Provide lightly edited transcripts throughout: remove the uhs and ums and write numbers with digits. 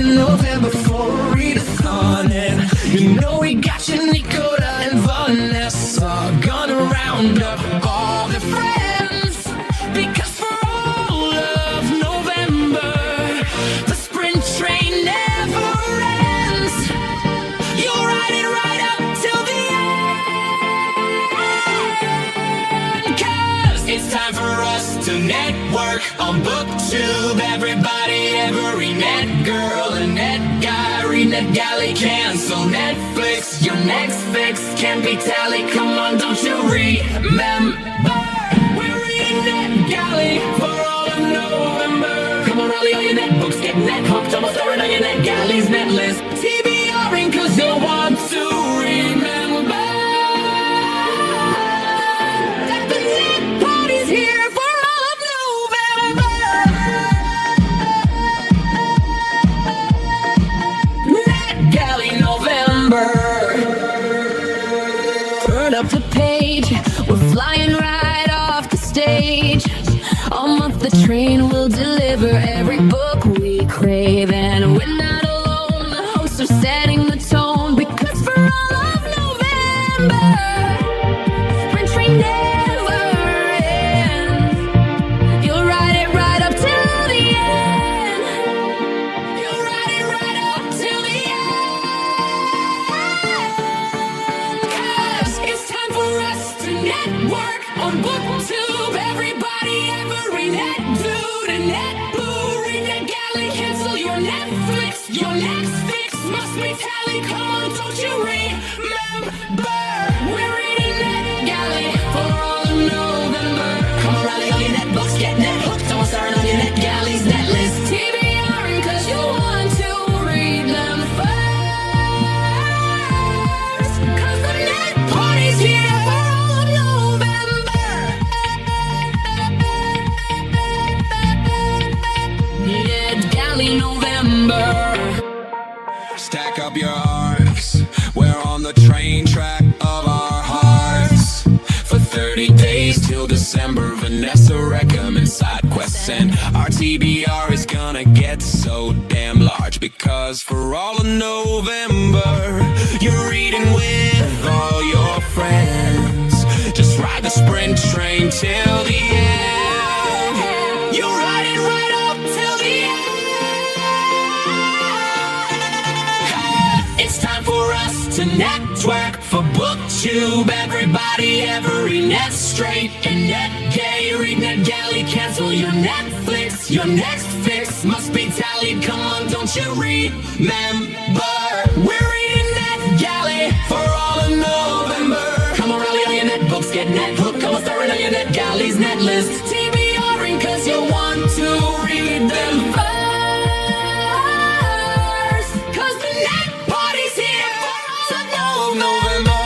in November for a readathon. And you know we got you, Nicola and Vanessa, gonna round up all the friends, because for all of November, the sprint train never ends. You'll ride it right up till the end, 'cause it's time for us to network on BookTube. Everybody, every net girl and net guy, read NetGalley, cancel Netflix. Your next fix can be tally. Come on, don't you remember? We're reading NetGalley for all of November. Come on, rally all your netbooks, get net hooked, almost starting on your NetGalley's net list. TBRing 'cause you'll want to remember that the net party's here for all of November. NetGalley November. Turn up the page, we're flying right off the stage. All month the train will deliver every book we crave, and we're not alone. The hosts are setting the tone, because for all of November, sprint train never ends. You'll ride it right up till the end. You'll ride it right up till the end, 'cause it's time for us to network on BookTube. Everybody, every net dude and net boo, read NetGalley, cancel your Netflix. Your next fix must be tally. Come on, don't you remember? We're reading NetGalley for all of November. Come on, rally all your netbooks, get net hooked, don't start on your NetGalley's net list. TBRing 'cause you want to read them first, 'cause the net party's here for all of November. NetGalley November. Stack up your arcs, we're on the train track of our hearts. For 30 days till December, Vanessa recommends side quests, and our TBR is gonna get so damn large, because for all of November, you're reading with all your friends. Just ride the sprint train till the end. You'll ride it right up till the end. It's time for us to network for BookTube. Everybody, every net straight and net gay, read NetGalley, cancel your Netflix. Your next fix must be tallied. Come on, don't you remember? We're reading NetGalley for all of November. Come on, rally all your netbooks, get net hooked. Come on, start on your NetGalley's net list. TBRing 'cause you want to read them first, 'cause the net party's here for all of November.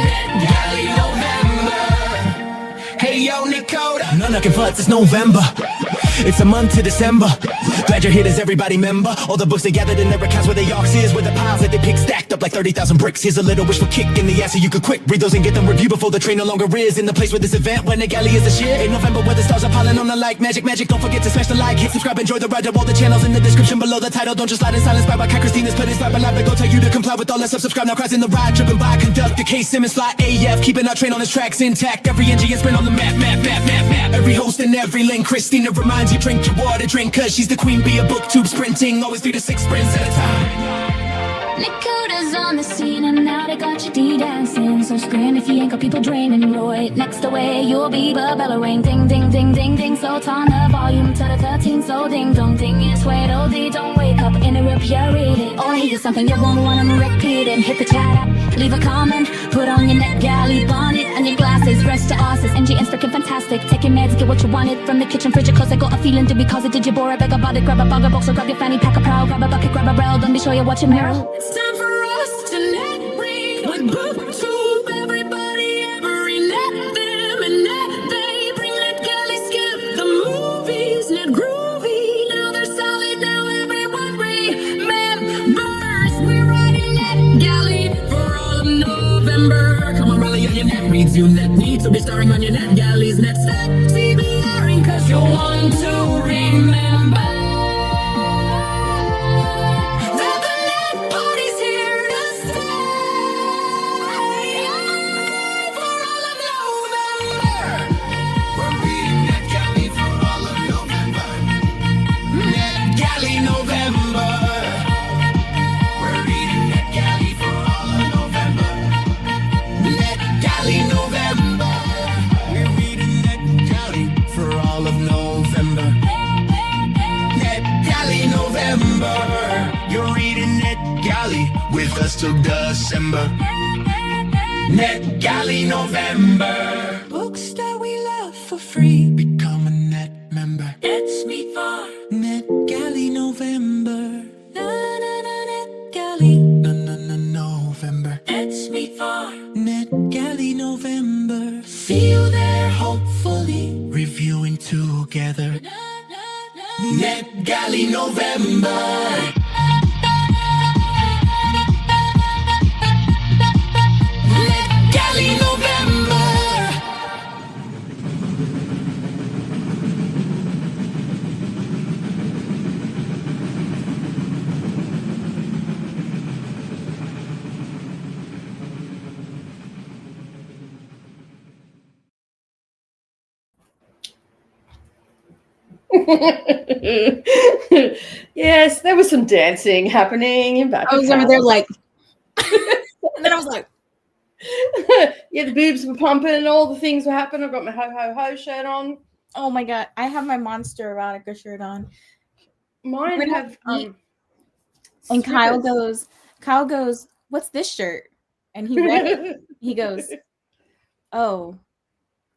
NetGalley November. Hey yo, Nicola, none I can fuss, it's November. It's a month to December. Glad you're here, does everybody member? All the books they gathered in their accounts where the ox is, where the piles that they pick stacked up like 30,000 bricks. Here's a little wishful kick in the ass so you could quick read those and get them reviewed before the train no longer is in the place where this event, when NetGalley is the shit. In November where the stars are piling on the like magic. Don't forget to smash the like, hit subscribe, enjoy the ride of all the channels in the description below the title. Don't just slide in silence by Cat Christina's put inspired by live. They go tell you to comply with all that stuff. Subscribe now, cries in the ride, driven by conductor K Simmons, fly AF, keeping our train on its tracks intact. Every engine is spin on the map. Every host and every link, Christina reminds you, drink your water, drink, 'cause she's the queen bee of BookTube sprinting, always 3 to 6 sprints at a time. Nicoda's on the scene and now they got you D-dancing. So scream if you ain't got people draining. Right next away you'll be bellowing. Ding, ding, ding, ding, ding. So turn the volume to the 13. So ding, dong, ding. Yes, wait, OD, don't wake up, interrupt your reading. Or here's something you won't want to repeat. And hit the chat up, leave a comment, put on your NetGalley bonnet and your glasses. Rest to us, it's NGN's freaking fantastic. Take your meds, get what you wanted from the kitchen fridge. Cause I got a feeling, did we cause it? Did you bore it? Beg about it, grab a bugger box or grab your fanny pack a prowl. Grab a bucket, grab a rail, don't be sure you're watching mirror. It's time for us to net read with BookTube. Everybody, every net them and net they. Bring NetGalley, skip the movies, net groovy. Now they're solid, now everyone remembers. We're riding NetGalley for all of November. Come on, rally on your net reads. You net need to be starring on your NetGalley's next step. TBRing 'cause if you want to remember that the net party's here to stay for all of November. We're reading NetGalley for all of November. NetGalley November. We're reading NetGalley for all of November. NetGalley November. We're reading NetGalley For all of November. NetGalley November. You're reading NetGalley with us till December. NetGalley November. Books that we love for free. Become a net member. Let's meet for NetGalley November. na na na net galley. November. Let's meet for NetGalley November. see you there hopefully. Reviewing together. Na, na, na. NetGalley November. NetGalley November. Yes, there was some dancing happening in back. I was over there like, and then I was like, Yeah, the boobs were pumping and all the things were happening. I've got my ho ho ho shirt on. oh my god, I have my Monster Erotica shirt on, Mine When I have eat- and Kyle Sniffers. goes, what's this shirt? And he read it. He goes, oh,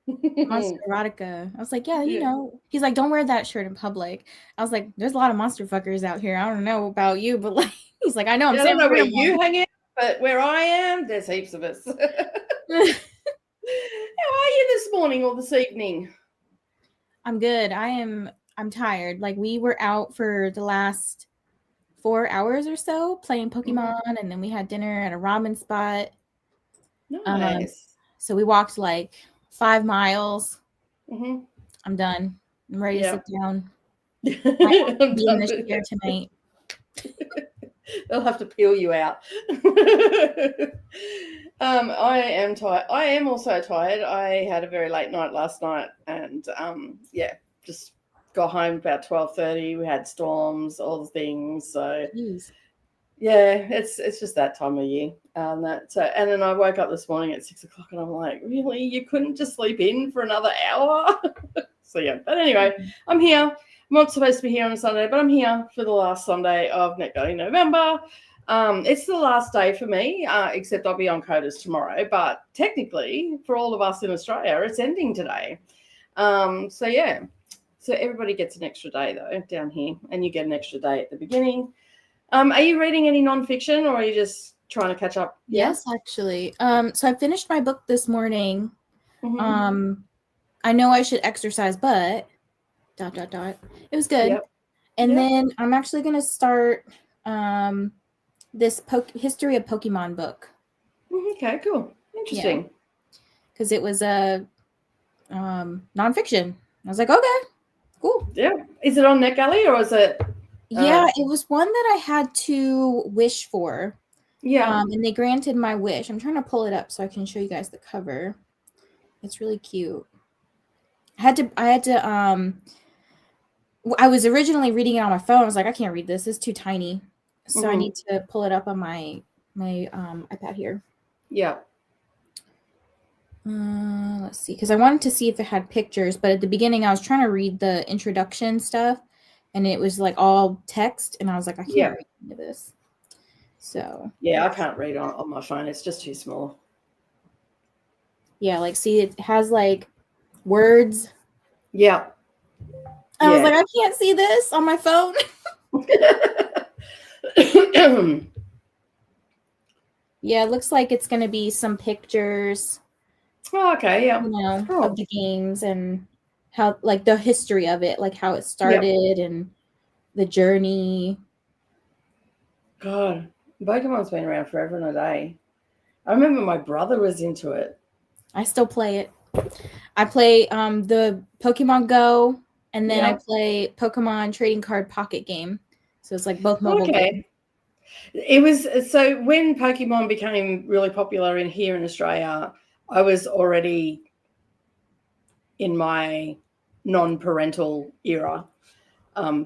Monster Erotica. I was like, yeah, you Yeah. know. He's like, don't wear that shirt in public. I was like, there's a lot of monster fuckers out here. I don't know about you, but like, he's like, I know. I'm I saying don't know where you hang out, but where I am, there's heaps of us. How are you this morning or this evening? I'm good. I'm tired. Like we were out for the last 4 hours or so playing Pokemon, and then we had dinner at a ramen spot. Nice. So we walked like 5 miles. hmm I'm done. I'm ready Yeah. to sit down. I'm Be in done this with chair it. tonight. They'll have to peel you out. I am tired. I am also tired. I had a very late night last night, and yeah, just got home about 12:30. We had storms, all the things. So Jeez. yeah, it's just that time of year. And then I woke up this morning at 6 o'clock, and I'm like, really, you couldn't just sleep in for another hour? So yeah, but anyway, I'm here. I'm not supposed to be here on a Sunday, but I'm here for the last Sunday of NetGalley November. It's the last day for me, except I'll be on Coders tomorrow. But technically, for all of us in Australia, it's ending today. So yeah, so everybody gets an extra day though down here, and you get an extra day at the beginning. Are you reading any nonfiction, or are you just trying to catch up? Yes, actually. So I finished my book this morning. Mhm. I know I should exercise, but ... It was good. Yep. And Yep. then I'm actually gonna start this history of Pokemon book Okay, cool, interesting. because it was a nonfiction. I was like, okay, cool. Yeah, is it on NetGalley or is it? Yeah, it was one that I had to wish for. Yeah. And they granted my wish. I'm trying to pull it up so I can show you guys the cover. It's really cute. I was originally reading it on my phone. I was like, I can't read this. It's too tiny. So I need to pull it up on my iPad here. Yeah. Let's see, because I wanted to see if it had pictures, but at the beginning I was trying to read the introduction stuff, and it was like all text, and I was like, I can't read any of this. So Yeah, I can't read on my phone. It's just too small. yeah, like see, it has like words. Yeah. I was like, I can't see this on my phone. Yeah, it looks like it's gonna be some pictures. Oh, okay, yeah. You know, Cool. of the games and how, like, the history of it, like how it started and the journey. God, Pokemon's been around forever and a day. I remember my brother was into it. I still play it. I play the Pokemon Go And then I play Pokemon trading card pocket game. So it's like both mobile games. It was so when Pokemon became really popular here in Australia, I was already in my non-parental era,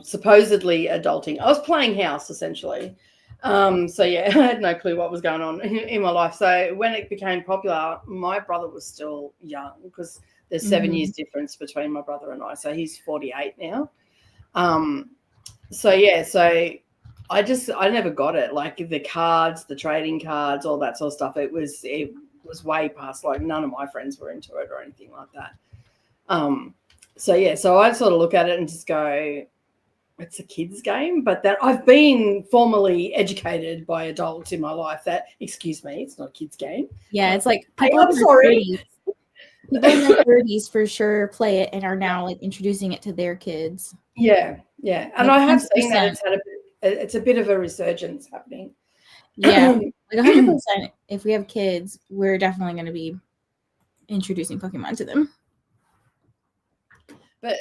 supposedly adulting. I was playing house essentially. So yeah, I had no clue what was going on in my life. So when it became popular, my brother was still young because there's 7 years difference between my brother and I. So he's 48 now. So yeah, so I never got it. Like the cards, the trading cards, all that sort of stuff. It was way past, like none of my friends were into it or anything like that. So yeah, so I sort of look at it and just go, it's a kid's game, but that I've been formally educated by adults in my life that, excuse me, it's not a kid's game. Yeah, it's like people in their 30s for sure play it and are now like introducing it to their kids. Yeah, yeah, and like I have seen that it's a bit of a resurgence happening. Yeah, like 100%. If we have kids, we're definitely going to be introducing Pokemon to them. But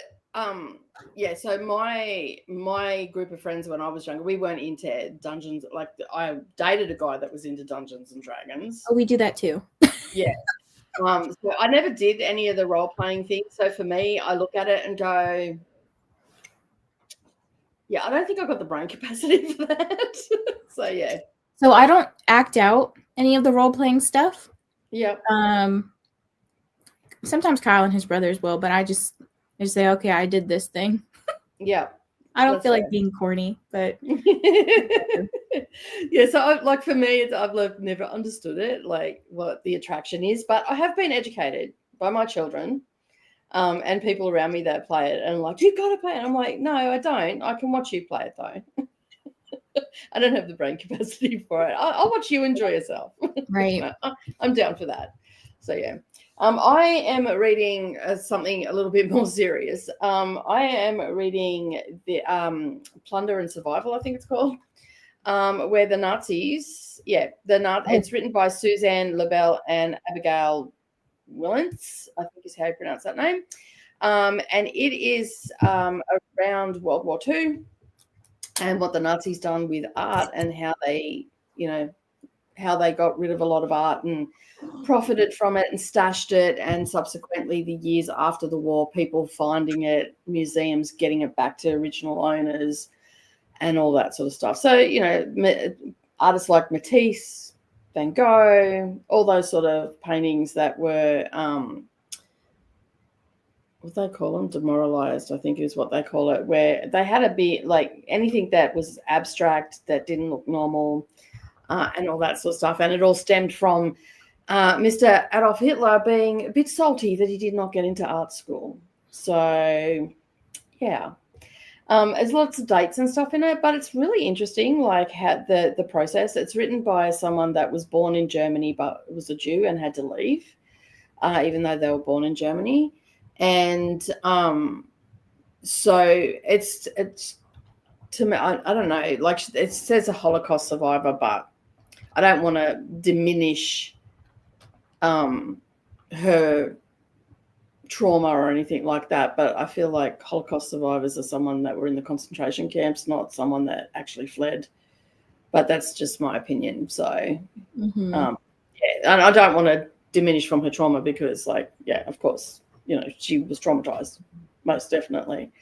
yeah, so my group of friends when I was younger, we weren't into Dungeons. Like I dated a guy that was into Dungeons and Dragons. Oh, we do that too. Yeah. So I never did any of the role playing things. So for me, I look at it and go, yeah, I don't think I've got the brain capacity for that. So yeah. So I don't act out any of the role playing stuff. Yep. Sometimes Kyle and his brothers will, but I just say, okay, I did this thing. Yeah. I don't feel like being corny, but yeah. So like for me, I've never understood it, like what the attraction is, but I have been educated by my children and people around me that play it, and like, you've got to play it. I'm like, no, I don't. I can watch you play it though. I don't have the brain capacity for it. I'll watch you enjoy yourself. Right. I'm down for that. So yeah. I am reading something a little bit more serious. I am reading the Plunder and Survival, I think it's called, where the Nazis, it's written by Suzanne Lebel and Abigail Willents, I think is how you pronounce that name. And it is around World War II and what the Nazis done with art and how they got rid of a lot of art and profited from it and stashed it, and subsequently the years after the war, people finding it, museums getting it back to original owners and all that sort of stuff. So, artists like Matisse, Van Gogh, all those sort of paintings that were, what they call them, demoralized, I think is what they call it, where they had to be like anything that was abstract, that didn't look normal, and all that sort of stuff. And it all stemmed from Mr. Adolf Hitler being a bit salty that he did not get into art school. So, yeah. There's lots of dates and stuff in it, but it's really interesting, like how the process. It's written by someone that was born in Germany but was a Jew and had to leave, even though they were born in Germany. And so it's to me, I don't know, like it says a Holocaust survivor, but I don't want to diminish her trauma or anything like that, but I feel like Holocaust survivors are someone that were in the concentration camps, not someone that actually fled. But that's just my opinion. So, and I don't want to diminish from her trauma because, like, yeah, of course, she was traumatized, most definitely.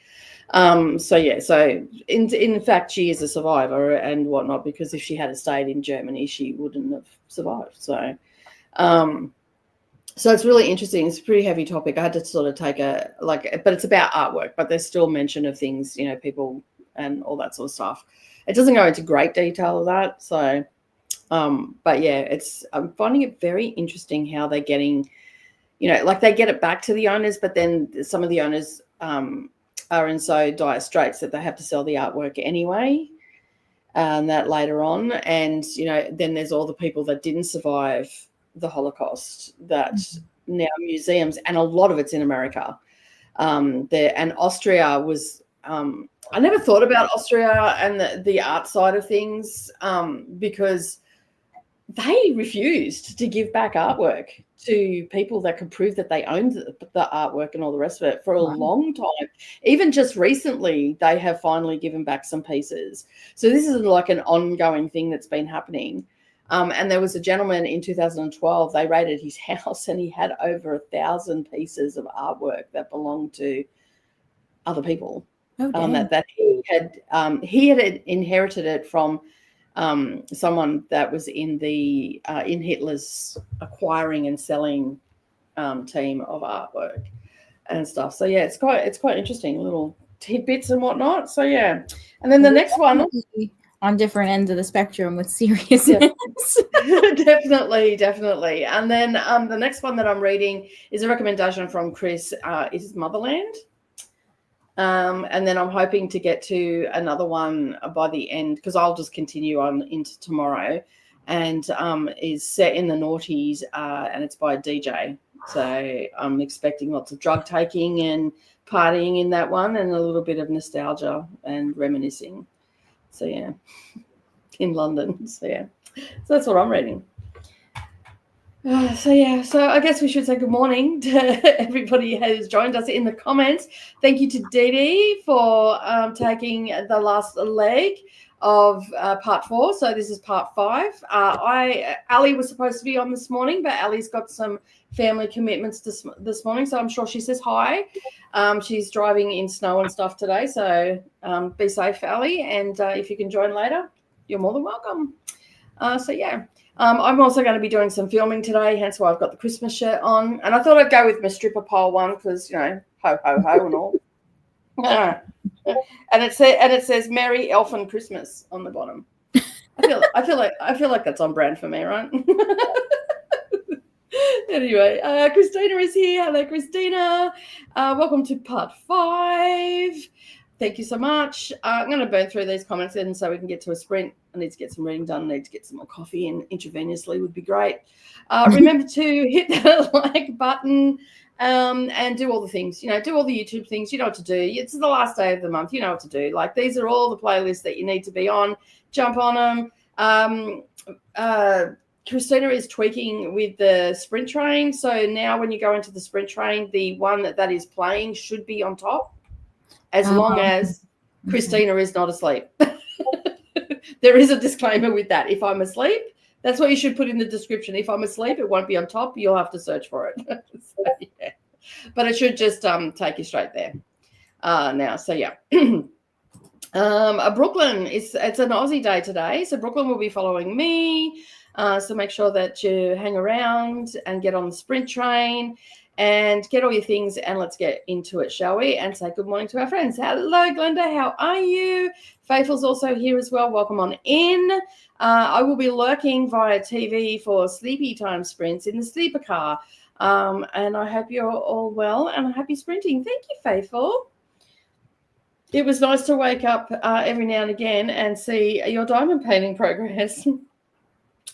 So in fact, she is a survivor and whatnot, because if she had stayed in Germany, she wouldn't have survived. So, so it's really interesting. It's a pretty heavy topic. I had to sort of take but it's about artwork, but there's still mention of things, people and all that sort of stuff. It doesn't go into great detail of that. So, but yeah, I'm finding it very interesting how they're getting, like they get it back to the owners, but then some of the owners are in so dire straits that they have to sell the artwork anyway, and that later on. And, then there's all the people that didn't survive the Holocaust that now museums, and a lot of it's in America. And Austria was, I never thought about Austria and the art side of things, because they refused to give back artwork to people that could prove that they owned the artwork and all the rest of it for a long time. Even just recently, they have finally given back some pieces. So this is like an ongoing thing that's been happening. And there was a gentleman in 2012, they raided his house and he had over 1,000 pieces of artwork that belonged to other people. That he had inherited it from someone that was in the in Hitler's acquiring and selling team of artwork and stuff. So yeah, it's quite interesting, little tidbits and whatnot. So yeah, and then the next one on different ends of the spectrum with seriousness. definitely. And then the next one that I'm reading is a recommendation from Chris. Is Motherland. And then I'm hoping to get to another one by the end, because I'll just continue on into tomorrow, and is set in the noughties, and it's by a DJ. So I'm expecting lots of drug taking and partying in that one, and a little bit of nostalgia and reminiscing. So yeah, in London. So yeah, so that's what I'm reading. So I guess we should say good morning to everybody who has joined us in the comments. Thank you to Dee Dee for taking the last leg of part 4. So this is part 5. Ali was supposed to be on this morning, but Ali's got some family commitments this morning, so I'm sure she says hi. She's driving in snow and stuff today, so be safe, Ali, and if you can join later, you're more than welcome. So yeah. I'm also going to be doing some filming today, hence why I've got the Christmas shirt on. And I thought I'd go with my stripper pole one because, you know, ho, ho, ho and all. and it says Merry Elfin Christmas on the bottom. I feel like that's on brand for me, right? Anyway, Christina is here. Hello, Christina. Welcome to part 5. Thank you so much. I'm going to burn through these comments in so we can get to a sprint. I need to get some reading done. I need to get some more coffee in intravenously would be great. Remember to hit the like button and do all the things. You know, do all the YouTube things. You know what to do. It's the last day of the month. You know what to do. Like, these are all the playlists that you need to be on. Jump on them. Christina is tweaking with the sprint train. So now when you go into the sprint train, the one that is playing should be on top, as long as Christina is not asleep. There is a disclaimer with that. If I'm asleep, that's what you should put in the description. If I'm asleep, it won't be on top. You'll have to search for it. So, yeah. But it should just take you straight there now. So, yeah. Brooklyn, it's an Aussie day today. So Brooklyn will be following me. So make sure that you hang around and get on the sprint train and get all your things, and let's get into it, shall we? And say good morning to our friends. Hello, Glenda. How are you? Faithful's also here as well. Welcome on in. I will be lurking via TV for sleepy time sprints in the sleeper car. And I hope you're all well and happy sprinting. Thank you, Faithful. It was nice to wake up every now and again and see your diamond painting progress.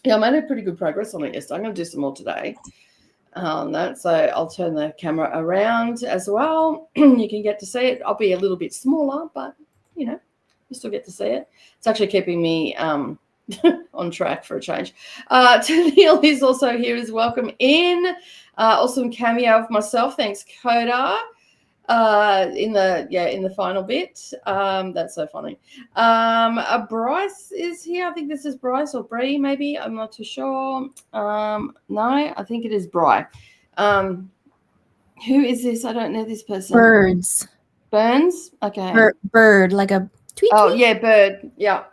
Yeah, I made a pretty good progress on it yesterday. I'm going to do some more today. So I'll turn the camera around as well. You can get to see it. I'll be a little bit smaller, but you know, you still get to see it. It's actually keeping me on track for a change. Tennille is also here as welcome in. Awesome cameo of myself. Thanks, Coda. In the final bit. That's so funny. Bryce is here. I think this is Bryce or Bree, maybe. I'm not too sure. No, I think it is Bry. Who is this? I don't know this person. Burns? Okay. Bird, like a tweet. Oh, yeah, Bird. Yeah.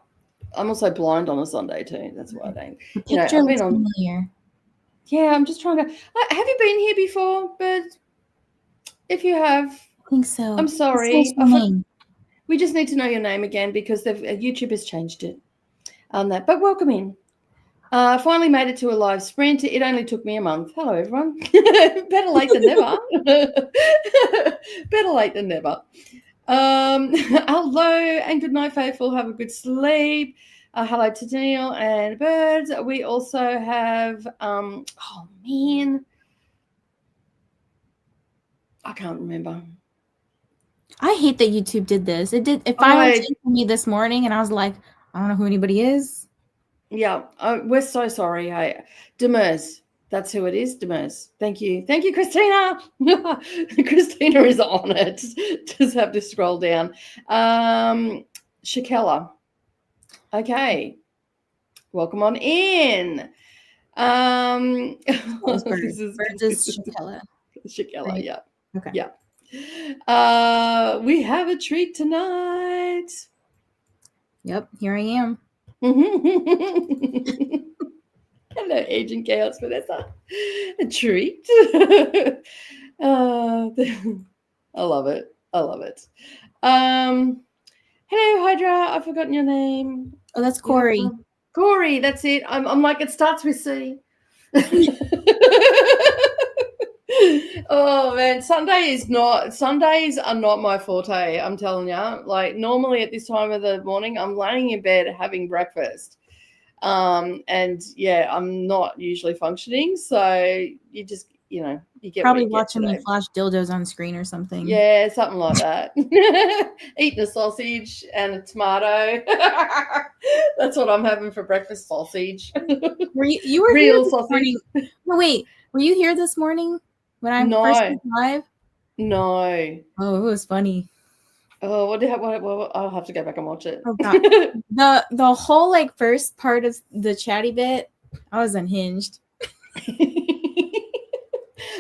I'm also blind on a Sunday too. That's why I don't. The picture looks familiar. Yeah, I'm just trying to. Have you been here before, Bird? If you have, I think so. I'm sorry. We just need to know your name again because YouTube has changed it on that. But welcome in. Finally made it to a live sprint. It only took me a month. Hello, everyone. Better late than never. Better late than never. Hello and good night, Faithful. Have a good sleep. Hello to Neil and Birds. We also have, oh, man. I can't remember. I hate that YouTube did this. It finally changed me this morning, and I was like, I don't know who anybody is. Yeah, we're so sorry. Hey, Demers, that's who it is. Demers. Thank you, Christina. Christina is on it. Just have to scroll down. Shakella. Okay, welcome on in. This is Birds is Shakella. Shakella. Right? Yeah. Okay. Yeah. We have a treat tonight. Yep, here I am. Hello, Agent Chaos Vanessa. A treat. I love it. I love it. Hello, Hydra. I've forgotten your name. Oh, that's Corey. Corey, that's it. I'm like, it starts with C. Oh man, Sundays are not my forte. I'm telling you. Like normally at this time of the morning, I'm laying in bed having breakfast. And yeah, I'm not usually functioning. So you just, you get Probably what you watching get me today. flash dildos on screen or something. Yeah, something like that. Eating a sausage and a tomato. That's what I'm having for breakfast, sausage. Were you were Real here this sausage. morning? No, wait. Were you here this morning when I No. first went live? No. Oh, it was funny. Oh, what I'll have to go back and watch it. Oh god. the whole like first part of the chatty bit, I was unhinged.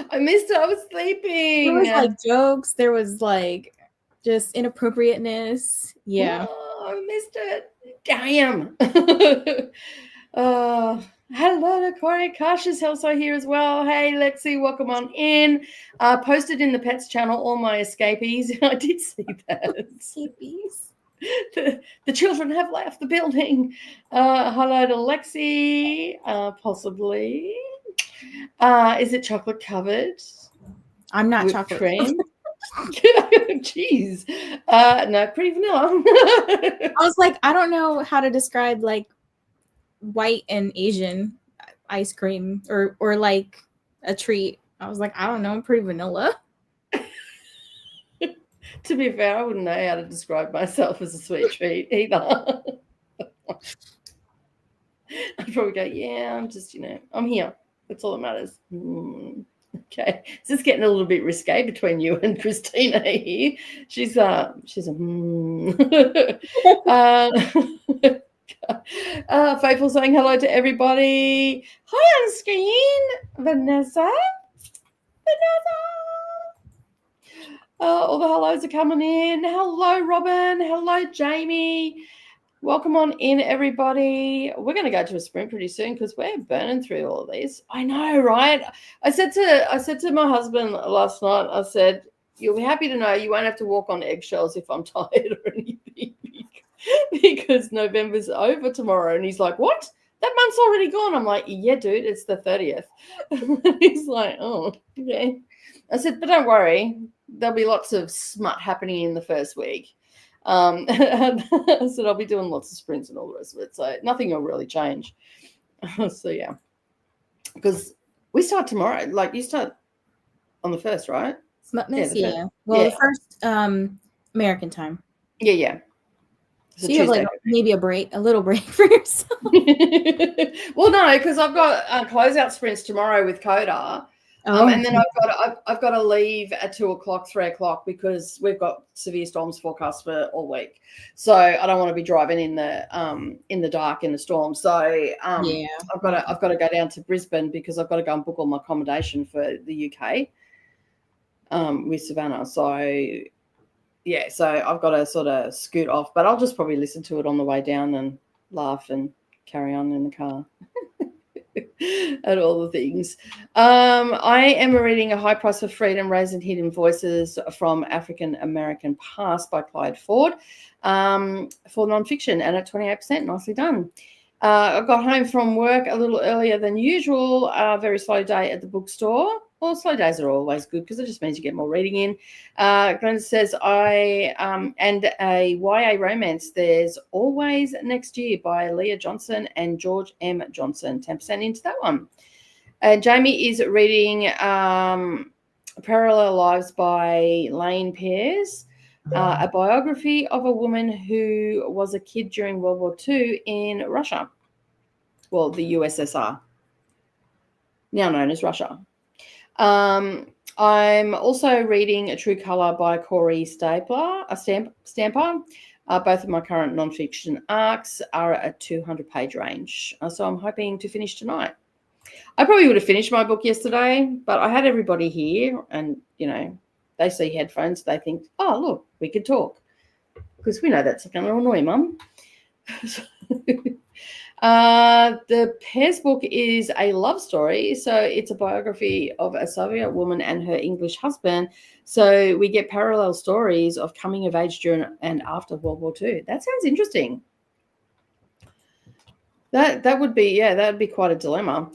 I missed it. I was sleeping. There was like jokes, there was like just inappropriateness. Yeah. Oh, I missed it. Damn. Hello to Corey. Kash is also here as well. Hey, Lexi, welcome on in. Posted in the pets channel all my escapees. I did see that. Escapees. The children have left the building. Hello to Lexi. Possibly. Is it chocolate covered? I'm not Whipped chocolate. cream. Jeez. No, pretty vanilla. I was like, I don't know how to describe like white and Asian ice cream or like a treat. I was like, I don't know, I'm pretty vanilla. To be fair, I wouldn't know how to describe myself as a sweet treat either. I'd probably go, yeah, I'm just, I'm here. That's all that matters. Okay, is this getting a little bit risque between you and Christina here? She's Faithful saying hello to everybody. Hi on screen, Vanessa. All the hellos are coming in. Hello, Robin. Hello, Jamie. Welcome on in, everybody. We're going to go to a sprint pretty soon because we're burning through all of these. I know, right? I said to my husband last night, I said, you'll be happy to know you won't have to walk on eggshells if I'm tired or anything because November's over tomorrow. And he's like, what? That month's already gone. I'm like, yeah, dude, it's the 30th. He's like, oh, okay. I said, but don't worry. There'll be lots of smut happening in the first week. And I said I'll be doing lots of sprints and all the rest of it, so nothing will really change. So yeah, because we start tomorrow. Like you start on the 1st, right? Smutness, yeah. Well, yeah. The first American time. Yeah. So you have like maybe a little break for yourself. Well, no, because I've got closeout sprints tomorrow with Coda. And then I've got to leave at 2:00, 3:00 because we've got severe storms forecast for all week. So I don't want to be driving in the dark in the storm. So I've got to go down to Brisbane because I've got to go and book all my accommodation for the UK with Savannah. So yeah, so I've got to sort of scoot off, but I'll just probably listen to it on the way down and laugh and carry on in the car. At all the things. I am reading A High Price for Freedom, Raised and Hidden Voices from African American Past by Clyde Ford for nonfiction, and at 28%. Nicely done. I got home from work a little earlier than usual. Very slow day at the bookstore. Well, slow days are always good because it just means you get more reading in. Glenda says, and a YA romance, There's Always Next Year by Leah Johnson and George M. Johnson. 10% into that one. Jamie is reading Parallel Lives by Lane Pears, a biography of a woman who was a kid during World War II in Russia. well, the USSR, now known as Russia. I'm also reading A True Color by Corey Stamper. Both of my current nonfiction arcs are at 200-page range, so I'm hoping to finish tonight. I probably would have finished my book yesterday, but I had everybody here, and they see headphones, they think, oh look, we could talk, because we know that's going to annoy Mum. The Pears book is a love story, so it's a biography of a Soviet woman and her English husband. So we get parallel stories of coming of age during and after World War II. That sounds interesting. That would be quite a dilemma.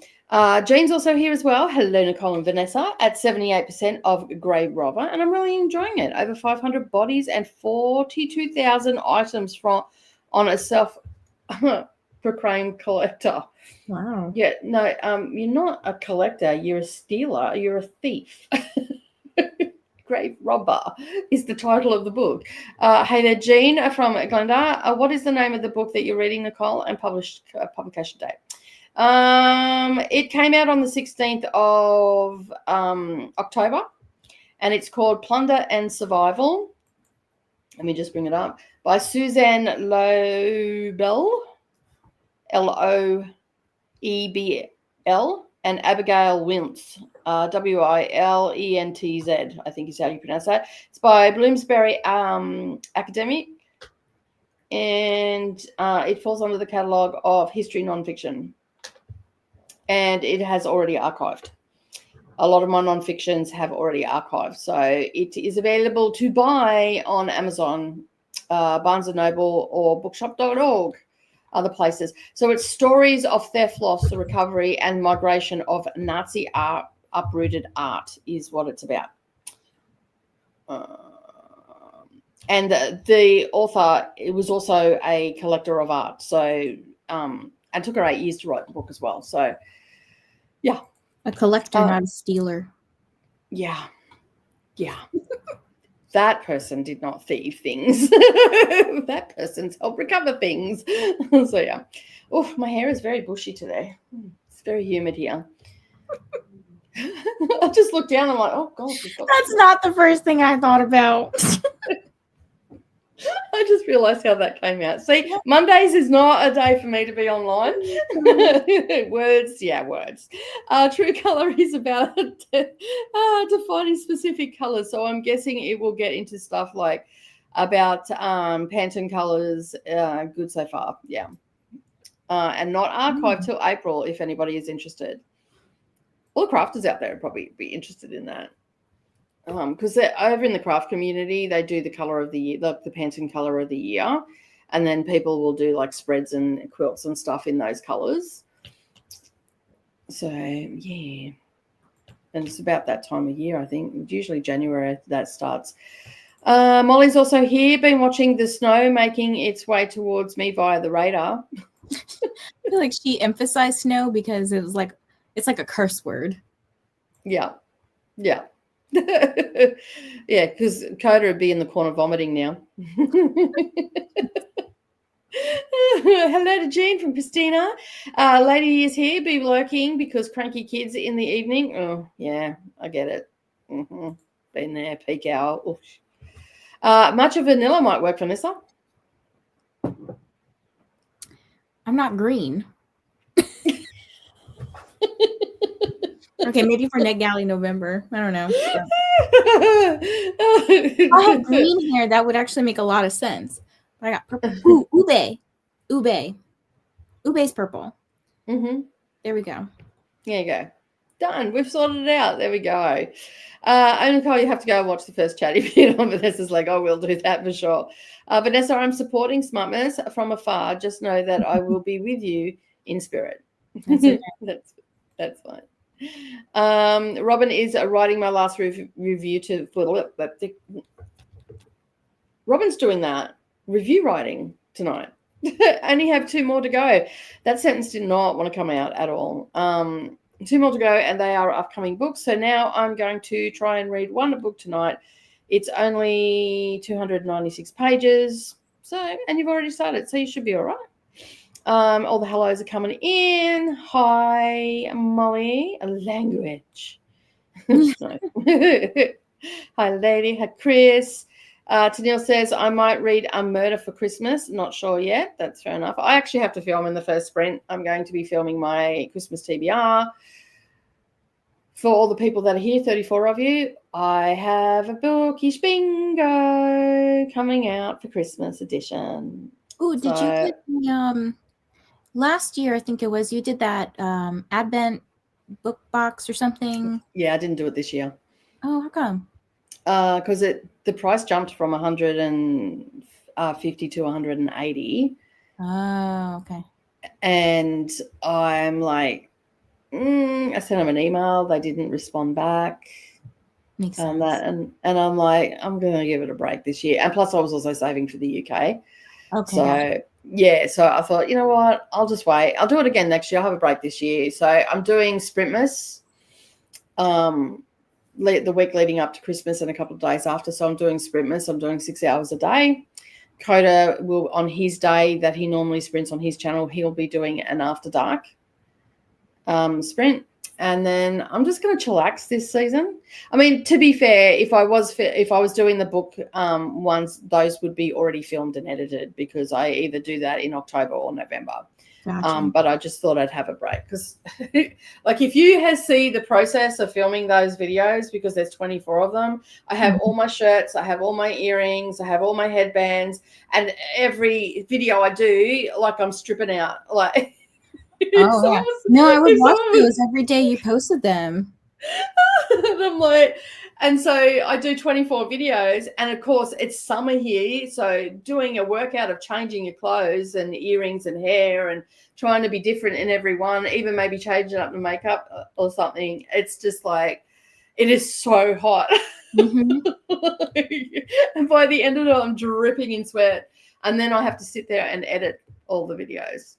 Jean's also here as well. Hello, Nicole and Vanessa, at 78% of Grey Robber, and I'm really enjoying it. Over 500 bodies and 42,000 items on a self-proclaimed collector. Wow. Yeah, no, you're not a collector. You're a stealer. You're a thief. Grave Robber is the title of the book. Hey there, Jean from Glendale. What is the name of the book that you're reading, Nicole, and publication date? It came out on the 16th of October, and it's called Plunder and Survival. Let me just bring it up. By Suzanne Loebel, Loebl, and Abigail Wintz, Wilentz, I think is how you pronounce that. It's by Bloomsbury Academic, and it falls under the catalogue of history nonfiction. And it has already archived. A lot of my nonfictions have already archived. So it is available to buy on Amazon, Barnes & Noble, or bookshop.org, other places. So it's stories of theft, loss, the recovery, and migration of Nazi art, uprooted art is what it's about. And the author, it was also a collector of art. So it took her 8 years to write the book as well. So, yeah. A collector, not a stealer. Yeah. Yeah. That person did not thieve things. That person's helped recover things. So, yeah. Oh, my hair is very bushy today. It's very humid here. I just looked down and I'm like, oh, God. That's not the first thing I thought about. I just realized how that came out. See, Mondays is not a day for me to be online. Words. True Color is about defining specific colors. So I'm guessing it will get into stuff like about Pantone colors. Good so far. Yeah. And not archived till April if anybody is interested. All the crafters out there would probably be interested in that. Because over in the craft community, they do the color of the year, the Pantone color of the year, and then people will do like spreads and quilts and stuff in those colors. So yeah, and it's about that time of year, I think. It's usually January that starts. Molly's also here, been watching the snow making its way towards me via the radar. I feel like she emphasized snow because it's like a curse word. Yeah. Yeah, because Coda would be in the corner vomiting now. Hello to Jean from Christina. Lady is here, be lurking because cranky kids in the evening. Oh, yeah, I get it. Been there, peak hour. Oof. Much of vanilla might work, Vanessa. I'm not green. Okay, maybe for NetGalley November. I don't know. If I have green hair, that would actually make a lot of sense. But I got purple. Ooh, ube. Ube's purple. There we go. There you go. Done. We've sorted it out. There we go. Nicole, you have to go and watch the first chat if you know. Vanessa's like, I will do that for sure. Vanessa, I'm supporting Smartness from afar. Just know that I will be with you in spirit. That's okay. That's fine. Robin is writing my last review to. Robin's doing that review writing tonight. Only have 2 more to go. That sentence did not want to come out at all. 2 more to go, and they are upcoming books. So now I'm going to try and read one book tonight. It's only 296 pages. So, and you've already started, so you should be all right. All the hellos are coming in. Hi, Molly. Language. No. Hi, lady. Hi, Chris. Tennille says, I might read A Murder for Christmas. Not sure yet. That's fair enough. I actually have to film in the first sprint. I'm going to be filming my Christmas TBR. For all the people that are here, 34 of you, I have a bookish bingo coming out for Christmas edition. Oh, did you get the last year? I think it was you did that Advent book box or something. Yeah, I didn't do it this year. Oh, how come? Because the price jumped from 150 to 180. Oh, okay. And I'm like, I sent them an email. They didn't respond back. Makes sense. And I'm like, I'm going to give it a break this year. And plus, I was also saving for the UK. Okay. So, yeah. So I thought, you know what? I'll just wait. I'll do it again next year. I'll have a break this year. So I'm doing Sprintmas the week leading up to Christmas and a couple of days after. So I'm doing Sprintmas. I'm doing 6 hours a day. Coda will, on his day that he normally sprints on his channel, he'll be doing an after dark sprint. And then I'm just going to chillax this season. I mean, to be fair, if I was doing the book ones, those would be already filmed and edited because I either do that in October or November. Gotcha. But I just thought I'd have a break because, like, if you see the process of filming those videos, because there's 24 of them, I have all my shirts, I have all my earrings, I have all my headbands, and every video I do, like, I'm stripping out, like. Oh, yeah. No, I would watch those every day you posted them. And I'm like, and so I do 24 videos, and of course it's summer here, so doing a workout of changing your clothes and earrings and hair and trying to be different in every one, even maybe changing up the makeup or something, it's just like, it is so hot. Mm-hmm. And by the end of it, I'm dripping in sweat, and then I have to sit there and edit all the videos.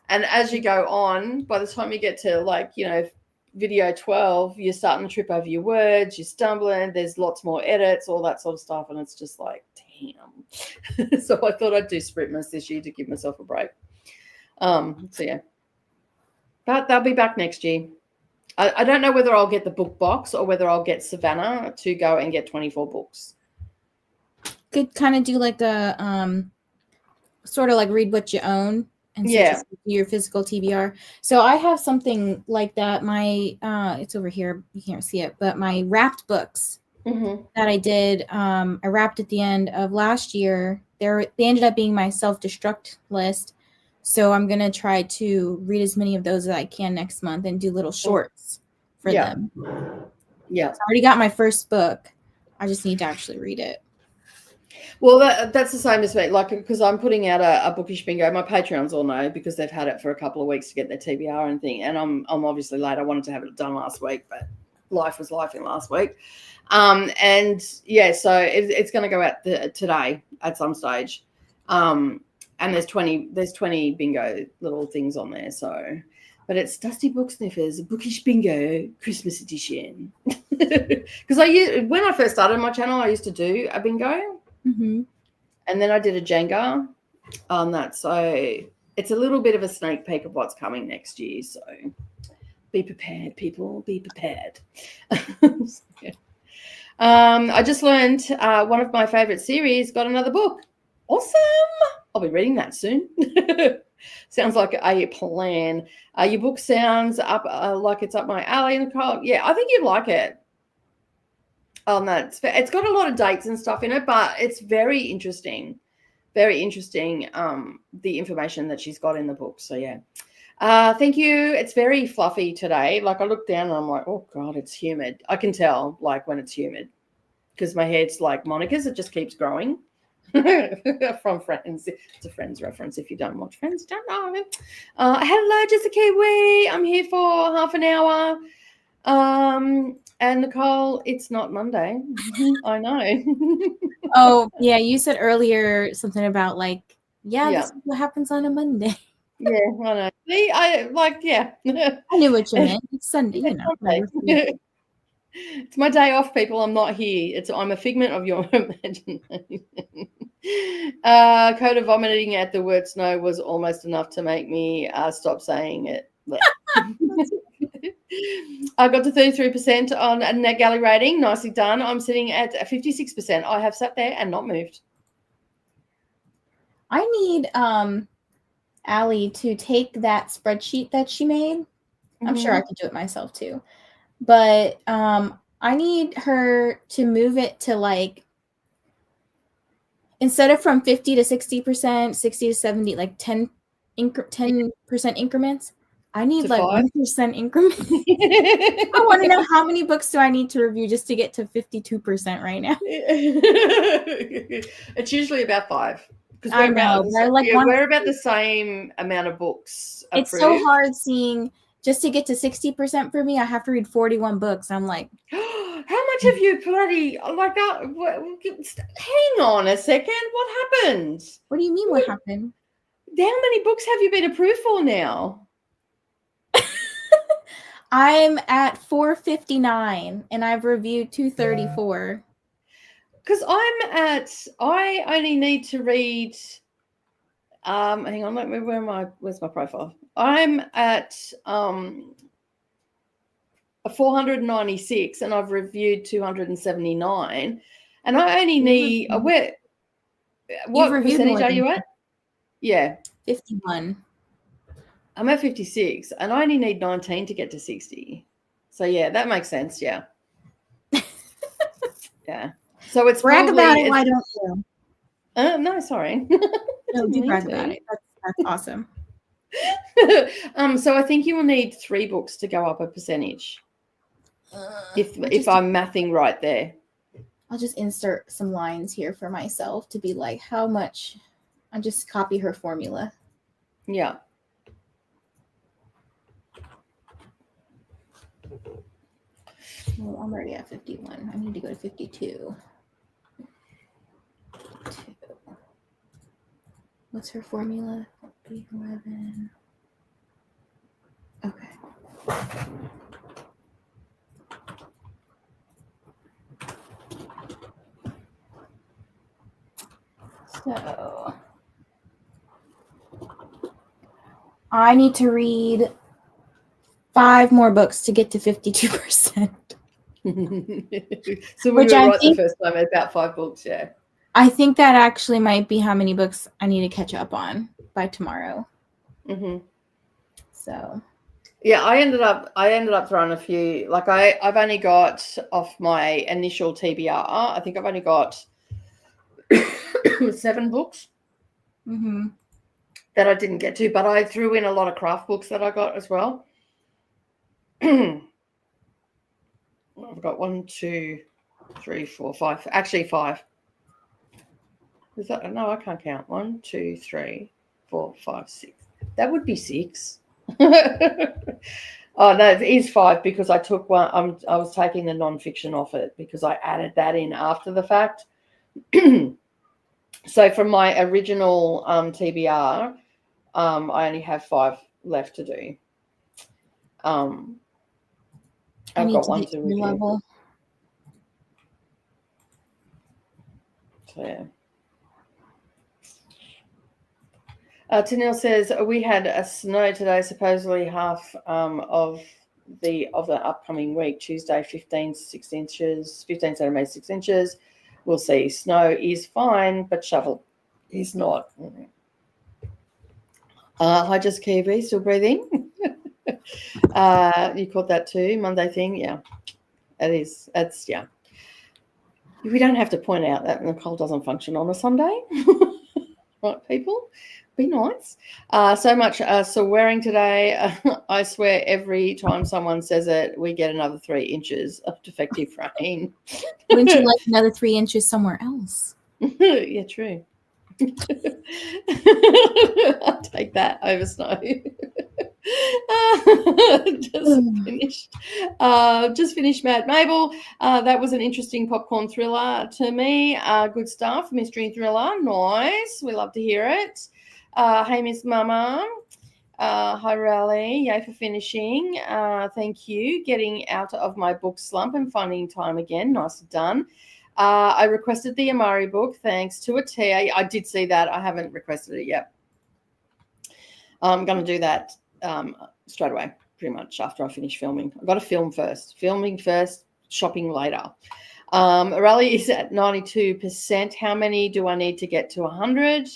And as you go on, by the time you get to, like, you know, video 12, you're starting to trip over your words, you're stumbling, there's lots more edits, all that sort of stuff, and it's just like, damn. So I thought I'd do Sprintmas this year to give myself a break. So yeah, but they'll be back next year. I don't know whether I'll get the book box or whether I'll get Savannah to go and get 24 books. Could kind of do like the sort of like read what you own. And so Yeah, your physical TBR. So I have something like that. My it's over here. You can't see it, but my wrapped books that I did, I wrapped at the end of last year. They ended up being my self-destruct list. So I'm gonna try to read as many of those as I can next month and do little shorts for them. Yeah, So I already got my first book. I just need to actually read it. Well, that's the same as me. Like, because I'm putting out a bookish bingo. My Patreons all know because they've had it for a couple of weeks to get their TBR and thing. And I'm obviously late. I wanted to have it done last week, but life was life in last week. And yeah, so it's going to go out today at some stage. And there's 20 bingo little things on there. So, but it's Dusty Book Sniffers Bookish Bingo Christmas Edition. Because when I first started my channel, I used to do a bingo. Mm-hmm. And then I did a Jenga on that. So it's a little bit of a sneak peek of what's coming next year. So be prepared, people. Be prepared. Yeah. I just learned one of my favorite series got another book. Awesome. I'll be reading that soon. Sounds like a plan. Your book sounds up like it's up my alley, Nicole. Yeah, I think you'd like it. It's got a lot of dates and stuff in it, but it's very interesting. Very interesting, the information that she's got in the book. So yeah. Thank you. It's very fluffy today. Like, I look down and I'm like, oh God, it's humid. I can tell, like, when it's humid because my hair's like Monica's. It just keeps growing. From Friends. It's a Friends reference. If you don't watch Friends, don't know. Hello, Jessica Kiwi. I'm here for half an hour. And Nicole, it's not Monday. I know. Oh, yeah. You said earlier something about like, this is what happens on a Monday. Yeah, I know. See, I knew what you meant. It's Sunday, you know. It's my day off, people. I'm not here. I'm a figment of your imagination. Coda vomiting at the word snow was almost enough to make me stop saying it. I got to 33% on a NetGalley rating. Nicely done. I'm sitting at 56%. I have sat there and not moved. I need Allie to take that spreadsheet that she made. I'm sure I could do it myself too. But I need her to move it to like, instead of from 50 to 60%, 60 to 70, like 10% increments. I need like 1% increments. I want to know how many books do I need to review just to get to 52% right now. It's usually about 5. Because we're about the same amount of books approved. It's so hard seeing, just to get to 60% for me, I have to read 41 books. I'm like, how much have you bloody, like that? Hang on a second. What happened? What do you mean what happened? How many books have you been approved for now? I'm at 459 and I've reviewed 234. Because I only need to read, hang on, where's my profile? I'm at 496 and I've reviewed 279, and I only need, what percentage are you at? Yeah. 51. I'm at 56 and I only need 19 to get to 60. So yeah, that makes sense. Yeah. Yeah. So it's brag about it. Why don't you? No, sorry. No, do brag about it. That's awesome. So I think you will need 3 books to go up a percentage. If I'm mathing right there. I'll just insert some lines here for myself to be like how much. I'll just copy her formula. Yeah. Well, I'm already at 51. I need to go to 52. What's her formula? 11. Okay. So I need to read 5 more books to get to 52%. So we were right the first time at about 5 books, yeah. I think that actually might be how many books I need to catch up on by tomorrow. So yeah, I ended up throwing a few. Like I've only got off my initial TBR, I think I've only got 7 books that I didn't get to, but I threw in a lot of craft books that I got as well. I've got 1, 2, 3, 4, 5. Actually 5. Is that, no, I can't count. 1, 2, 3, 4, 5, 6. That would be 6. Oh no, it is 5 because I took one. I was taking the non-fiction off it because I added that in after the fact. So from my original TBR, I only have 5 left to do. I've got 1 to review. Level. So yeah. Tanil says we had a snow today, supposedly half of the upcoming week. Tuesday, 15 centimeters, 6 inches. We'll see. Snow is fine, but shovel is not. Hi, just Kiwi, still breathing. You caught that too, Monday thing, yeah. It is. It's yeah. We don't have to point out that Nicole doesn't function on a Sunday, right, people? Be nice. So much swearing today. I swear every time someone says it, we get another 3 inches of defective rain. Wouldn't you like another 3 inches somewhere else? Yeah, true. I'll take that over snow. Just finished Mad Mabel. That was an interesting popcorn thriller to me. Good stuff. Mystery thriller. Nice. We love to hear it. Hey, Miss Mama. Hi, Raleigh. Yay for finishing. Thank you. Getting out of my book slump and finding time again. Nicely done. I requested the Amari book. Thanks to a TA. I did see that. I haven't requested it yet. I'm going to do that straight away, pretty much after I finish filming. I've got to film first. Filming first, shopping later. Raleigh is at 92%. How many do I need to get to 100?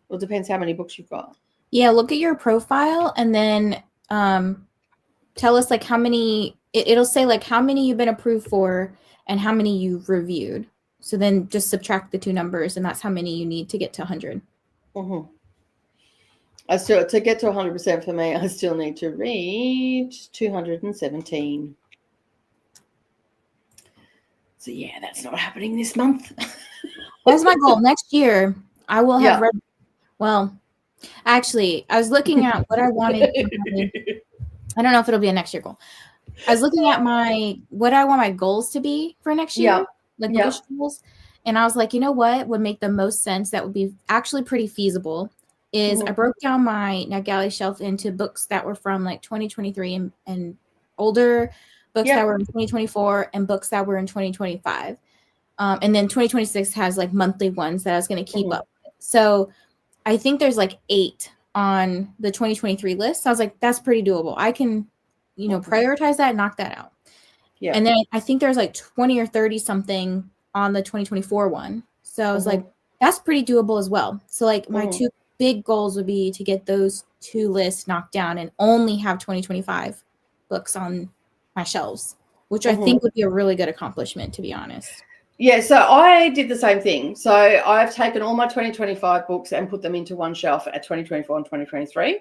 Well, it depends how many books you've got. Yeah, look at your profile and then tell us like how many, it'll say like how many you've been approved for and how many you've reviewed. So then just subtract the two numbers and that's how many you need to get to 100. Mm-hmm. To get to 100% for me, I still need to read 217. So yeah, that's not happening this month. That's my goal. Next year, I will have read. Well, actually, I was looking at what I wanted. I don't know if it'll be a next year goal. I was looking at what I want my goals to be for next year, like bookish goals, and I was like, you know what would make the most sense? That would be actually pretty feasible. Is I broke down my NetGalley shelf into books that were from like 2023 and older, books that were in 2024, and books that were in 2025. And then 2026 has like monthly ones that I was going to keep up with. So I think there's like 8 on the 2023 list. So I was like, that's pretty doable. I can, prioritize that and knock that out. Yeah. And then I think there's like 20 or 30 something on the 2024 one. So I was like, that's pretty doable as well. So like my 2 big goals would be to get those 2 lists knocked down and only have 2025 books on my shelves, which I think would be a really good accomplishment, to be honest. Yeah, so I did the same thing. So I've taken all my 2025 books and put them into one shelf at 2024 and 2023.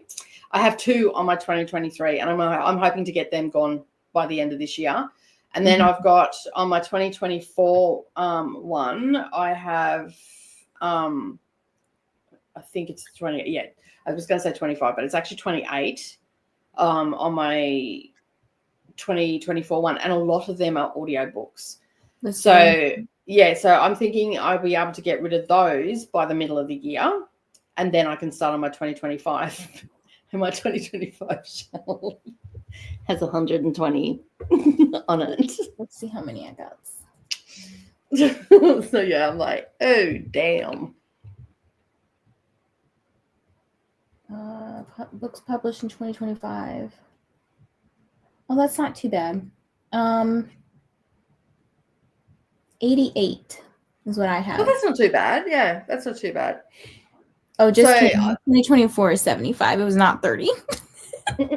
I have 2 on my 2023, and I'm hoping to get them gone by the end of this year. And then I've got on my 2024 one, I have I think it's 20. Yeah, I was going to say 25, but it's actually 28 on my 2024 one, and a lot of them are audiobooks. So I'm thinking I'll be able to get rid of those by the middle of the year, and then I can start on my 2025. And my 2025 shelf has 120 on it. Let's see how many I got. So yeah, I'm like, oh damn. Books published in 2025. Oh, that's not too bad. 88 is what I have. Well, that's not too bad. Yeah, that's not too bad. Oh, just 2024 is 75. It was not 30. That's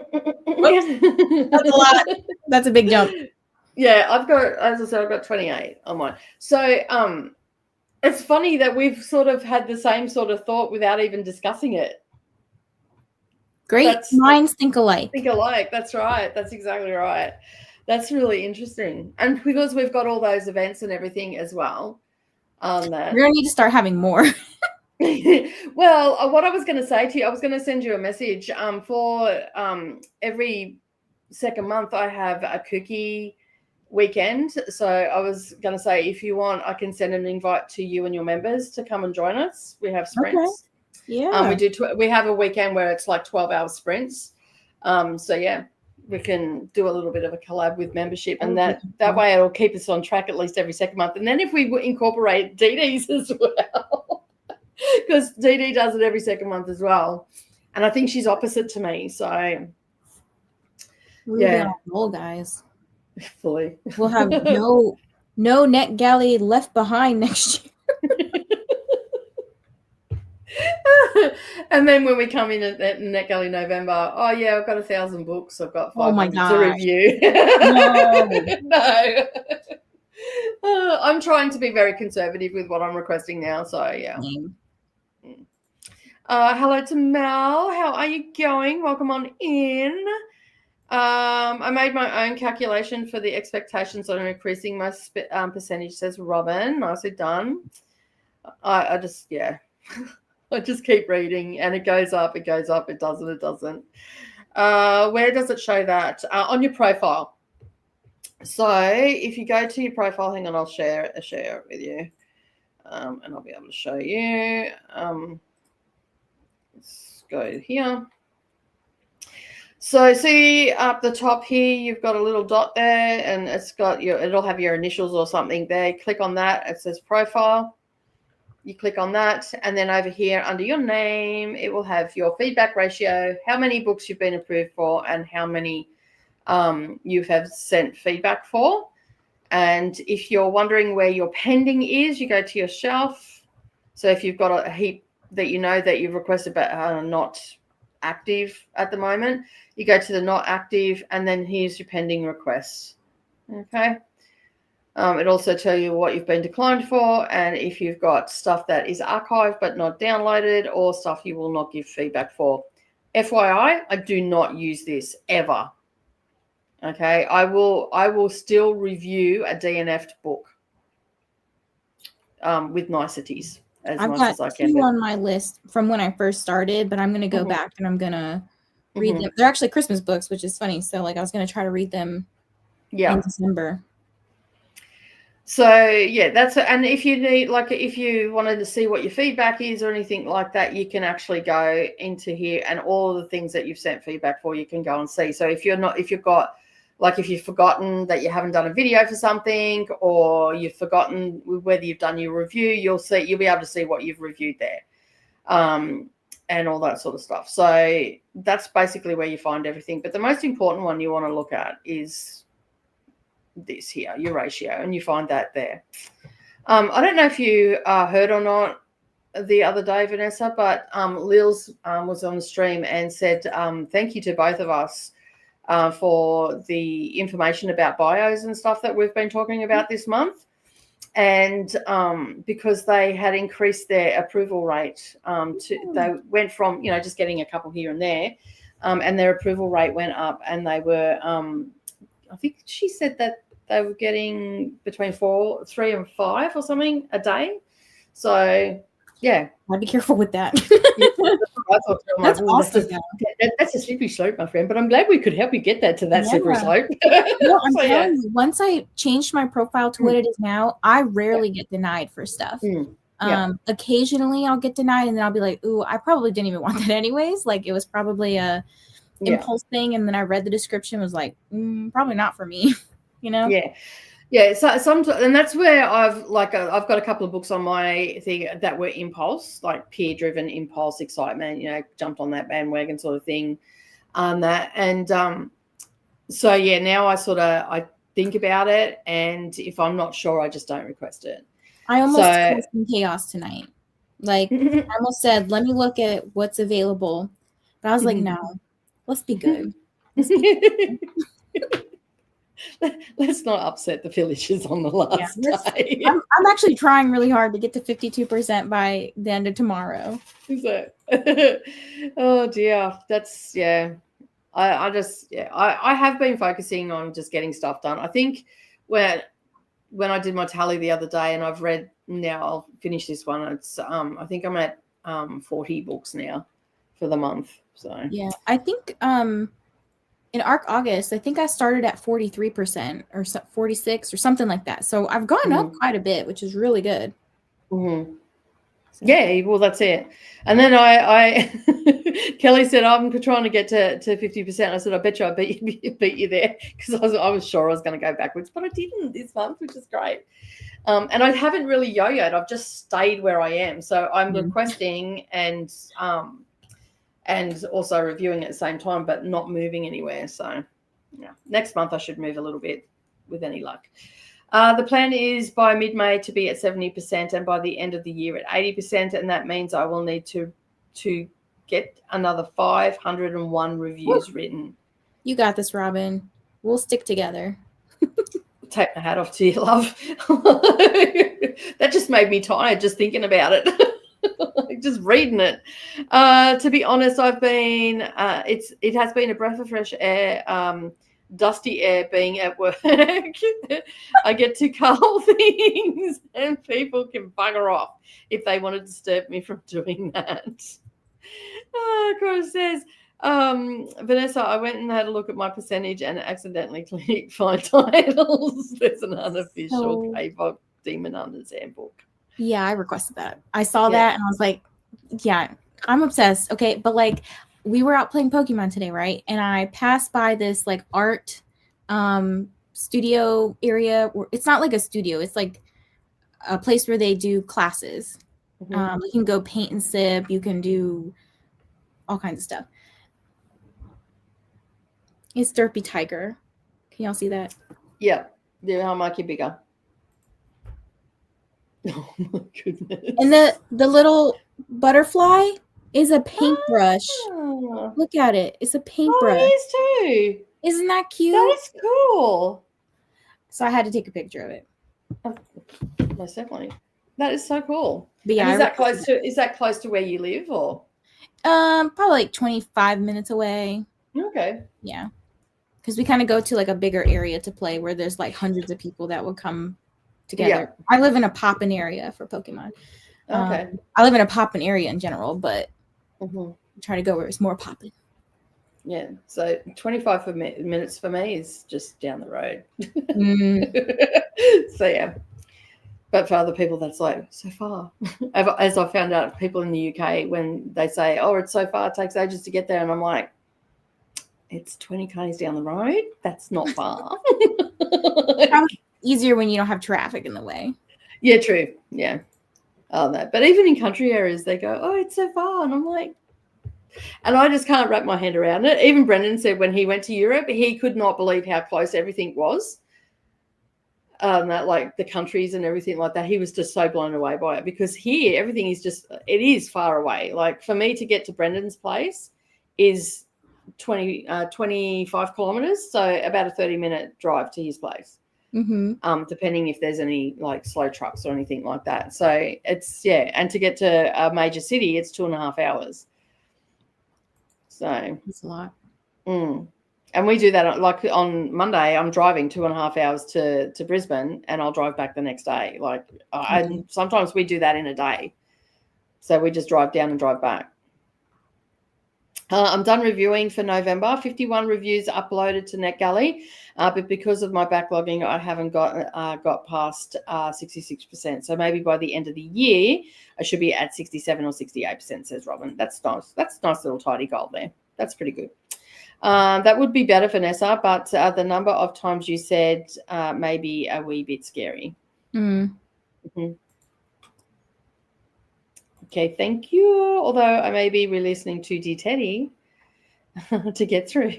a lot. That's a big jump. Yeah, I've got 28 on mine. So it's funny that we've sort of had the same sort of thought without even discussing it. Great minds think alike. Think alike. That's right. That's exactly right. That's really interesting. And because we've got all those events and everything as well. We're going to need to start having more. Well, what I was going to say to you, I was going to send you a message. For every second month, I have a cookie weekend. So I was going to say, if you want, I can send an invite to you and your members to come and join us. We have sprints. Okay. Yeah. We have a weekend where it's like 12-hour sprints. So yeah, we can do a little bit of a collab with membership, and that way it'll keep us on track at least every second month. And then if we incorporate DD's as well, because DD does it every second month as well, and I think she's opposite to me. So yeah, goal, guys. Fully, we'll have no NetGalley left behind next year. And then when we come in at NetGalley November, oh yeah, I've got 1,000 books. I've got 500 to review. No. I'm trying to be very conservative with what I'm requesting now. So yeah. Hello to Mel. How are you going? Welcome on in. I made my own calculation for the expectations on increasing my percentage, says Robin. Nicely done. I just keep reading, and it goes up, it doesn't, it doesn't. Where does it show that? On your profile. So if you go to your profile, hang on, I'll share it with you, and I'll be able to show you. Let's go here. So see up the top here, you've got a little dot there, and it'll have your initials or something there. Click on that. It says profile. You click on that, and then over here under your name, it will have your feedback ratio, how many books you've been approved for, and how many you have sent feedback for. And if you're wondering where your pending is, you go to your shelf. So if you've got a heap that you know that you've requested but are not active at the moment, you go to the not active, and then here's your pending requests. Okay. It also tell you what you've been declined for, and if you've got stuff that is archived but not downloaded, or stuff you will not give feedback for. FYI, I do not use this ever. Okay, I will still review a DNF'd book with niceties as I've much got as I can. two on my list from when I first started, but I'm going to go back and I'm going to read them. They're actually Christmas books, which is funny. So like I was going to try to read them in December. So yeah, and if you need, like, if you wanted to see what your feedback is or anything like that, you can actually go into here, and all of the things that you've sent feedback for, you can go and see. So if you've forgotten that you haven't done a video for something, or you've forgotten whether you've done your review, you'll be able to see what you've reviewed there, and all that sort of stuff. So that's basically where you find everything. But the most important one you want to look at is this here, your ratio, and you find that there. I don't know if you heard or not the other day, Vanessa, but Lils was on the stream and said thank you to both of us for the information about bios and stuff that we've been talking about this month. And because they had increased their approval rate, they went from, just getting a couple here and there, and their approval rate went up, and they were I think she said that they were getting between 3 and 5 or something a day. So, yeah. I'd be careful with that. That's awesome. That's a slippery slope, my friend. But I'm glad we could help you get that to that slippery slope. No, I'm telling you, once I changed my profile to what it is now, I rarely get denied for stuff. Occasionally I'll get denied, and then I'll be like, ooh, I probably didn't even want that anyways. Like, it was probably a impulse thing, and then I read the description, was like, probably not for me. So sometimes, and that's where I've got a couple of books on my thing that were impulse, like peer driven impulse excitement, jumped on that bandwagon sort of thing, now I think about it, and if I'm not sure, I just don't request it. I almost caused some chaos tonight. Like, I almost said, let me look at what's available, but I was like, no, let's be good. Let's not upset the villagers on the last day. I'm actually trying really hard to get to 52% by the end of tomorrow. Is it? Oh dear, that's I have been focusing on just getting stuff done. I think when I did my tally the other day, and I've read, now I'll finish this one, it's I think I'm at 40 books now for the month. So yeah, I think in ARC August, I think I started at 43% or 46 or something like that. So I've gone up quite a bit, which is really good. So. Yeah, well, that's it. And then I Kelly said, I'm trying to get to 50%. I said, I bet you I beat you there, because I was sure I was going to go backwards, but I didn't this month, which is great. And I haven't really yo-yoed. I've just stayed where I am. So I'm requesting and also reviewing at the same time, but not moving anywhere. So yeah, next month I should move a little bit with any luck. The plan is by mid-May to be at 70%, and by the end of the year at 80%. And that means I will need to get another 501 reviews written. You got this, Robin. We'll stick together. Take my hat off to you, love. That just made me tired just thinking about it. Just reading it. To be honest, I've been it has been a breath of fresh air, dusty air being at work. I get to cull things, and people can bugger off if they want to disturb me from doing that. Chris says, Vanessa, I went and had a look at my percentage and accidentally clicked find titles. There's an unofficial K-pop Demon Hunters handbook. Yeah, I requested that. I saw that and I was like, yeah, I'm obsessed. Okay, but like, we were out playing Pokemon today, right? And I passed by this like art studio area. It's not like a studio. It's like a place where they do classes. You can go paint and sip. You can do all kinds of stuff. It's Derpy Tiger. Can y'all see that? Yeah. I'll make you bigger. Oh my goodness. And the little butterfly is a paintbrush. Oh. Look at it. It's a paintbrush. Oh, it is too. Isn't that cute? That is cool. So I had to take a picture of it. Oh, most definitely. That is so cool. But yeah, and is that close to where you live, or? Probably like 25 minutes away. Okay. Yeah. Because we kind of go to like a bigger area to play where there's like hundreds of people that will come together. Yeah. I live in a poppin' area for Pokemon. Okay. I live in a poppin' area in general, but I try to go where it's more poppin'. Yeah. So 25 minutes for me is just down the road. So yeah. But for other people, that's like so far. As I found out, people in the UK, when they say, "Oh, it's so far, it takes ages to get there," and I'm like, "It's 20 k's down the road. That's not far." Probably easier when you don't have traffic in the way. Yeah, true. Yeah. Oh no. But even in country areas, they go, "Oh, it's so far," and I'm like, and I just can't wrap my head around it. Even Brendan said when he went to Europe, he could not believe how close everything was. That like the countries and everything like that. He was just so blown away by it, because here everything is just, it is far away. Like for me to get to Brendan's place is 25 kilometers. So about a 30-minute drive to his place. Depending if there's any like slow trucks or anything like that. So it's, yeah. And to get to a major city, it's 2.5 hours. So it's a lot. And we do that, like on Monday, I'm driving 2.5 hours to Brisbane, and I'll drive back the next day. Like, and sometimes we do that in a day. So we just drive down and drive back. I'm done reviewing for November. 51 reviews uploaded to NetGalley, but because of my backlogging, I haven't got past 66%. So maybe by the end of the year, I should be at 67 or 68%, says Robin. That's nice. That's a nice little tidy goal there. That's pretty good. That would be better, Vanessa, but the number of times you said may be a wee bit scary. Okay, thank you. Although I may be re-listening to D Teddy to get through.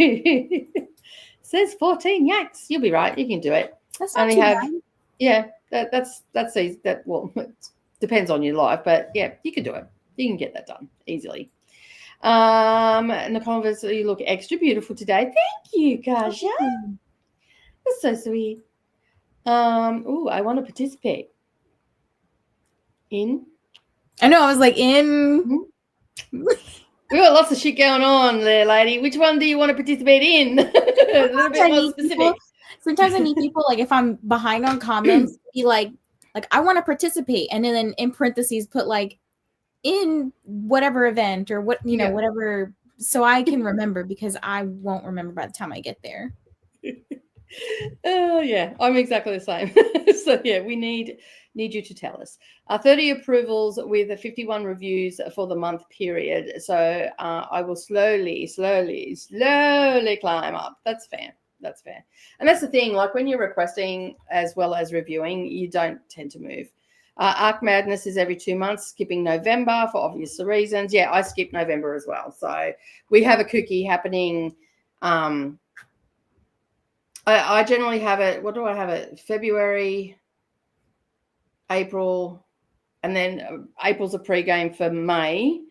Says 14. Yikes! You'll be right. You can do it. That's not too bad. Yeah, that's easy. Well, it depends on your life, but yeah, you can do it. You can get that done easily. Nicole, you look extra beautiful today. Thank you, Kasia. That's so sweet. Oh, I want to participate in. I know. I was like, in. We got lots of shit going on there, lady. Which one do you want to participate in? A little bit more specific. Sometimes I need people, like if I'm behind on comments, be like I want to participate, and then in parentheses put like in whatever event or what, you know, whatever, so I can remember, because I won't remember by the time I get there. Yeah, I'm exactly the same. So yeah, we need you to tell us. 30 approvals with 51 reviews for the month period. So I will slowly climb up. That's fair. That's fair. And that's the thing, like when you're requesting as well as reviewing, you don't tend to move. Arc Madness is every 2 months, skipping November for obvious reasons. Yeah, I skip November as well. So we have a cookie happening. I generally have it. What do I have it? February, April, and then April's a pregame for May.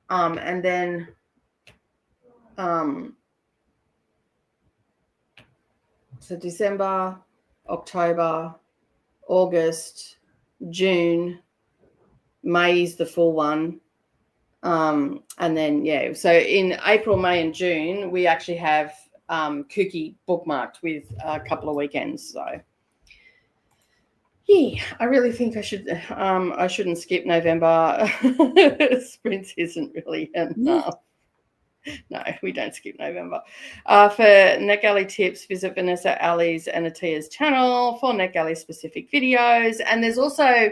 And then so December, October, August, June, May is the full one. And then, yeah, so in April, May, and June, we actually have Kooky bookmarked with a couple of weekends. So, yeah, I really think I shouldn't skip November. Sprints isn't really enough. No, we don't skip November. For NetGalley tips, visit Vanessa Ali's and Atia's channel for NetGalley specific videos. And there's also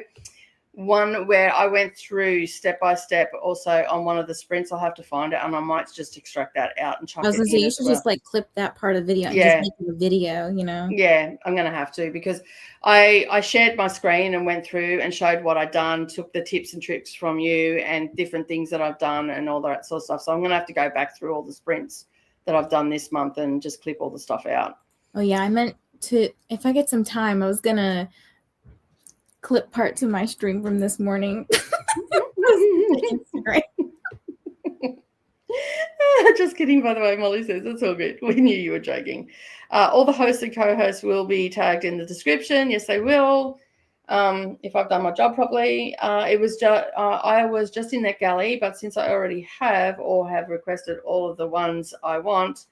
one where I went through step by step also on one of the sprints. I'll have to find it, and I might just extract that out and chuck I was it gonna say in you as should well. just like clip that part of video and Yeah. just make it a video, you know. Yeah, I'm going to have to, because I shared my screen and went through and showed what I'd done, took the tips and tricks from you and different things that I've done and all that sort of stuff. So I'm going to have to go back through all the sprints that I've done this month and just clip all the stuff out. Oh yeah, I meant to, if I get some time, I was gonna clip parts of my stream from this morning. Instagram. Just kidding, by the way. Molly says it's all good. We knew you were joking. All the hosts and co-hosts will be tagged in the description. Yes, they will. If I've done my job properly. I was just in NetGalley, but since I already have requested all of the ones I want,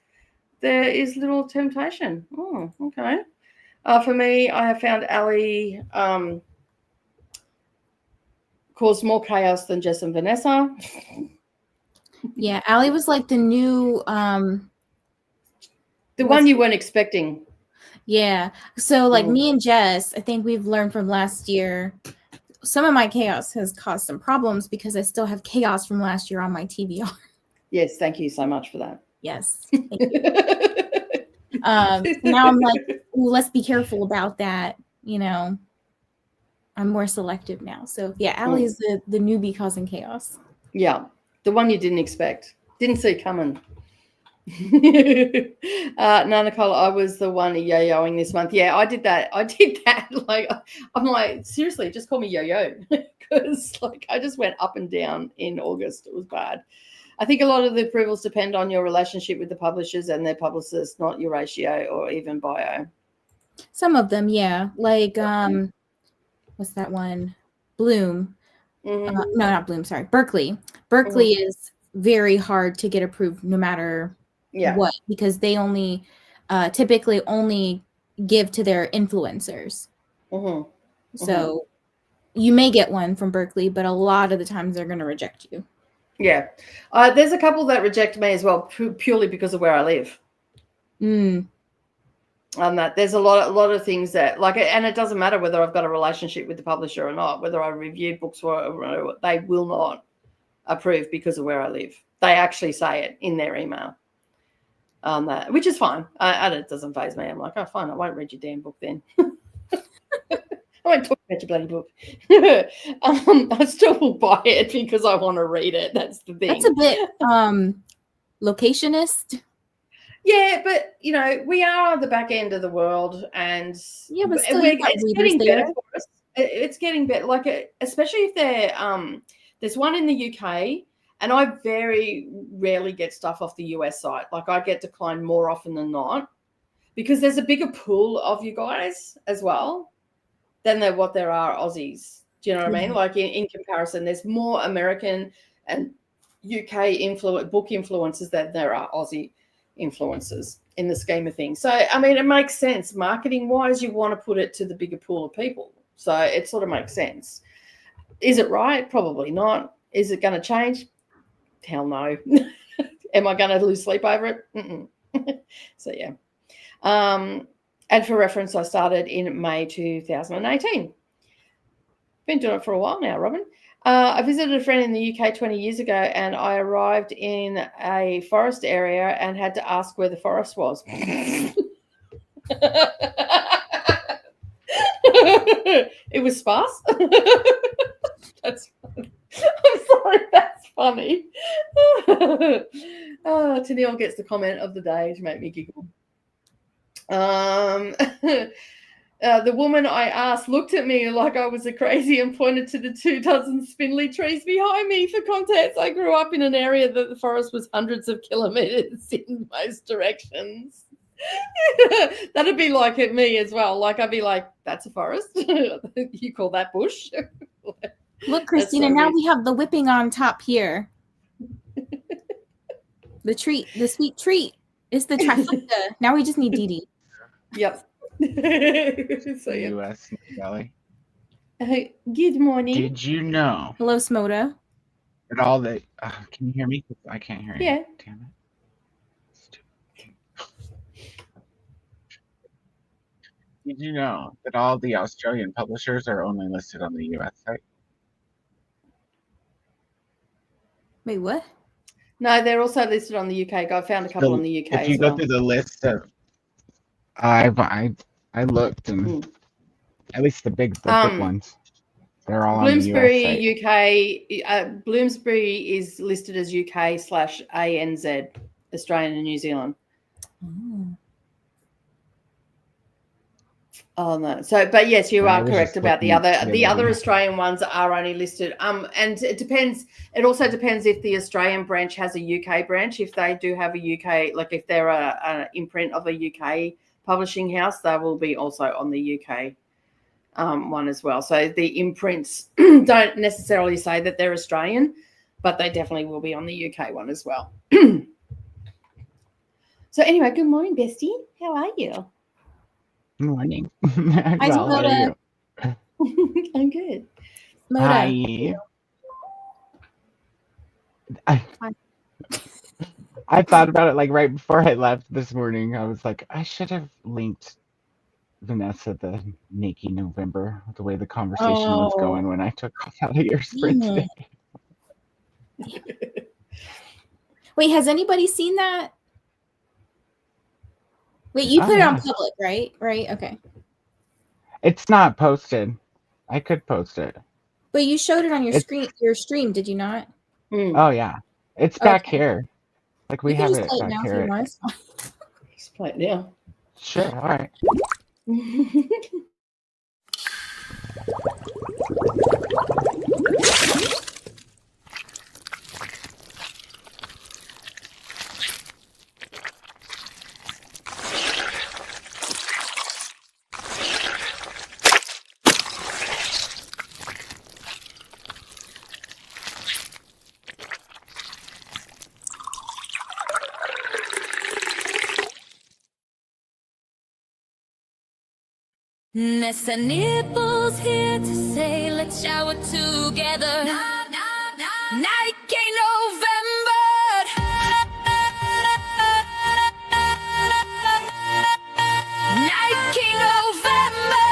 there is little temptation. Oh, okay. For me, I have found Ali caused more chaos than Jess and Vanessa. Yeah, Allie was like the new the one you weren't expecting. Yeah. So like me and Jess, I think we've learned from last year. Some of my chaos has caused some problems because I still have chaos from last year on my TBR. Yes, thank you so much for that. Yes. Thank you. Now I'm like, ooh, let's be careful about that. You know, I'm more selective now. So yeah, Allie is the newbie causing chaos. Yeah. The one you didn't expect. Didn't see coming. No, Nicole, I was the one yo-yoing this month. Yeah, I did that. Like, I'm like, seriously, just call me yo-yo. Because like I just went up and down in August. It was bad. I think a lot of the approvals depend on your relationship with the publishers and their publicists, not your ratio or even bio. Some of them, yeah. Like what's that one? Bloom. No, not Bloom, sorry. Berkeley. Berkeley is very hard to get approved no matter what, because they only typically only give to their influencers. So you may get one from Berkeley, but a lot of the times they're going to reject you. Yeah. There's a couple that reject me as well, purely because of where I live. That there's a lot of things that like, and it doesn't matter whether I've got a relationship with the publisher or not, whether I reviewed books or they will not approve because of where I live. They actually say it in their email. Which is fine. It doesn't faze me. I'm like, oh, fine. I won't read your damn book then. I won't talk about your bloody book. I still will buy it because I want to read it. That's the thing. That's a bit locationist. Yeah, but you know, we are the back end of the world, and yeah, but still it's getting better for us. It's getting better, like especially if they're there's one in the UK, and I very rarely get stuff off the US site. Like I get declined more often than not because there's a bigger pool of you guys as well than there are Aussies. Do you know what I mean? Like in comparison, there's more American and UK book influencers than there are Aussie influencers in the scheme of things. So, I mean, it makes sense. Marketing-wise, you want to put it to the bigger pool of people. So it sort of makes sense. Is it right? Probably not. Is it going to change? Hell no. Am I going to lose sleep over it? So, yeah. And for reference, I started in May 2018. Been doing it for a while now, Robin. I visited a friend in the UK 20 years ago, and I arrived in a forest area and had to ask where the forest was. It was sparse. That's funny. I'm sorry, that's funny. Tennille gets the comment of the day to make me giggle. The woman I asked looked at me like I was a crazy and pointed to the 24 spindly trees behind me. For context, I grew up in an area that the forest was hundreds of kilometers in most directions. That'd be like me as well. Like I'd be like, that's a forest. You call that bush? Look, Christina, so now we have the whipping on top here. The sweet treat. It's the trifecta. Now we just need Dee Dee. Yep. So, U.S. Valley. Good morning. Did you know? Hello, Smoda. That all the can you hear me? I can't hear you. Yeah. Damn it. Did you know that all the Australian publishers are only listed on the U.S. site? Wait, what? No, they're also listed on the UK. I found a couple on the UK If you as go well. through the list of, I looked, and at least the big ones, they're all on the US Bloomsbury site. UK. Bloomsbury is listed as UK/ANZ, Australian and New Zealand. Oh no. So, but yes, you are correct about the other Australian ones are only listed. And it depends. It also depends if the Australian branch has a UK branch. If they do have a UK, like if they're an imprint of a UK publishing house, they will be also on the UK one as well. So the imprints don't necessarily say that they're Australian, but they definitely will be on the UK one as well. So anyway, good morning, Bestie. How are you? Morning. Hi, Moda. I'm good. Moda. Hi. I thought about it like right before I left this morning. I was like, I should have linked Vanessa the NetGalley November, the way the conversation was going when I took off out of your sprint today. Wait, has anybody seen that? Wait, you put it on public, right? Right? Okay. It's not posted. I could post it. But you showed it on your stream, did you not? Oh yeah. It's back here. Like we have it back here. Just play it now. Sure, all right. Nessa nipples here to say let's shower together. Nike November. Nike November.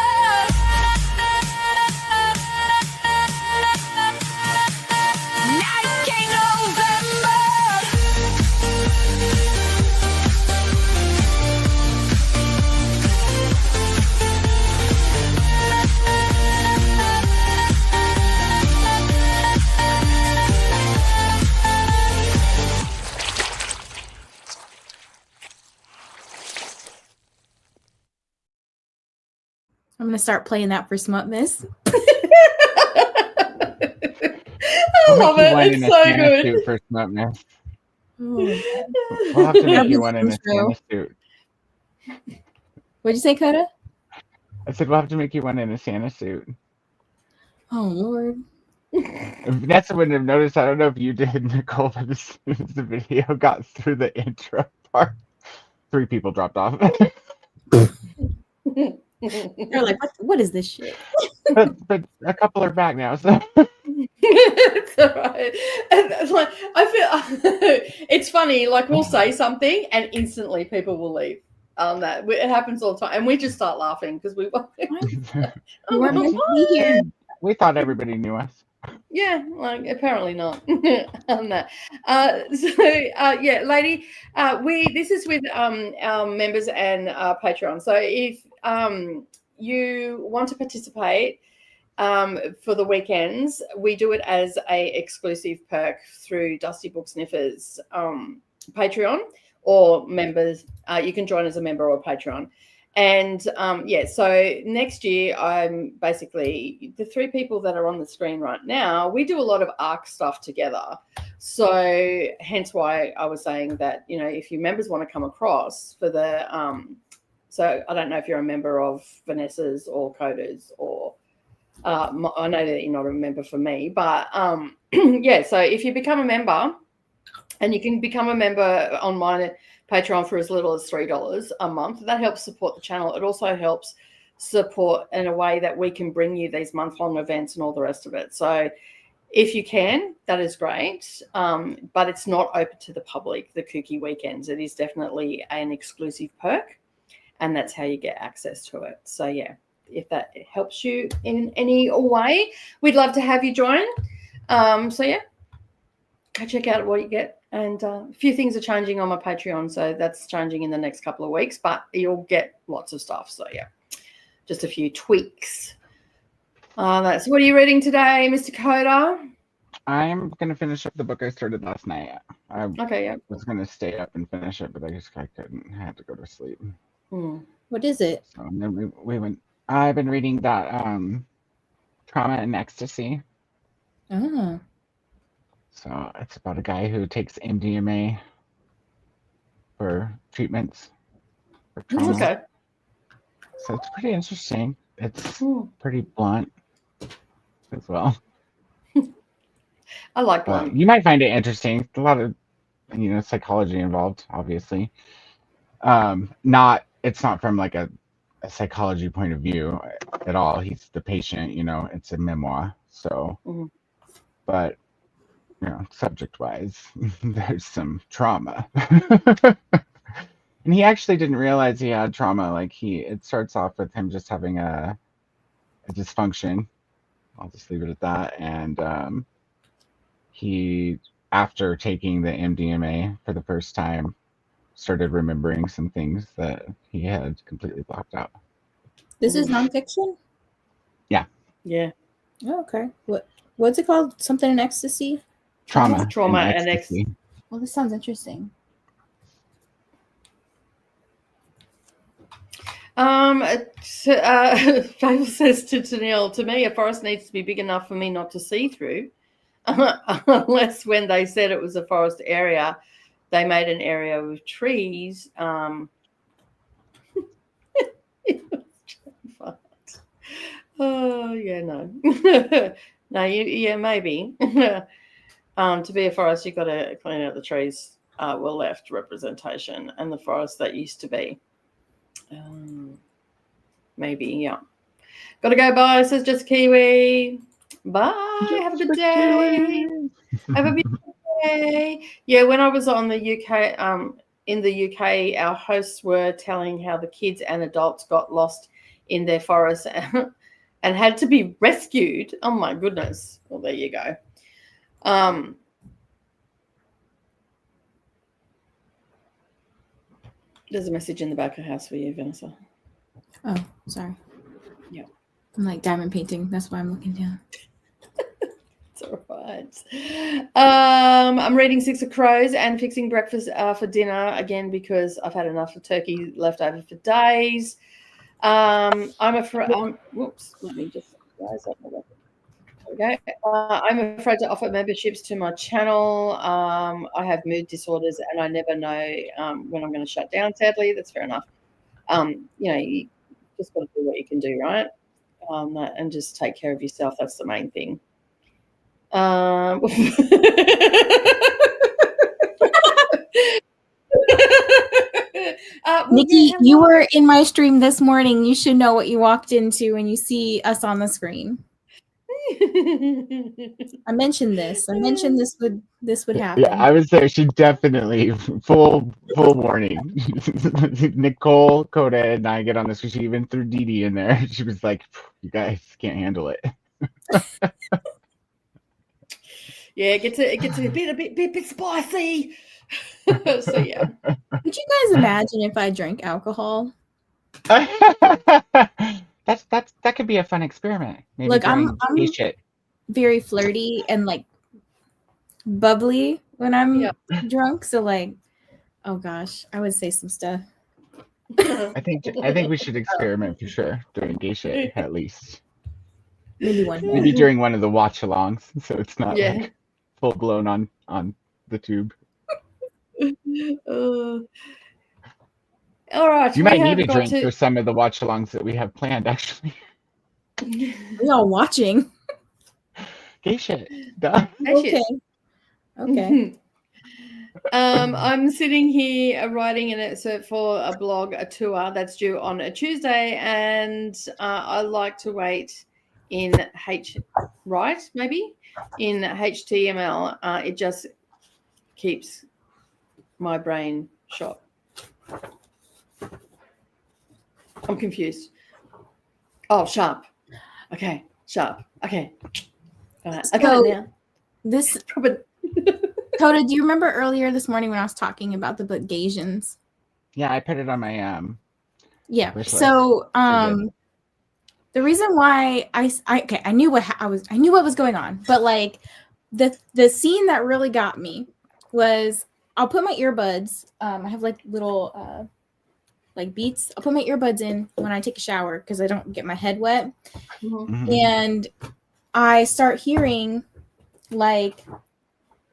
Nike November. I'm gonna start playing that for Smutness. I love it. It's so good. For Smutness. We'll have to make you one in a Santa suit. What'd you say, Coda? I said we'll have to make you one in a Santa suit. Oh Lord. Vanessa wouldn't have noticed. I don't know if you did, Nicole, but as soon as the video got through the intro part, 3 people dropped off. They're like, what is this shit? but a couple are back now, so it's all right. And it's like, I feel it's funny. Like we'll say something and instantly people will leave. That it happens all the time, and we just start laughing because we weren't meant to be here. We thought everybody knew us. Yeah, like apparently not on that. Yeah, lady, this is with our members and Patreon. So if you want to participate for the weekends, we do it as a exclusive perk through Dusty Book Sniffers Patreon or members. You can join as a member or Patreon. And so next year, I'm basically the 3 people that are on the screen right now. We do a lot of ARC stuff together. So hence why I was saying that, you know, if your members want to come across for the, so I don't know if you're a member of Vanessa's or Coda's or I know that you're not a member for me, but yeah. So if you become a member, and you can become a member on my Patreon for as little as $3 a month. That helps support the channel. It also helps support in a way that we can bring you these month-long events and all the rest of it. So if you can, that is great. But it's not open to the public, the Kooky Weekends. It is definitely an exclusive perk, and that's how you get access to it. So, yeah, if that helps you in any way, we'd love to have you join. So, yeah. go check out what you get. And a few things are changing on my Patreon, so that's changing in the next couple of weeks, but you'll get lots of stuff. So, yeah, just a few tweaks. That's what are you reading today, Mr. Coda? I'm going to finish up the book I started last night. I was going to stay up and finish it, but I couldn't. I had to go to sleep. What is it? So then we went. I've been reading that Trauma and Ecstasy. Oh. So it's about a guy who takes MDMA for treatments for trauma. Okay. So it's pretty interesting. It's pretty blunt as well. I like But blunt. you might find it interesting. A lot of psychology involved, obviously. It's not from like a psychology point of view at all. He's the patient, it's a memoir. So but subject wise, there's some trauma. And he actually didn't realize he had trauma. It starts off with him just having a dysfunction. I'll just leave it at that. And he, after taking the MDMA for the first time, started remembering some things that he had completely blocked out. This is nonfiction? Yeah. Yeah. Oh, okay. What's it called? Something in ecstasy? Trauma and ecstasy. Well, this sounds interesting. Fable says to Tennille, to me, a forest needs to be big enough for me not to see through. Unless when they said it was a forest area, they made an area with trees. Oh, yeah, no. No, maybe. To be a forest, you've got to clean out the trees were left representation and the forest that used to be. Maybe, yeah. Got to go, bye, says Just Kiwi. Bye. Have a good day. Have a beautiful day. Yeah, when I was on the UK, in the UK, our hosts were telling how the kids and adults got lost in their forest and had to be rescued. Oh my goodness. Well, there you go. There's a message in the back of the house for you, Vanessa. Oh, sorry. Yeah. I'm like diamond painting. That's why I'm looking down. It's all right. I'm reading Six of Crows and fixing breakfast for dinner again because I've had enough of turkey left over for days. I'm afraid. Whoops. Let me just rise up. Okay. I'm afraid to offer memberships to my channel. I have mood disorders and I never know when I'm going to shut down, sadly. That's fair enough. You just got to do what you can do, right? And just take care of yourself. That's the main thing. Nikki, you were in my stream this morning. You should know what you walked into when you see us on the screen. I mentioned this. I mentioned this would happen. Yeah, I was there. She definitely full warning. Nicole, Coda, and I get on this. She even threw Dee Dee in there. She was like, "You guys can't handle it." Yeah, it gets a bit spicy. So yeah. Could you guys imagine if I drank alcohol? That could be a fun experiment. Maybe Look, I'm shit. very flirty and like bubbly when I'm drunk. So like, oh gosh, I would say some stuff. I think we should experiment for sure during gay shit at least. Maybe during one of the watch-alongs, so it's not like full blown on the tube. All right. You might need a drink for some of the watch-alongs that we have planned, actually. We all watching. Gay shit. Duh. Okay. I'm sitting here writing an excerpt for a blog, a tour that's due on a Tuesday, and I like to wait in maybe in HTML. It just keeps my brain shot. I'm confused. Oh, sharp. Okay, sharp. Okay. All right. I got it now. This Coda, do you remember earlier this morning when I was talking about the book Gasians? Yeah, I put it on my Yeah. wish list. So I did. the reason why I knew what was going on, but like the scene that really got me was I'll put my earbuds. I have like little like Beats. I'll put my earbuds in when I take a shower because I don't get my head wet. Mhm. And I start hearing like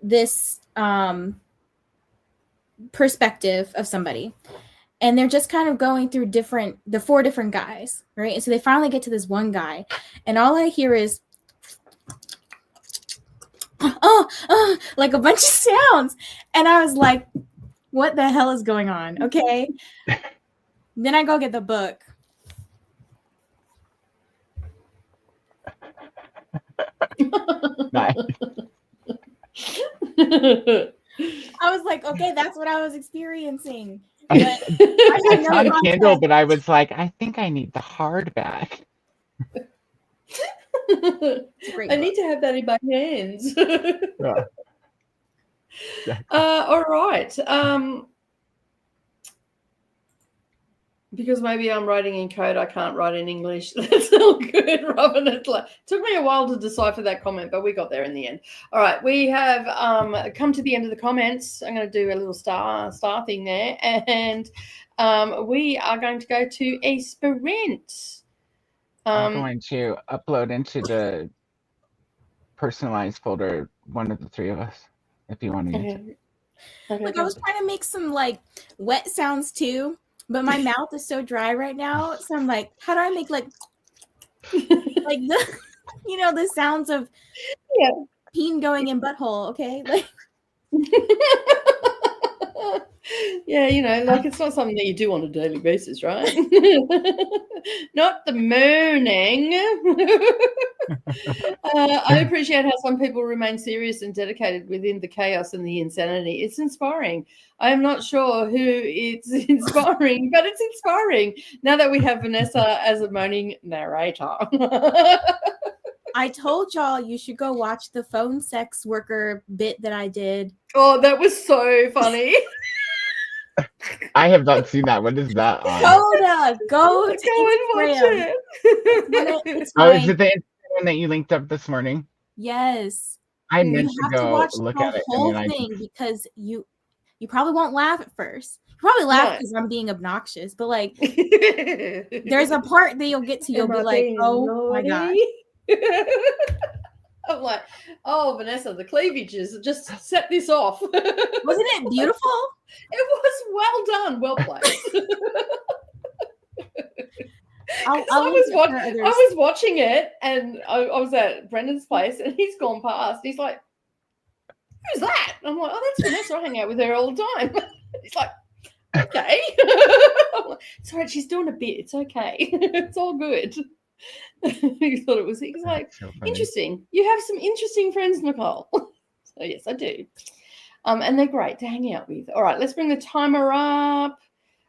this perspective of somebody. And they're just kind of going through the 4 different guys, right? And so they finally get to this one guy. And all I hear is, like a bunch of sounds. And I was like, what the hell is going on? Okay. Then I go get the book. Nice. I was like, okay, that's what I was experiencing. I But I had no found Kindle, context. but I was like, I think I need the hardback. It's a great I book. need to have that in my hands. Yeah. All right. Because maybe I'm writing in code, I can't write in English. That's all good, Robin. It took me a while to decipher that comment, but we got there in the end. All right, we have come to the end of the comments. I'm going to do a little star thing there, and we are going to go to a sprint. I'm going to upload into the personalized folder one of the 3 of us, if you want to use it. Okay. Like I was trying to make some like wet sounds too, but my mouth is so dry right now. So I'm like, how do I make like the the sounds of peen going in butthole? Okay, like yeah, like it's not something that you do on a daily basis, right? Not the moaning. I appreciate how some people remain serious and dedicated within the chaos and the insanity. It's inspiring. I'm not sure who it's inspiring, but it's inspiring now that we have Vanessa as a moaning narrator. I told y'all you should go watch the phone sex worker bit that I did. Oh, that was so funny. I have not seen that. What is that on? Go and Instagram. watch it. It's Oh, is fine. it the Instagram that you linked up this morning? Yes. I meant You to have to go watch look the at it. whole thing because you probably won't laugh at first. You probably laugh because I'm being obnoxious, but like there's a part that you'll get to, you'll be like, oh my god. I'm like, oh, Vanessa, the cleavages just set this off. Wasn't it beautiful? It was well done, well played. I was watching it, and I was at Brendan's place, and he's gone past. He's like, "Who's that?" And I'm like, "Oh, that's Vanessa. I hang out with her all the time." He's like, "Okay." I'm like, "Sorry, she's doing a bit. It's okay. It's all good." He thought it was. He's like, So interesting. You have some interesting friends, Nicole. So yes, I do. And they're great to hang out with. All right, let's bring the timer up.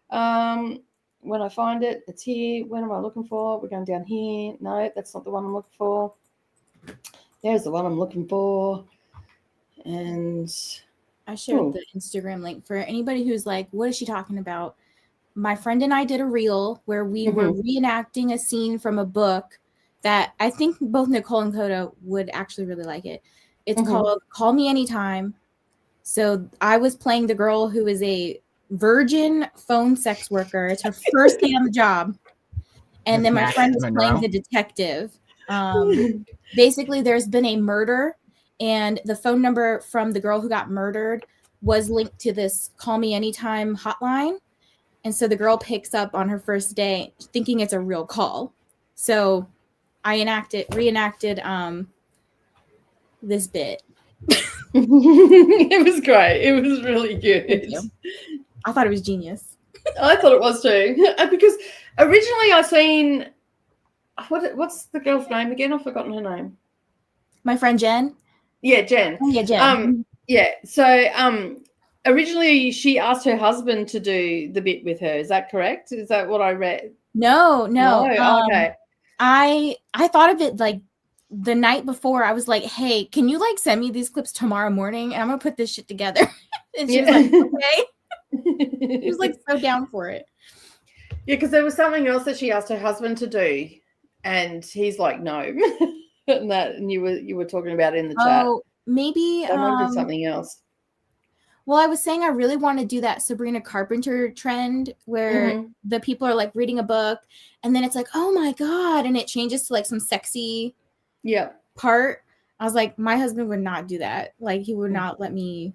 When I find it, it's here. When am I looking for? We're going down here. No, that's not the one I'm looking for. There's the one I'm looking for. And I shared the Instagram link for anybody who's like, what is she talking about? My friend and I did a reel where we were reenacting a scene from a book that I think both Nicole and Coda would actually really like it. It's called Call Me Anytime. So I was playing the girl who is a virgin phone sex worker. It's her first day on the job. And then my friend was playing the detective. Basically, there's been a murder, and the phone number from the girl who got murdered was linked to this Call Me Anytime hotline. And so the girl picks up on her first day thinking it's a real call. So I reenacted this bit. It was great. It was really good. I thought it was genius. I thought it was too. Because originally I seen what's the girl's name again? I've forgotten her name. My friend Jen. Yeah, Jen. Oh, yeah, Jen. Yeah. So originally she asked her husband to do the bit with her. Is that correct? Is that what I read? No. Okay. I thought of it like the night before, I was like, hey, can you like send me these clips tomorrow morning? And I'm gonna put this shit together. And she was like, okay. She was like so down for it. Yeah, because there was something else that she asked her husband to do, and he's like, no. and you were talking about it in the chat. Oh, maybe I wanted something else. Well, I was saying I really want to do that Sabrina Carpenter trend where the people are like reading a book and then it's like, oh my God. And it changes to like some sexy part. I was like, my husband would not do that. Like he would not let me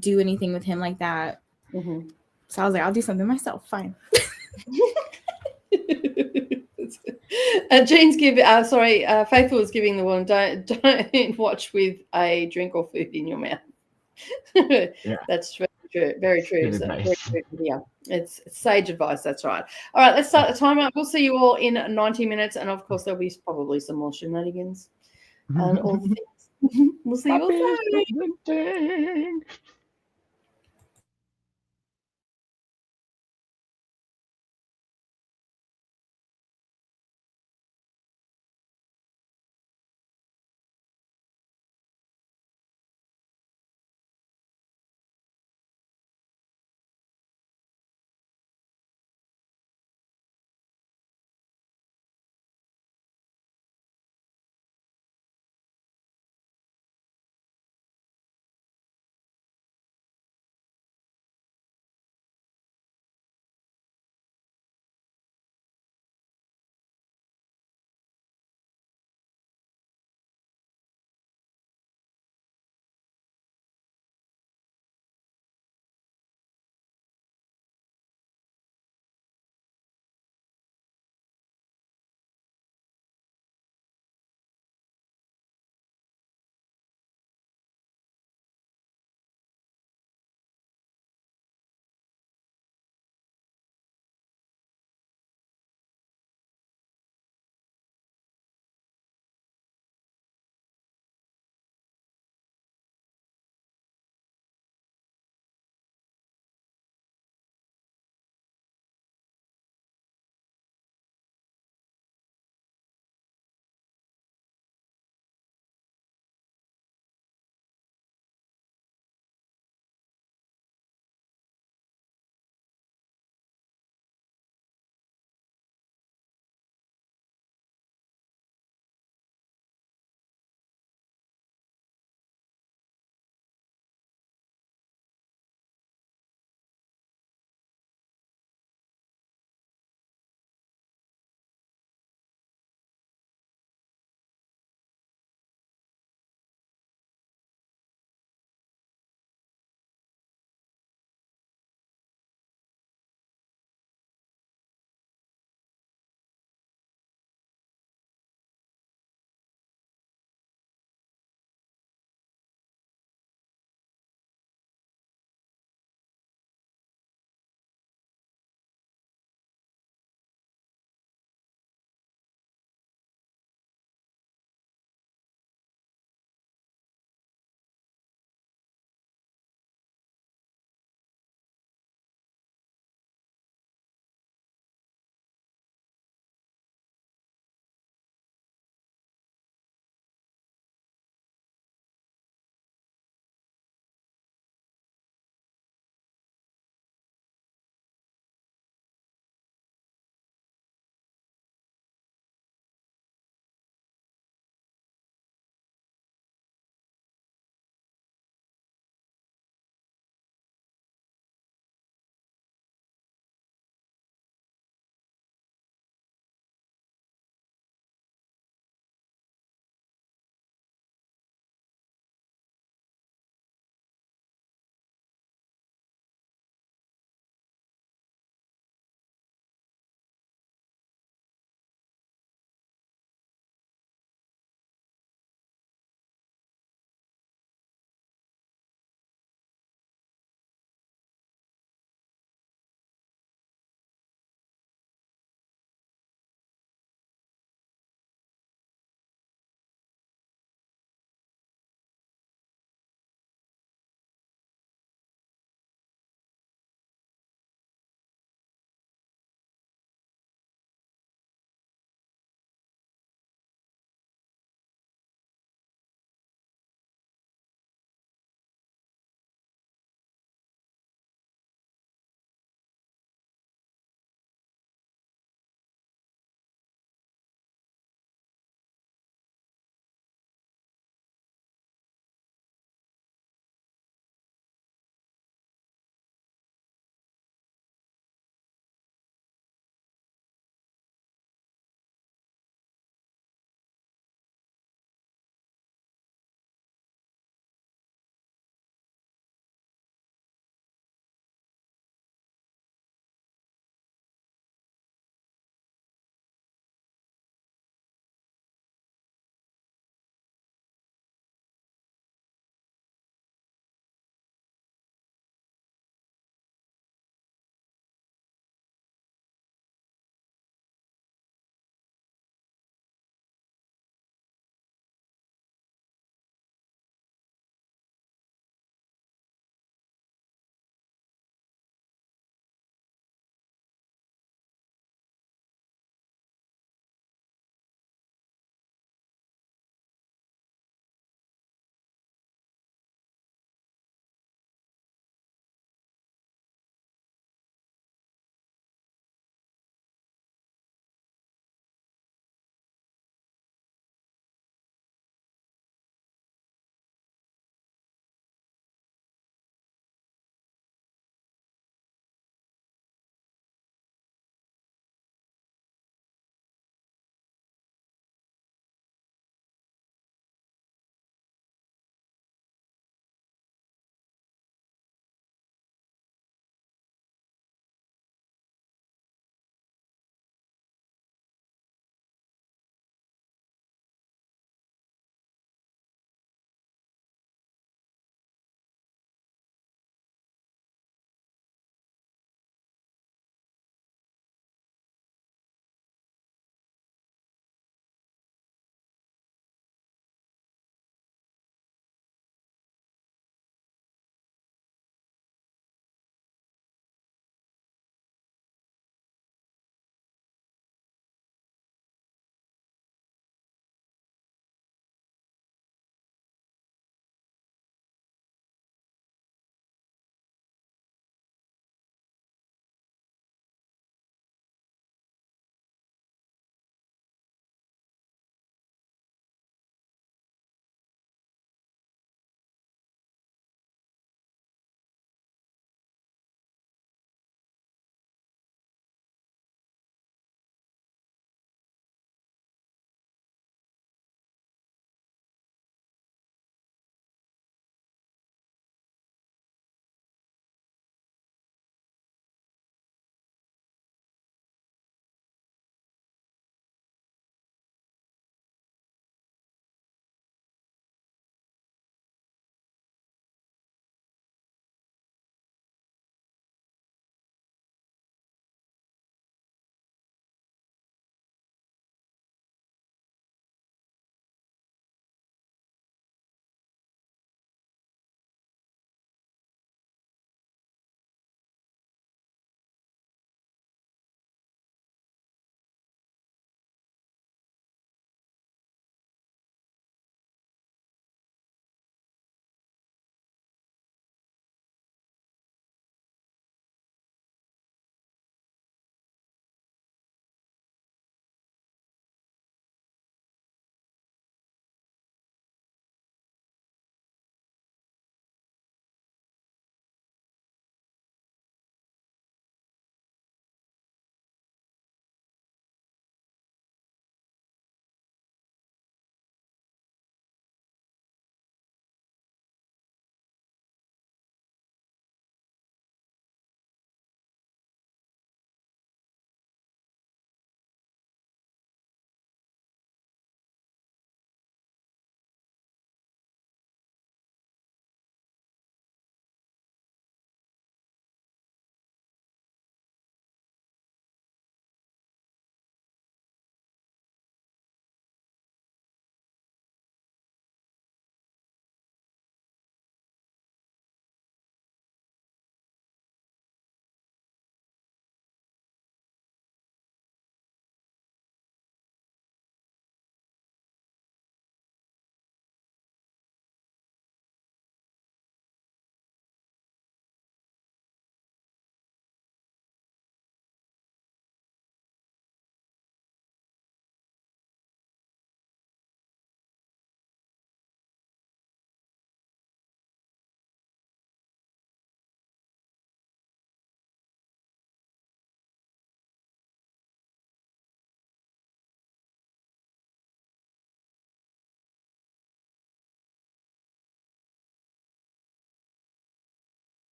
do anything with him like that. So I was like, I'll do something myself. Fine. Jean's Faithful is giving the one, don't watch with a drink or food in your mouth. That's very true. So, very true. Yeah, it's sage advice. That's right. All right, let's start the timer. We'll see you all in 90 minutes, and of course there'll be probably some more shenanigans and all the things. We'll see you all soon.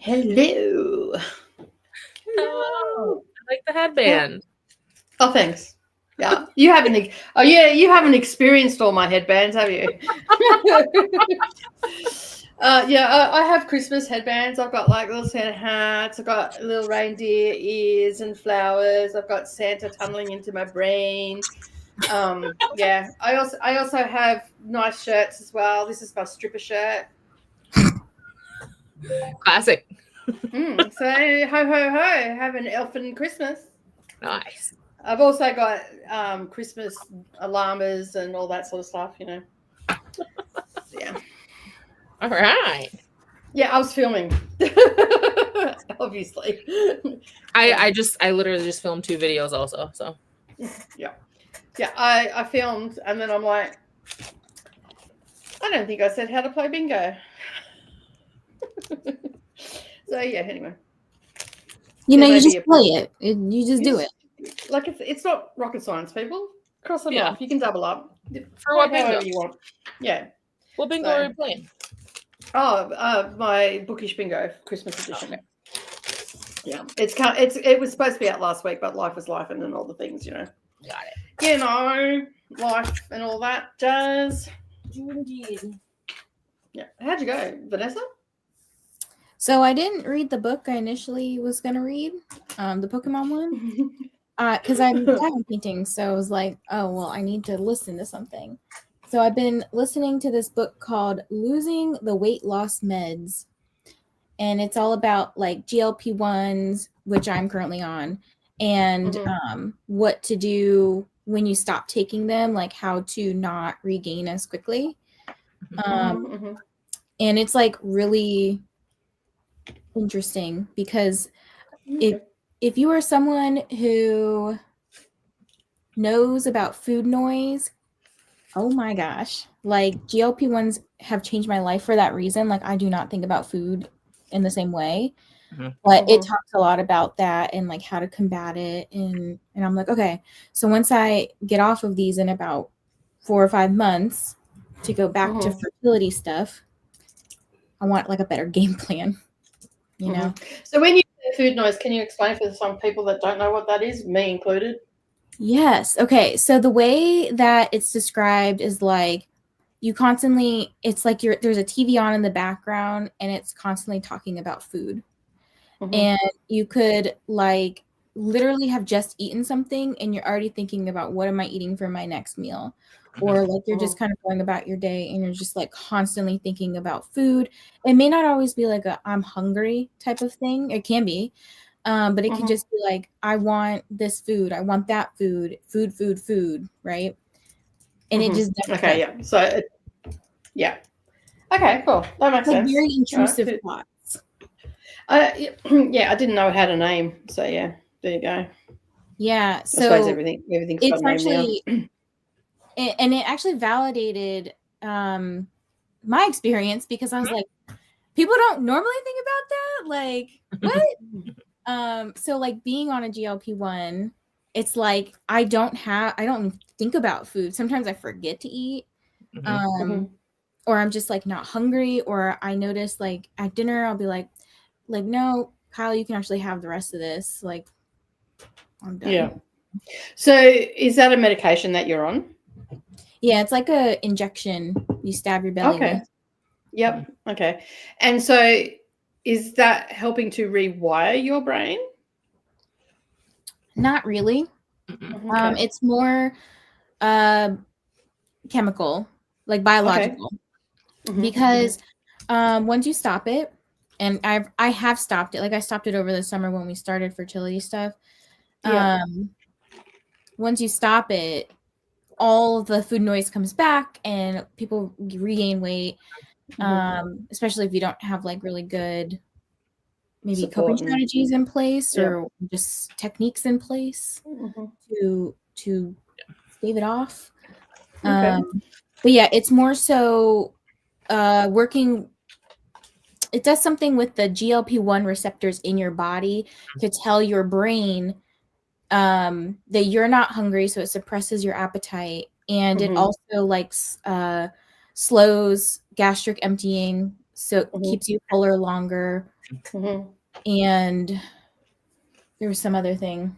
Hello. Oh, I like the headband. Oh, thanks. Yeah, you haven't. Oh, yeah, you haven't experienced all my headbands, have you? I have Christmas headbands. I've got like little Santa hats. I've got little reindeer ears and flowers. I've got Santa tunneling into my brain. Yeah, I also have nice shirts as well. This is my stripper shirt. Classic. So ho ho ho, have an elfin Christmas. Nice. I've also got Christmas llamas and all that sort of stuff, you know. Yeah. All right. Yeah, I was filming. Obviously. I literally just filmed 2 videos also. So Yeah. I filmed and then I'm like, I don't think I said how to play bingo. So yeah, anyway. You know, you just play it. You just do it. Like it's not rocket science, people. Cross it off. You can double up. For what bingo? However you want. Yeah. What bingo are you playing? Oh, my bookish bingo Christmas edition. Okay. Yeah, it was supposed to be out last week, but life was life and all the things, you know. Got it. You know, life and all that jazz. Indeed. Yeah. How'd you go, Vanessa? So I didn't read the book I initially was going to read, the Pokemon one, because I'm diamond painting. So I was like, oh, well, I need to listen to something. So I've been listening to this book called Losing the Weight Loss Meds. And it's all about like GLP-1s, which I'm currently on, and what to do when you stop taking them, like how to not regain as quickly. And it's like really interesting because if you are someone who knows about food noise, oh my gosh, like GLP-1s have changed my life for that reason. Like I do not think about food in the same way, but it talks a lot about that and like how to combat it. And I'm like, okay, so once I get off of these in about 4 or 5 months to go back to fertility stuff, I want like a better game plan. You know. So when you say food noise, can you explain for some people that don't know what that is, me included? Yes. Okay. So the way that it's described is like you constantly, it's like there's a TV on in the background and it's constantly talking about food. And you could like literally have just eaten something and you're already thinking about what am I eating for my next meal? Or like you're just kind of going about your day and you're just like constantly thinking about food. It may not always be like a I'm hungry type of thing. It can be. But it could just be like, I want this food. I want that food, right? And it just okay, yeah. So yeah. Okay, cool. That makes sense. Very intrusive thoughts. Yeah, I didn't know it had a name. So yeah, there you go. Yeah. So I suppose everything's it's actually and it actually validated my experience because I was like, people don't normally think about that. Like, what? So like being on a GLP-1, it's like I don't think about food. Sometimes I forget to eat. Or I'm just like not hungry, or I notice like at dinner I'll be like no, Kyle, you can actually have the rest of this. Like I'm done. Yeah. So is that a medication that you're on? Yeah, it's like a injection you stab your belly with. Yep. Okay. And so is that helping to rewire your brain? Not really. It's more chemical, like biological. Because once you stop it, and I have stopped it. Like I stopped it over the summer when we started fertility stuff. Once you stop it, all the food noise comes back and people regain weight, especially if you don't have like really good maybe coping strategies in place or just techniques in place to stave it off. But yeah, it's more so working. It does something with the GLP-1 receptors in your body to tell your brain that you're not hungry, so it suppresses your appetite, and it also like slows gastric emptying so it keeps you fuller longer. And there was some other thing.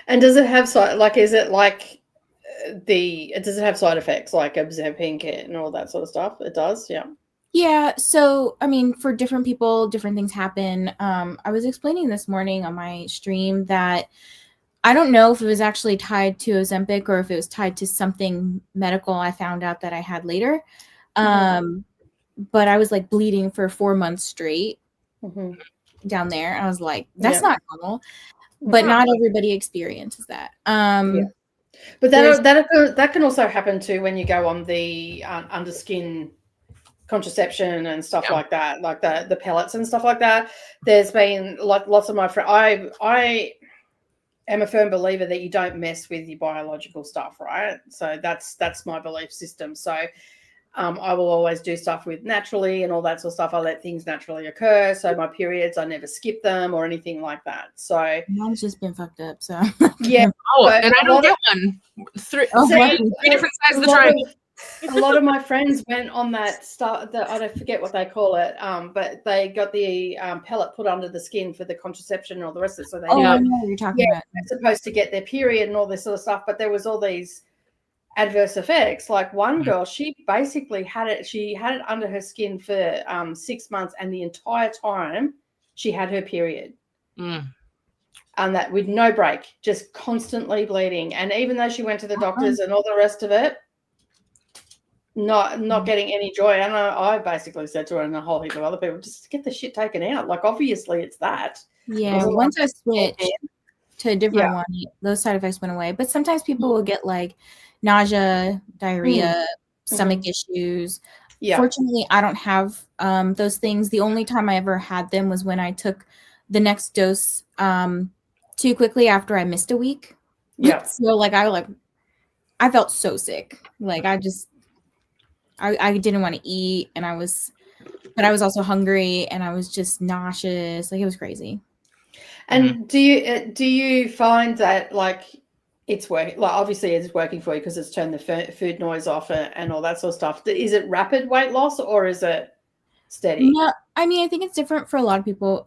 And does it have is it like does it have side effects like Ozempic and all that sort of stuff? It does, yeah. Yeah, so I mean, for different people, different things happen. I was explaining this morning on my stream that I don't know if it was actually tied to Ozempic or if it was tied to something medical I found out that I had later. But I was like bleeding for 4 months straight down there. I was like, that's not normal. But not everybody experiences that. But that can also happen too when you go on the underskin contraception and stuff like that, like the pellets and stuff like that. There's been like lots of my friends. I am a firm believer that you don't mess with your biological stuff, right? So that's my belief system. So I will always do stuff with naturally and all that sort of stuff. I let things naturally occur. So my periods, I never skip them or anything like that. So mine's just been fucked up. So yeah. Oh, and I don't get one. Three different sides of the triangle. A lot of my friends went on that stuff that I don't forget what they call it, but they got the pellet put under the skin for the contraception and all the rest of it. So they I know what you're talking about. they're supposed to get their period and all this sort of stuff, but there was all these adverse effects. Like one girl, she basically had it under her skin for 6 months, and the entire time she had her period. And that with no break, just constantly bleeding. And even though she went to the doctors and all the rest of it, not getting any joy. And I basically said to her and a whole heap of other people, just get the shit taken out. Like obviously it's that. Yeah, once I switched to a different one, those side effects went away. But sometimes people will get like nausea, diarrhea, stomach issues. Fortunately, I don't have those things. The only time I ever had them was when I took the next dose too quickly after I missed a week. So I felt so sick. Like I didn't want to eat, and I was also hungry, and I was just nauseous. Like it was crazy. And do you find that like it's working? Like obviously it's working for you because it's turned the food noise off and all that sort of stuff. Is it rapid weight loss or is it steady? No, I mean I think it's different for a lot of people.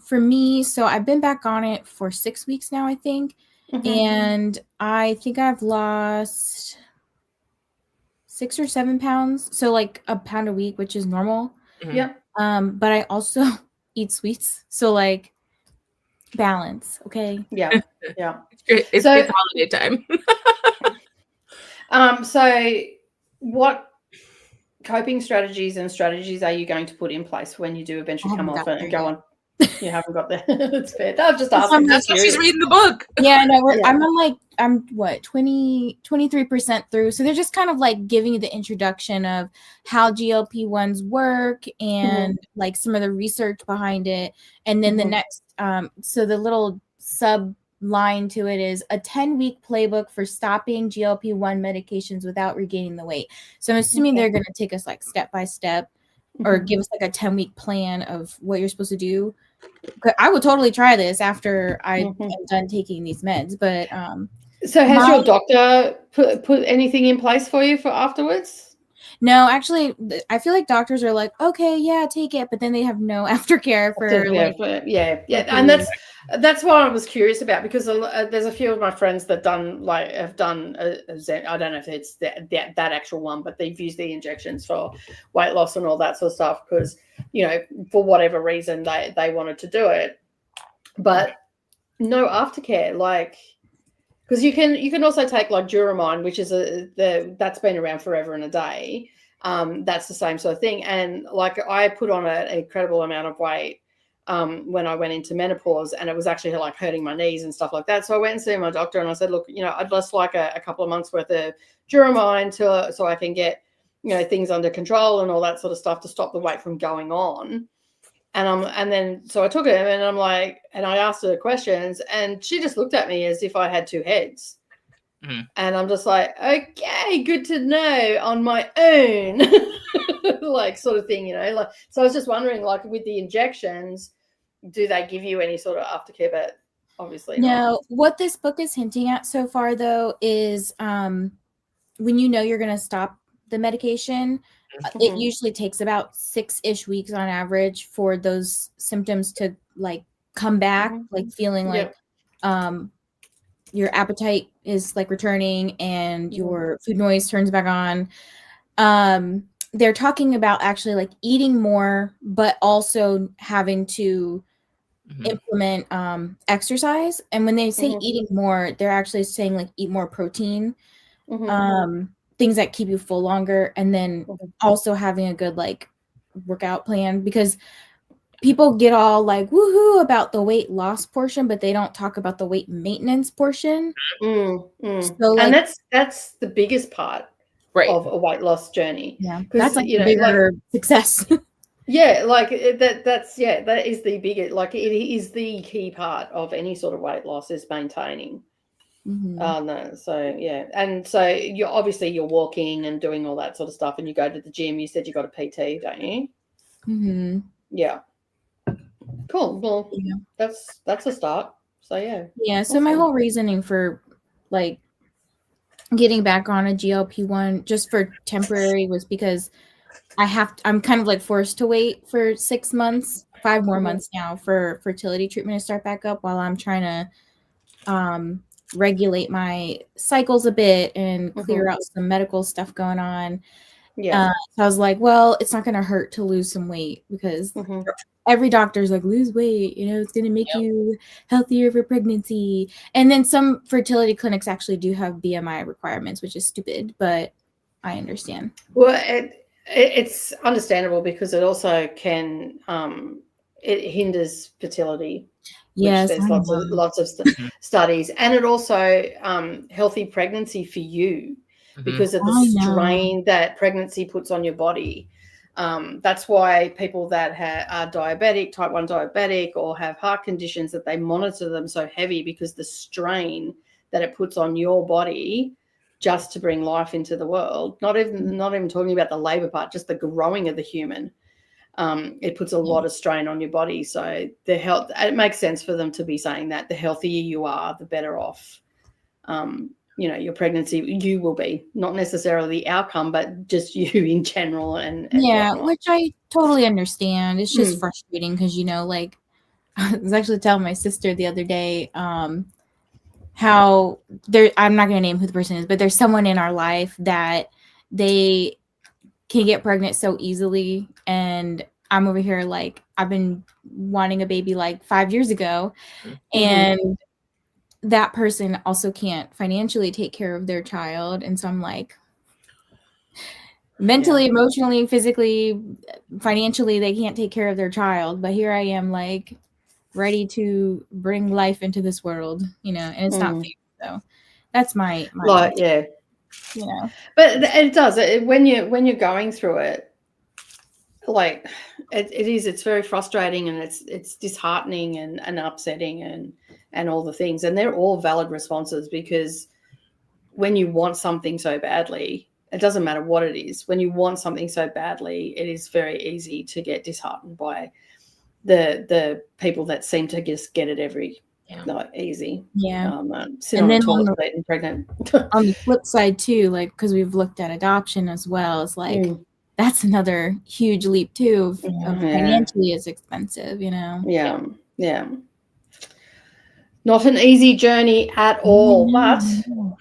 For me, so I've been back on it for 6 weeks now, I think, and I think I've lost 6 or 7 pounds, so like a pound a week, which is normal. But I also eat sweets, so like balance. Okay. It's holiday time. So what coping strategies are you going to put in place when you do eventually come off it and go on? You haven't got there. It's fair. I've just asked. That's why she's reading the book. Yeah, no, I'm on like I'm 23% through. So they're just kind of like giving you the introduction of how GLP-1s work and like some of the research behind it. And then the next so the little sub line to it is a 10-week playbook for stopping GLP-1 medications without regaining the weight. So I'm assuming they're going to take us like step by step or give us like a 10-week plan of what you're supposed to do. I would totally try this after I'm done taking these meds. But so has your doctor put anything in place for you for afterwards? No, actually, I feel like doctors are like, okay, yeah, take it, but then they have no aftercare for and that's what I was curious about because there's a few of my friends that have done I don't know if it's that actual one, but they've used the injections for weight loss and all that sort of stuff because for whatever reason they wanted to do it, but no aftercare, like. Because you can also take like Duramine, which is that's been around forever and a day. That's the same sort of thing. And like I put on an incredible amount of weight when I went into menopause, and it was actually like hurting my knees and stuff like that. So I went and see my doctor, and I said, look, I'd just like a couple of months worth of Duramine so I can get things under control and all that sort of stuff to stop the weight from going on. And then so I took it and I'm like, and I asked her questions and she just looked at me as if I had two heads. And I'm just like, okay, good to know on my own, like sort of thing, like, so I was just wondering, like with the injections, do they give you any sort of aftercare? But obviously no. What this book is hinting at so far though is when you're going to stop the medication, it usually takes about 6-ish weeks on average for those symptoms to like come back, like feeling like your appetite is like returning and your food noise turns back on. They're talking about actually like eating more, but also having to implement exercise. And when they say eating more, they're actually saying like eat more protein, things that keep you full longer, and then also having a good like workout plan, because people get all like woohoo about the weight loss portion, but they don't talk about the weight maintenance portion. So like, and that's the biggest part of a weight loss journey. Yeah, that's like the bigger success. Yeah, like that is the biggest, like it is the key part of any sort of weight loss is maintaining. No, so yeah, and so you're walking and doing all that sort of stuff, and you go to the gym. You said you got a PT, don't you? Yeah. Cool. Well, that's a start. So yeah. Yeah. So my whole reasoning for like getting back on a GLP-1 just for temporary was because I'm kind of like forced to wait for 6 months, 5 more months now for fertility treatment to start back up while I'm trying to regulate my cycles a bit and clear out some medical stuff going on. So I was like, well, it's not going to hurt to lose some weight, because every doctor's like, lose weight, it's going to make you healthier for pregnancy. And then some fertility clinics actually do have BMI requirements, which is stupid, but I understand. Well, it's understandable because it also can it hinders fertility. Yes, there's lots of studies, and it also healthy pregnancy for you because of the strain that pregnancy puts on your body. That's why people that are diabetic, type 1 diabetic, or have heart conditions, that they monitor them so heavy because the strain that it puts on your body just to bring life into the world. Not even talking about the labor part, just the growing of the human. It puts a lot of strain on your body. So it makes sense for them to be saying that the healthier you are, the better off, your pregnancy, you will be, not necessarily the outcome, but just you in general. And whatnot. Which I totally understand. It's just frustrating because, like I was actually telling my sister the other day, how I'm not going to name who the person is, but there's someone in our life that they can get pregnant so easily. And I'm over here, like, I've been wanting a baby like 5 years ago. And that person also can't financially take care of their child. And so I'm like, mentally, emotionally, physically, financially, they can't take care of their child. But here I am, like, ready to bring life into this world, and it's not fair. So that's my like, but it does, when you're going through it, like it's very frustrating, and it's disheartening and upsetting and all the things, and they're all valid responses, because when you want something so badly, it doesn't matter what it is. When you want something so badly, it is very easy to get disheartened by the people that seem to just get it every easy. Sit on the toilet and pregnant. On the flip side too, like, because we've looked at adoption as well, it's like that's another huge leap too. Financially, it's expensive, Not an easy journey at all, but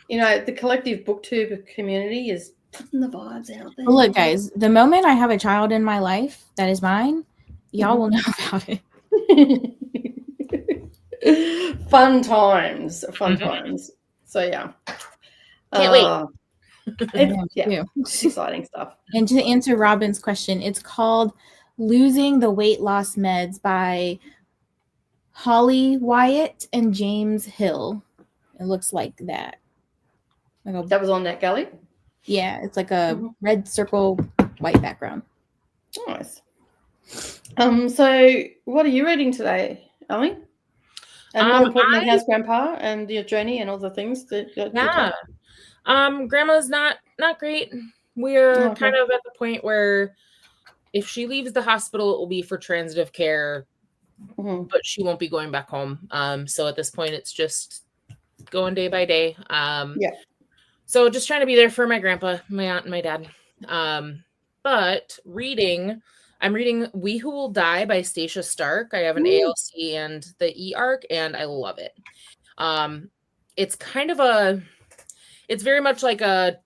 the collective booktube community is putting the vibes out there. Well, look, guys, the moment I have a child in my life that is mine, y'all will know about it. Fun times. So yeah, can't wait. It's exciting stuff. And to answer Robin's question, it's called Losing the Weight Loss Meds by Holly Wyatt and James Hill. It looks like that. That was on NetGalley? Yeah, it's like a red circle, white background. Nice. So what are you reading today, Ellie? And more importantly, how's Grandpa and your journey and all the things that Grandma's not great. We're kind of at the point where if she leaves the hospital, it will be for transitive care, but she won't be going back home. So at this point, it's just going day by day. So just trying to be there for my grandpa, my aunt, and my dad. But I'm reading We Who Will Die by Stacia Stark. I have an ALC and the eARC, and I love it. It's kind of it's very much like a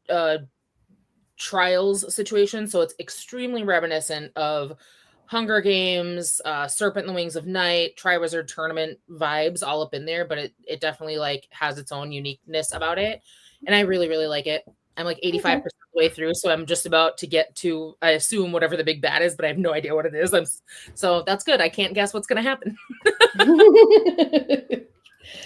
trials situation, so it's extremely reminiscent of Hunger Games, Serpent in the Wings of Night, Triwizard Tournament vibes all up in there, but it definitely like has its own uniqueness about it, and I really, really like it. I'm like 85% of the way through, so I'm just about to get to, I assume, whatever the big bad is, but I have no idea what it is. So that's good. I can't guess what's going to happen.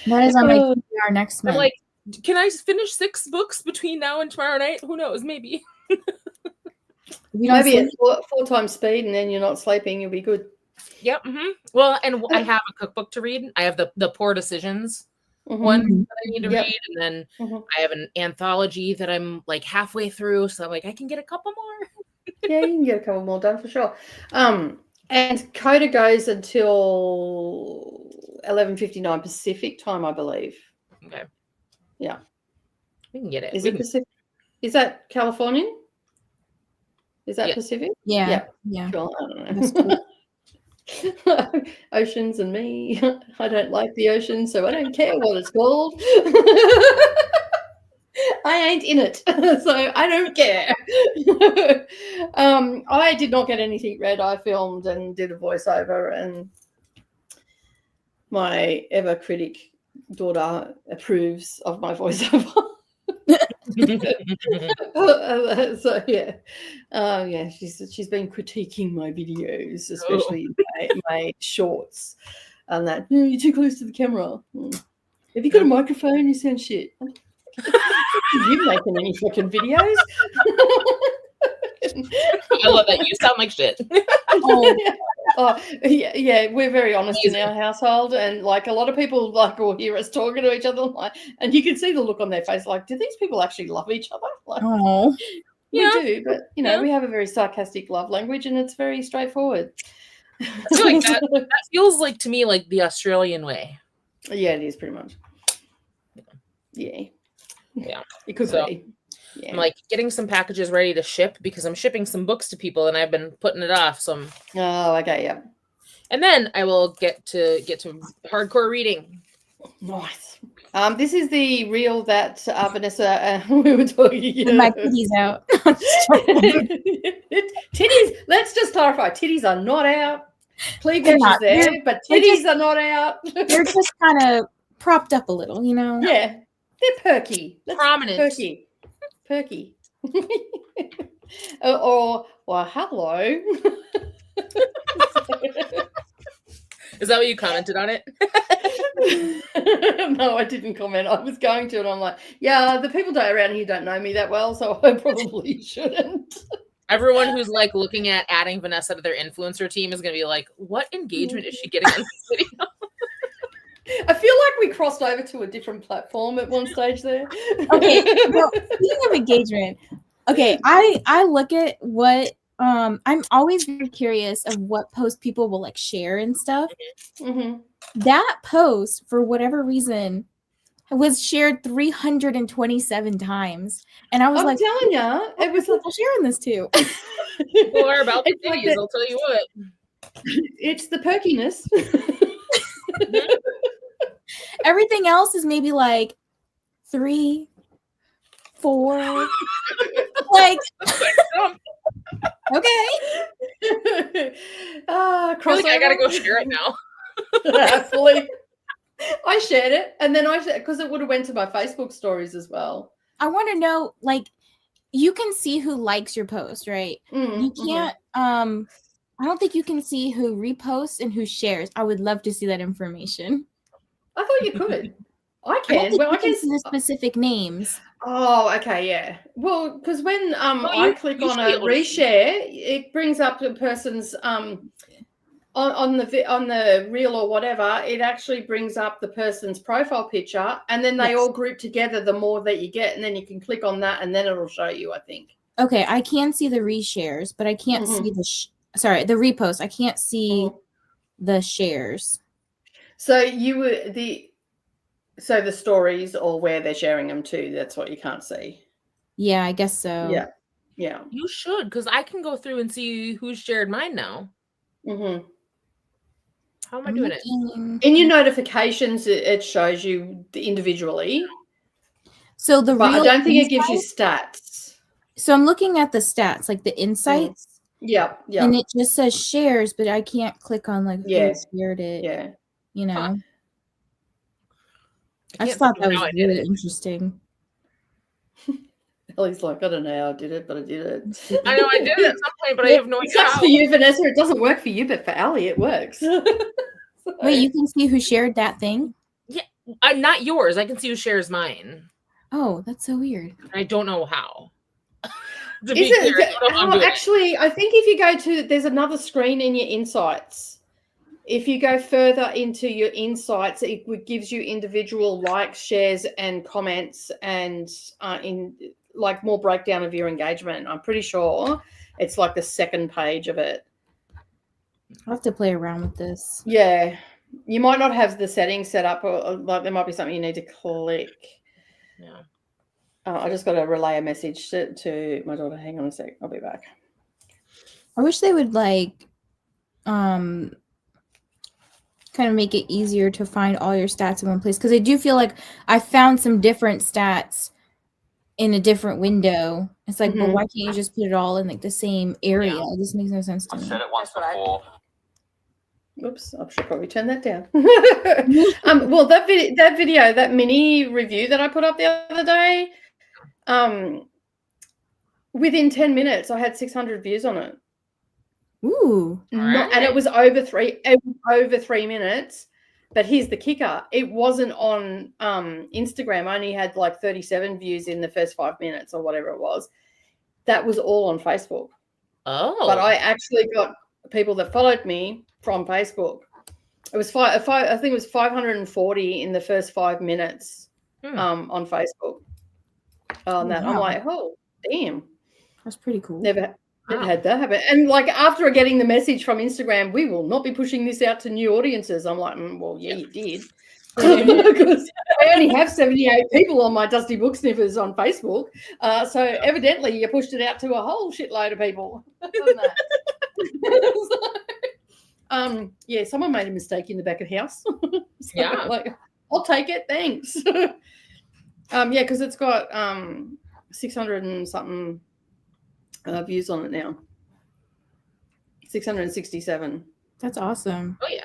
That is on my TBR next month. I'm like, can I finish 6 books between now and tomorrow night? Who knows? Maybe. Maybe at 4 times speed, and then you're not sleeping. You'll be good. Yep. Mm-hmm. Well, and I have a cookbook to read. I have the Poor Decisions one that I need to read, and then I have an anthology that I'm like halfway through, so I'm like, I can get a couple more. Yeah, you can get a couple more done for sure. And Coda goes until 11:59 Pacific time, I believe. Okay. Yeah. We can get it. Is it Pacific? Is that Californian? Is that Pacific? Yeah. Sure. I don't know. Oceans and me. I don't like the ocean, so I don't care what it's called. I ain't in it, so I don't care. I did not get anything read. I filmed and did a voiceover, and my ever critic daughter approves of my voiceover. So yeah, she's been critiquing my videos, especially my shorts, and that you're too close to the camera. Have you got a microphone? You sound shit. You making any fucking videos? I love that. You sound like shit. Yeah, we're very honest in our household, and like a lot of people like will hear us talking to each other, like, and you can see the look on their face, like, do these people actually love each other? Like, we do, but we have a very sarcastic love language, and it's very straightforward. I feel like that feels like to me like the Australian way. Yeah, it is pretty much. Yeah. It could be. Yeah. I'm like getting some packages ready to ship because I'm shipping some books to people and I've been putting it off. So okay, yeah. And then I will get to hardcore reading. Nice. This is the reel that Vanessa we were talking about. My titties out. Titties, let's just clarify, titties are not out. Cleavage is there, but titties are not out. They're just kind of propped up a little, Yeah. They're perky. Prominent. Perky. Well, hello. Is that what you commented on it? No, I didn't comment. I was going to, and I'm like, yeah, the people around here don't know me that well, so I probably shouldn't. Everyone who's like looking at adding Vanessa to their influencer team is going to be like, what engagement is she getting on this video? I feel like we crossed over to a different platform at one stage there. Okay, well, speaking of engagement, okay, I look at what I'm always very curious of what posts people will like share and stuff. Mm-hmm. That post, for whatever reason, was shared 327 times, and I was I'm like, telling you, it was people sharing this too. People are about the titties, I'll tell you what. It's the perkiness. Everything else is maybe like 3, 4, like okay. I feel like I gotta go share it now. Absolutely. I shared it, and then because it would have went to my Facebook stories as well. I want to know, like, you can see who likes your post, right? You can't. I don't think you can see who reposts and who shares. I would love to see that information. I thought you could. I can. I can see the specific names. Oh, okay, yeah. Well, because when I click on a reshare, it brings up the person's on the reel or whatever. It actually brings up the person's profile picture, and then they all group together. The more that you get, and then you can click on that, and then it'll show you, I think. Okay, I can see the reshares, but I can't see the repost. I can't see the shares. So the stories or where they're sharing them to, that's what you can't see. Yeah, I guess so. Yeah. Yeah. You should, because I can go through and see who's shared mine now. Mm-hmm. How am I doing it? In your notifications, it shows you individually. So the but real I don't think it gives you stats. So I'm looking at the stats, like the insights. Yeah. And it just says shares, but I can't click on like who shared it. Yeah. You know. I just can't thought that was think of how I did really it. interesting. Ellie's like, I don't know how I did it, but I did it. I know I did it at some point, but I have no It idea sucks how. for you, Vanessa. It doesn't work for you, but for Ellie, it works. Wait, you can see who shared that thing? Yeah, I'm not yours. I can see who shares mine. Oh, that's so weird. I don't know how. Actually, I think if you go to, there's another screen in your insights. If you go further into your insights, it gives you individual likes, shares, and comments, and in like more breakdown of your engagement. I'm pretty sure it's like the second page of it. I'll have to play around with this. Yeah, you might not have the settings set up, or like there might be something you need to click. Yeah. I just got to relay a message to my daughter. Hang on a sec. I'll be back. I wish they would like kind of make it easier to find all your stats in one place, because I do feel like I found some different stats in a different window. It's like, but why can't you just put it all in like the same area? Yeah. This makes no sense to me. I've said it once before. Oops, I should probably turn that down. Well, that video, that mini review that I put up the other day, within 10 minutes, I had 600 views on it. Ooh. And it was over 3 minutes. But here's the kicker. It wasn't on Instagram. I only had like 37 views in the first 5 minutes or whatever it was. That was all on Facebook. Oh. But I actually got people that followed me from Facebook. It was I think it was 540 in the first 5 minutes on Facebook. On that, I'm like, oh, damn. That's pretty cool. Never had that happen. And like after getting the message from Instagram, we will not be pushing this out to new audiences. I'm like, well, yeah, you did. Because I only have 78 people on my Dusty Book Sniffers on Facebook. So evidently you pushed it out to a whole shitload of people. Yeah, someone made a mistake in the back of the house. Yeah. Like, I'll take it, thanks. Yeah, because it's got 600 and something views on it now. 667. That's awesome. Oh yeah.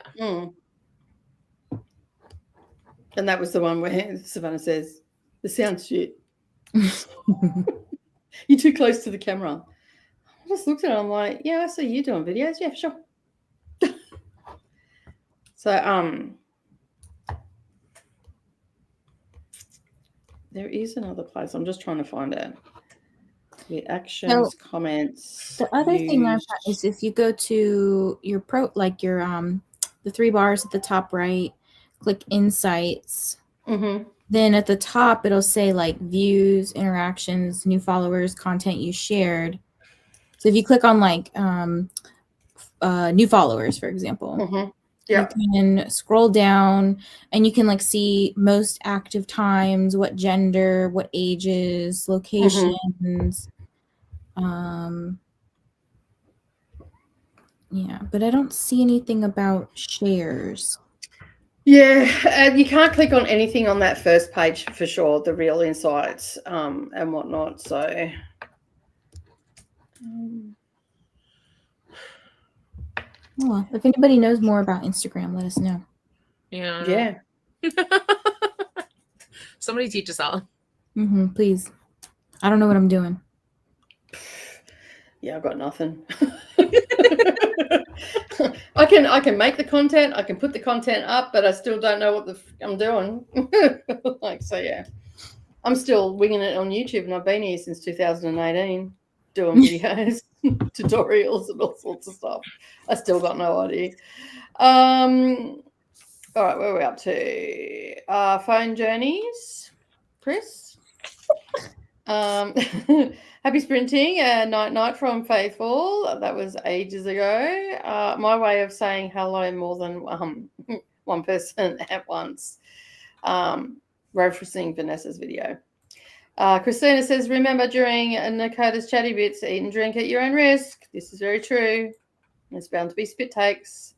And that was the one where Savannah says, the sound's shit. You're too close to the camera. I just looked at it, I'm like, yeah, I see you doing videos. Yeah, sure. So there is another place. I'm just trying to find it. The actions, comments. The other thing I found is if you go to your the 3 bars at the top right, click insights. Then at the top it'll say like views, interactions, new followers, content you shared. So if you click on like new followers, for example, you can scroll down and you can like see most active times, what gender, what ages, locations. Yeah, but I don't see anything about shares. Yeah, you can't click on anything on that first page for sure, the real insights and whatnot. So well, if anybody knows more about Instagram, let us know. Yeah. Somebody teach us all. Please. I don't know what I'm doing. Yeah, I've got nothing. I can make the content, I can put the content up, but I still don't know what I'm doing. Like, so yeah, I'm still winging it on YouTube, and I've been here since 2018 doing videos, tutorials, and all sorts of stuff. I still got no idea. All right, where are we up to? Phone journeys, Chris. Happy sprinting, night from Faithful. That was ages ago. My way of saying hello more than one person at once. Referencing Vanessa's video. Christina says, remember during Nakota's chatty bits, eat and drink at your own risk. This is very true. There's bound to be spit takes.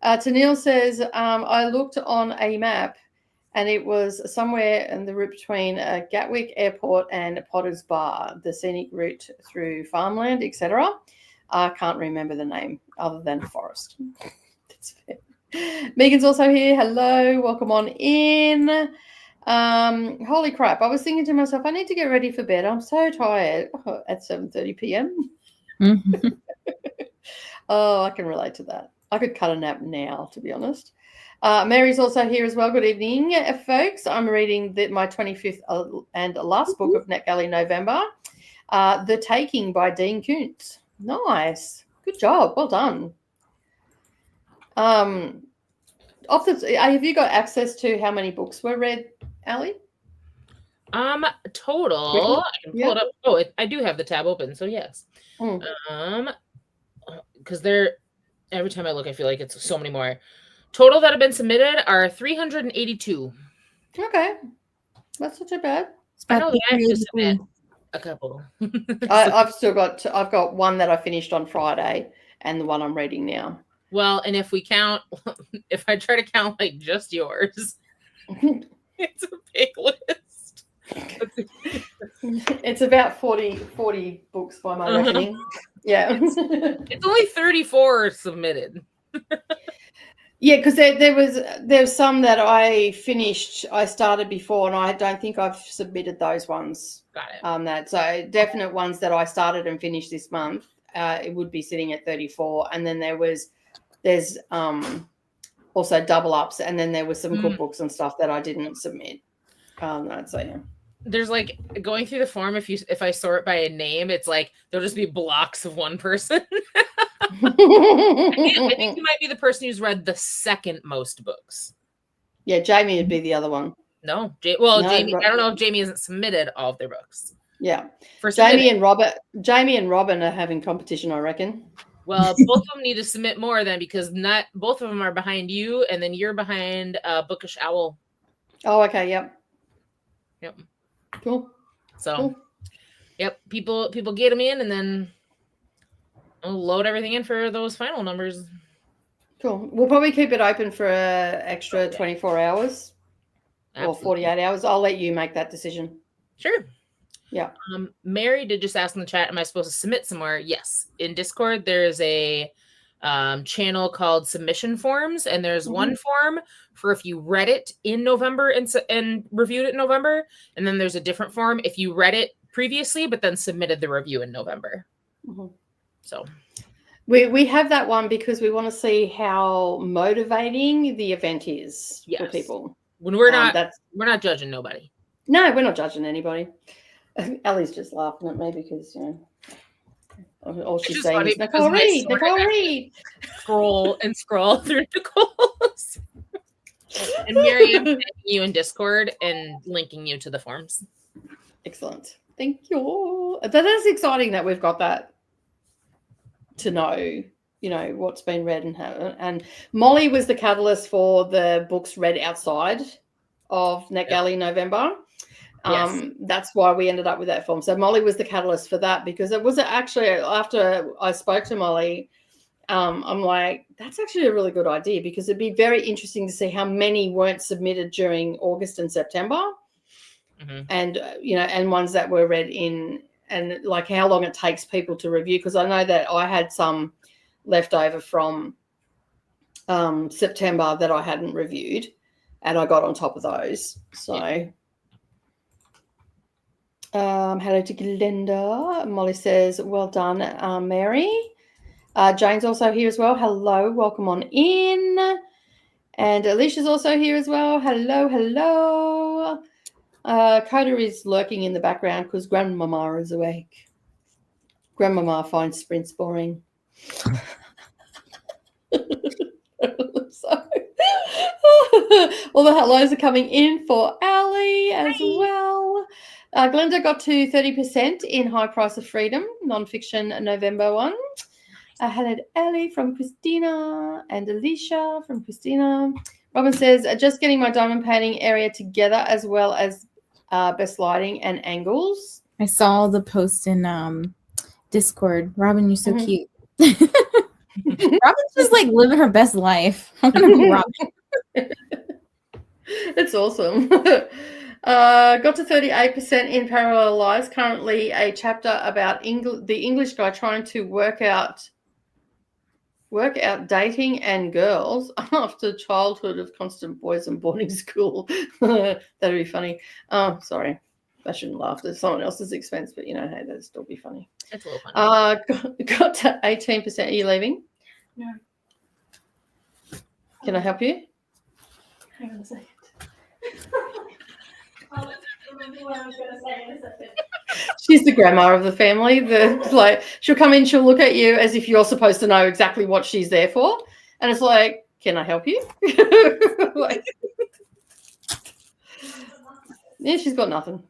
Tanil says, I looked on a map and it was somewhere in the route between Gatwick Airport and Potter's Bar, the scenic route through farmland, etc. I can't remember the name other than forest. That's fair. Megan's also here. Hello, welcome on in. Holy crap, I was thinking to myself, I need to get ready for bed. I'm so tired at 7:30 p.m. Oh, I can relate to that. I could cut a nap now, to be honest. Mary's also here as well. Good evening, folks. I'm reading my 25th and last book of NetGalley November, The Taking by Dean Koontz. Nice. Good job. Well done. Have you got access to how many books were read, Ali? Total. I can pull it up. Oh, I do have the tab open, so yes. Because every time I look, I feel like it's so many more. Total that have been submitted are 382. Okay, that's not too bad. I know I have to submit a couple. I've got one that I finished on Friday, and the one I'm reading now. Well, and if I try to count like just yours, it's a big list. It's about 40 books by my reckoning. Yeah. It's only 34 submitted. Yeah, because there's some that I started before, and I don't think I've submitted those ones. Got it. So definite ones that I started and finished this month, it would be sitting at 34, and then there's also double ups, and then there was some cookbooks and stuff that I didn't submit. So yeah. There's like going through the form. If I sort by a name, it's like there'll just be blocks of one person. I think you might be the person who's read the second most books. Yeah, Jamie would be the other one. No, Jamie. I don't know if Jamie hasn't submitted all of their books. Yeah, Jamie and Robin are having competition, I reckon. Well, both of them need to submit more then, because not both of them are behind you, and then you're behind Bookish Owl. Oh, okay. Yep. Cool. So, cool. Yep. People get them in, and then I'll load everything in for those final numbers. Cool. We'll probably keep it open for an extra 24 hours. Absolutely. Or 48 hours. I'll let you make that decision. Sure. Yeah. Mary did just ask in the chat, am I supposed to submit somewhere? Yes. In Discord, there's a channel called Submission Forms, and there's one form for if you read it in November and reviewed it in November, and then there's a different form if you read it previously but then submitted the review in November. So we have that one because we want to see how motivating the event is for people. When we're not judging nobody. No, we're not judging anybody. Ellie's just laughing at me because, all she's saying is, Nicole, read. Scroll through Nicole's. And Miriam sending you in Discord and linking you to the forms. Excellent. Thank you. That is exciting that we've got that to know, what's been read and how. And Molly was the catalyst for the books read outside of NetGalley November. Yes. That's why we ended up with that form. So Molly was the catalyst for that, because it was actually after I spoke to Molly, I'm like, that's actually a really good idea, because it'd be very interesting to see how many weren't submitted during August and September, and and ones that were read in, and like how long it takes people to review. Because I know that I had some left over from September that I hadn't reviewed, and I got on top of those. So. Hello to Glenda. Molly says, well done, Mary. Jane's also here as well. Hello, welcome on in. And Alicia's also here as well. Hello. Coda is lurking in the background because Grandmama is awake. Grandmama finds sprints boring. All the hellos are coming in for Ali as well. Glenda got to 30% in High Price of Freedom, nonfiction November one. Hello to Ellie from Christina and Alicia from Christina. Robin says, just getting my diamond painting area together as well as best lighting and angles. I saw the post in Discord. Robin, you're so cute. Robin's just like living her best life. I'm gonna be Robin. It's awesome. Got to 38% in Parallel Lives. Currently a chapter about the English guy trying to work out dating and girls after childhood of constant boys and boarding school. That'd be funny. Oh, sorry. I shouldn't laugh at someone else's expense, but hey, that'd still be funny. It's a little funny. Got to 18%. Are you leaving? No. Can I help you? Hang on a second. I'll remember what I was going to say in a second. She's the grandma of the family. She'll come in, she'll look at you as if you're supposed to know exactly what she's there for. And it's like, can I help you? Yeah, she's got nothing.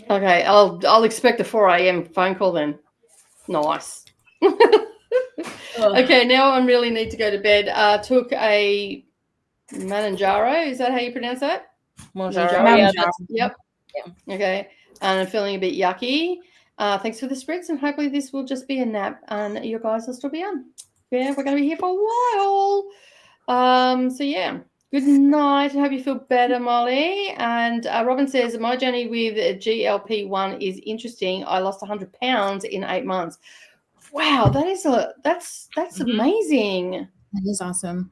Okay, I'll expect a 4 a.m. phone call then. Nice. Okay, now I really need to go to bed. Took a Manjaro. Is that how you pronounce that? Manjaro. Yep. Yeah. Okay. And I'm feeling a bit yucky. Thanks for the spreads, and hopefully this will just be a nap, and you guys will still be on. Yeah, we're going to be here for a while. So yeah. Good night. I hope you feel better, Molly. And Robin says, my journey with GLP-1 is interesting. I lost 100 pounds in 8 months. Wow, that's amazing. That is awesome.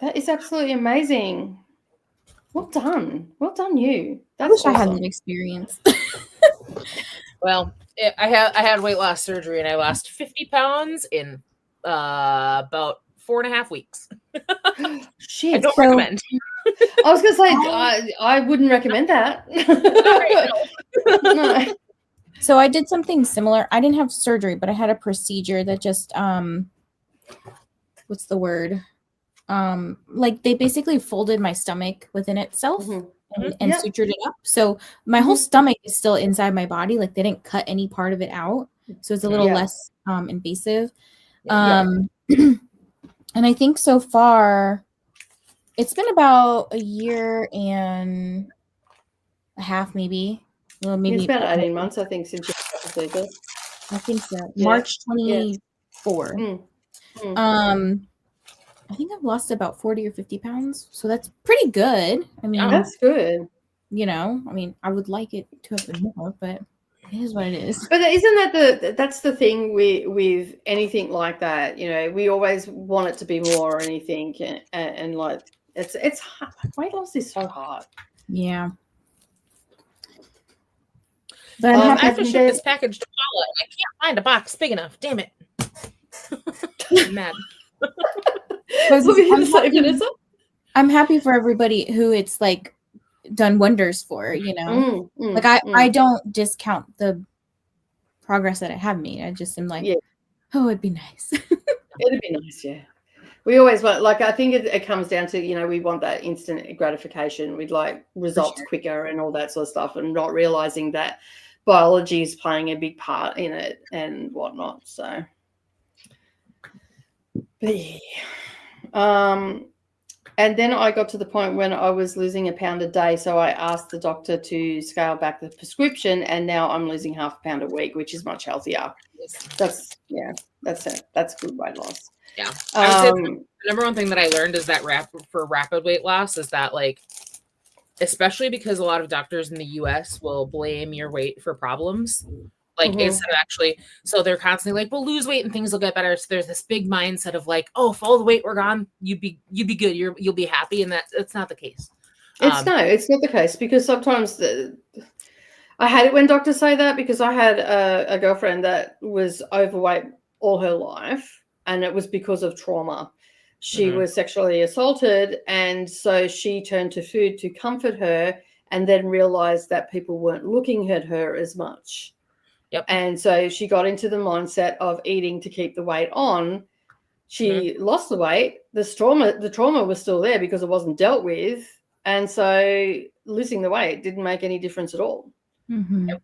That is absolutely amazing. Well done. Well done, you. I wish I had that experience. Well, I had weight loss surgery, and I lost 50 pounds in about 4.5 weeks. Shit. I don't recommend. I was going to say, I wouldn't recommend that. No. So I did something similar. I didn't have surgery, but I had a procedure that just, what's the word? Like they basically folded my stomach within itself and sutured it up. So my whole stomach is still inside my body. Like they didn't cut any part of it out. So it's a little less invasive. And I think so far, it's been about a year and a half, maybe. Well, maybe it's about 18 months, I think, since you procedure. I think so. Yeah. March 24. I think I've lost about 40 or 50 pounds. So that's pretty good. I mean, that's good. I would like it to have been more, but it is what it is. But isn't that's the thing with anything like that? We always want it to be more or anything, and like it's hard. Weight loss is so hard. Yeah. But I have to ship this package to Paula, and I can't find a box big enough. Damn it! I'm mad. I'm happy for everybody who it's like done wonders for, I don't discount the progress that it have made. I just am like, oh, it'd be nice. It'd be nice, yeah. We always want, I think it comes down to, we want that instant gratification. We'd like results quicker and all that sort of stuff, and not realizing that biology is playing a big part in it and whatnot. So, but yeah. And then I got to the point when I was losing a pound a day. So I asked the doctor to scale back the prescription, and now I'm losing half a pound a week, which is much healthier. That's it. That's good weight loss. Yeah. I would say the number one thing that I learned is that for rapid weight loss is that, like, especially because a lot of doctors in the US will blame your weight for problems. Like, instead of actually, so they're constantly like, well, lose weight and things will get better. So there's this big mindset of like, oh, if all the weight were gone, you'd be good. You'll be happy. And that's not the case. It's not the case, because sometimes I hate it when doctors say that, because I had a girlfriend that was overweight all her life, and it was because of trauma. She was sexually assaulted, and so she turned to food to comfort her, and then realized that people weren't looking at her as much. Yep. And so she got into the mindset of eating to keep the weight on. She lost the weight. The trauma was still there because it wasn't dealt with. And so losing the weight didn't make any difference at all. Yep.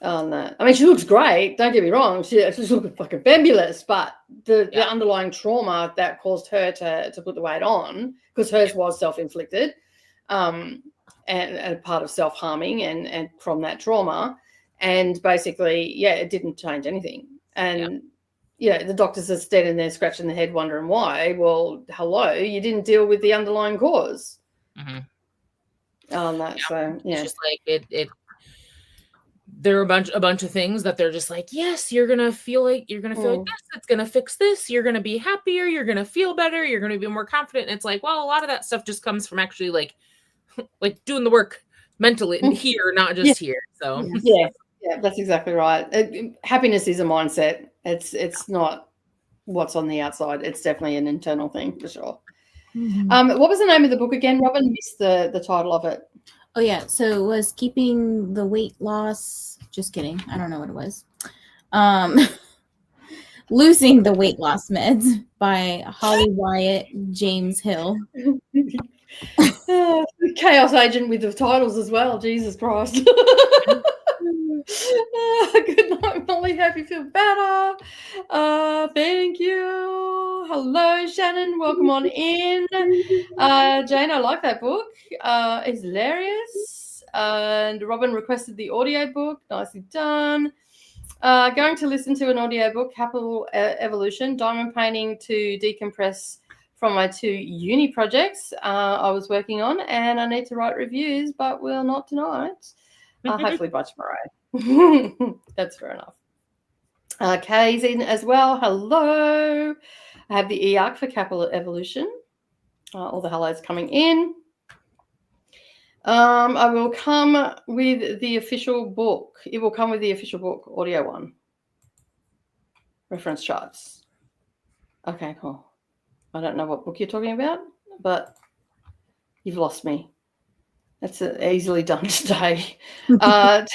I mean, she looks great. Don't get me wrong. She's looking fucking fabulous. But the underlying trauma that caused her to put the weight on, because hers was self-inflicted, and a part of self-harming and from that trauma. And basically, it didn't change anything. And the doctors are standing there scratching their head wondering why. Well, hello, you didn't deal with the underlying cause. On that. So it's just like it there are a bunch of things that they're just like, yes, you're gonna feel like this, it's gonna fix this, you're gonna be happier, you're gonna feel better, you're gonna be more confident. And it's like, well, a lot of that stuff just comes from actually like doing the work mentally here, not just here. So yeah, that's exactly right. Happiness is a mindset. It's not what's on the outside. It's definitely an internal thing for sure. What was the name of the book again? Robin missed the title of it. Oh yeah, so it was Keeping the Weight Loss. Just kidding. I don't know what it was. Losing the Weight Loss Meds by Holly Wyatt, James Hill. Chaos agent with the titles as well. Jesus Christ. Good night, Molly. Hope you feel better. Thank you. Hello, Shannon. Welcome on in. Jane, I like that book. It's hilarious. And Robin requested the audiobook. Nicely done. Going to listen to an audiobook, Capital Evolution, Diamond Painting to Decompress from my 2 uni projects I was working on, and I need to write reviews, but will not tonight. Hopefully by tomorrow. That's fair enough. Kay's in as well. Hello. I have the eARC for Capital Evolution. All the hellos coming in. I will come with the official book. It will come with the official book, audio one. Reference charts. Okay, cool. I don't know what book you're talking about, but you've lost me. That's easily done today. Today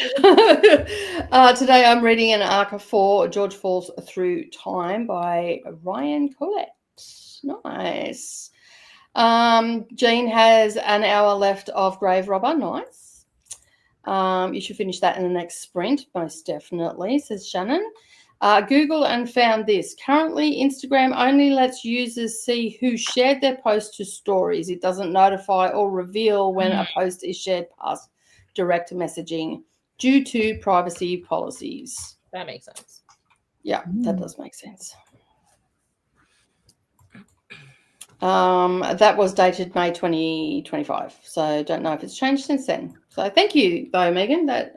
I'm reading an arc for George Falls Through Time by Ryan Collette. Nice. Jean has an hour left of Grave Robber. Nice. You should finish that in the next sprint, most definitely, says Shannon. Google and found this. Currently, Instagram only lets users see who shared their post to stories. It doesn't notify or reveal when a post is shared past direct messaging due to privacy policies. That makes sense. Yeah, that does make sense. That was dated May 2025. So don't know if it's changed since then. So thank you, though, Megan. That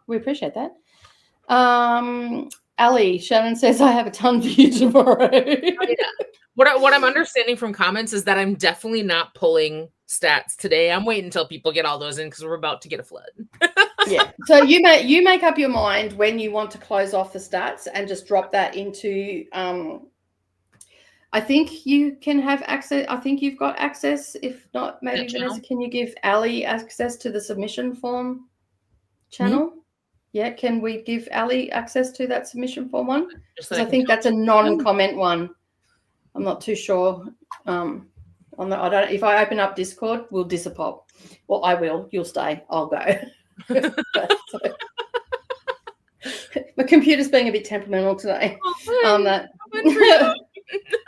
we appreciate that. Ali, Shannon says, I have a ton for you tomorrow. Oh, yeah. What I'm understanding from comments is that I'm definitely not pulling stats today. I'm waiting until people get all those in because we're about to get a flood. Yeah. So you make up your mind when you want to close off the stats and just drop that into I think you can have access. I think you've got access. If not, maybe Vanessa, can you give Ali access to the submission form channel? Mm-hmm. Yeah, can we give Ali access to that submission form one? Because I think that's a non-comment one. I'm not too sure. On the, I don't. If I open up Discord, we'll disappear. Well, I will. You'll stay. I'll go. My computer's being a bit temperamental today.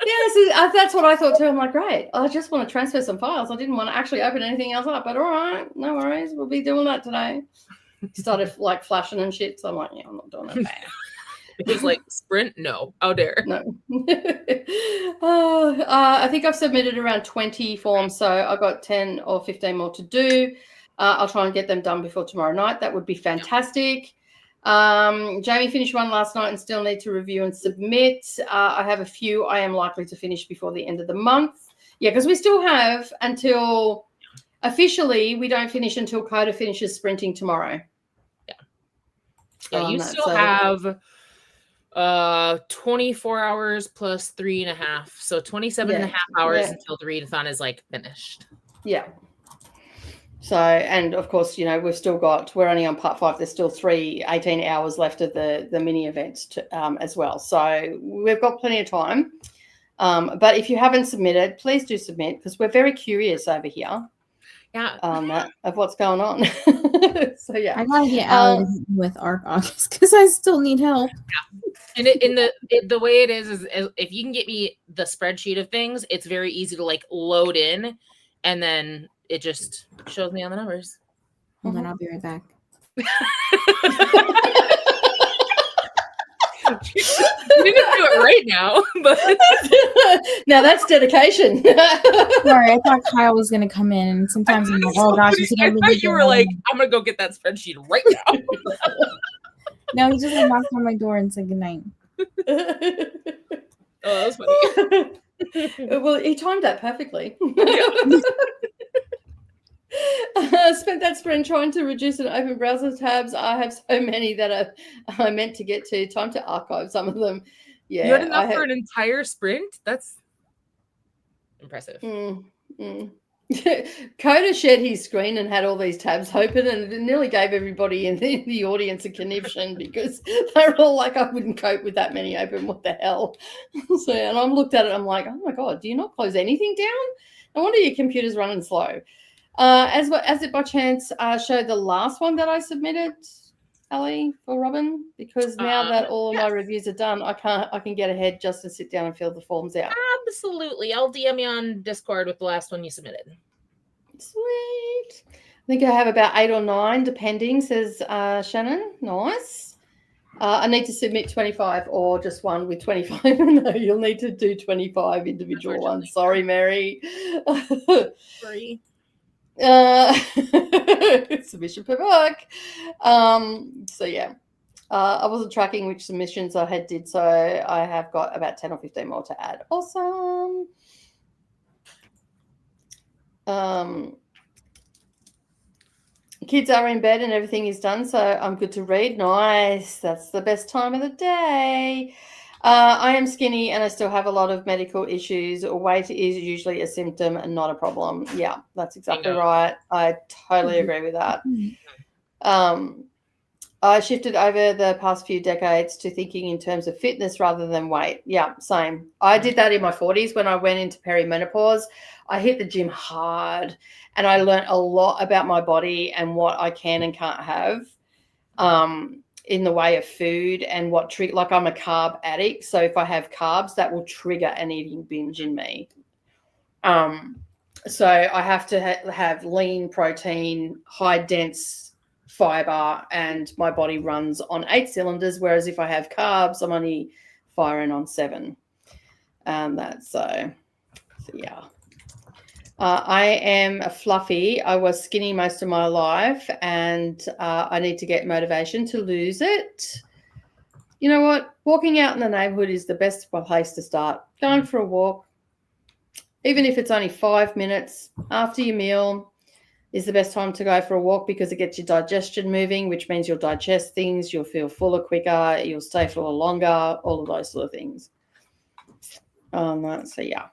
Yes, that's what I thought too. I'm like, great. I just want to transfer some files. I didn't want to actually open anything else up. But all right, no worries. We'll be doing that today. Started like flashing and shit. So I'm like, yeah, I'm not doing that bad. It was like sprint. No, how dare. No. I think I've submitted around 20 forms, so I've got 10 or 15 more to do. I'll try and get them done before tomorrow night. That would be fantastic. Jamie finished one last night and still need to review and submit. I have a few I am likely to finish before the end of the month. Yeah, because we still have until officially we don't finish until Coda finishes sprinting tomorrow. Yeah, you still have 24 hours plus 3.5. So 27.5 hours until the readathon is like finished. Yeah. So, and of course, you know, we're only on part 5. There's still 18 hours left of the mini events as well. So we've got plenty of time. But if you haven't submitted, please do submit because we're very curious over here. Yeah. Of what's going on. So yeah. I gotta get out with ARC August because I still need help. Yeah. And the way it is if you can get me the spreadsheet of things, it's very easy to like load in and then it just shows me on the numbers. Hold on, I'll be right back. We didn't do it right now, but now that's dedication. Sorry, I thought Kyle was gonna come in, and sometimes I'm like, oh gosh, I thought you were like, I'm gonna go get that spreadsheet right now. No, he just knocked on my door and said goodnight. Oh, that was funny. Well, he timed that perfectly. Spent that sprint trying to reduce and open browser tabs. I have so many that I meant to get to. Time to archive some of them. Yeah, you had enough for an entire sprint? That's impressive. Coda shared his screen and had all these tabs open, and it nearly gave everybody in the audience a conniption because they were all like, I wouldn't cope with that many open. What the hell? So, and I looked at it, I'm like, oh my God, do you not close anything down? No wonder your computer's running slow. As it by chance showed the last one that I submitted, Ellie, for Robin, because now that all of my reviews are done, I can get ahead just to sit down and fill the forms out. Absolutely. I'll DM you on Discord with the last one you submitted. Sweet. I think I have about 8 or 9, depending, says Shannon. Nice. I need to submit 25 or just one with 25. No, you'll need to do 25 individual ones. Sorry, Mary. Sorry. Submission per book. So yeah, I wasn't tracking which submissions I did, so I have got about 10 or 15 more to add. Awesome. Kids are in bed and everything is done, so I'm good to read. Nice. That's the best time of the day. I am skinny and I still have a lot of medical issues. Weight is usually a symptom and not a problem. Yeah, that's exactly right. I totally agree with that. I shifted over the past few decades to thinking in terms of fitness rather than weight. Yeah, same. I did that in my 40s when I went into perimenopause. I hit the gym hard and I learned a lot about my body and what I can and can't have. In the way of food and what like I'm a carb addict. So if I have carbs, that will trigger an eating binge in me. So I have to have lean protein, high dense fiber, and my body runs on 8 cylinders. Whereas if I have carbs, I'm only firing on 7. So yeah. I am a fluffy. I was skinny most of my life, and I need to get motivation to lose it. You know what? Walking out in the neighborhood is the best place to start. Going for a walk, even if it's only 5 minutes after your meal, is the best time to go for a walk because it gets your digestion moving, which means you'll digest things, you'll feel fuller quicker, you'll stay fuller longer, all of those sort of things. So yeah.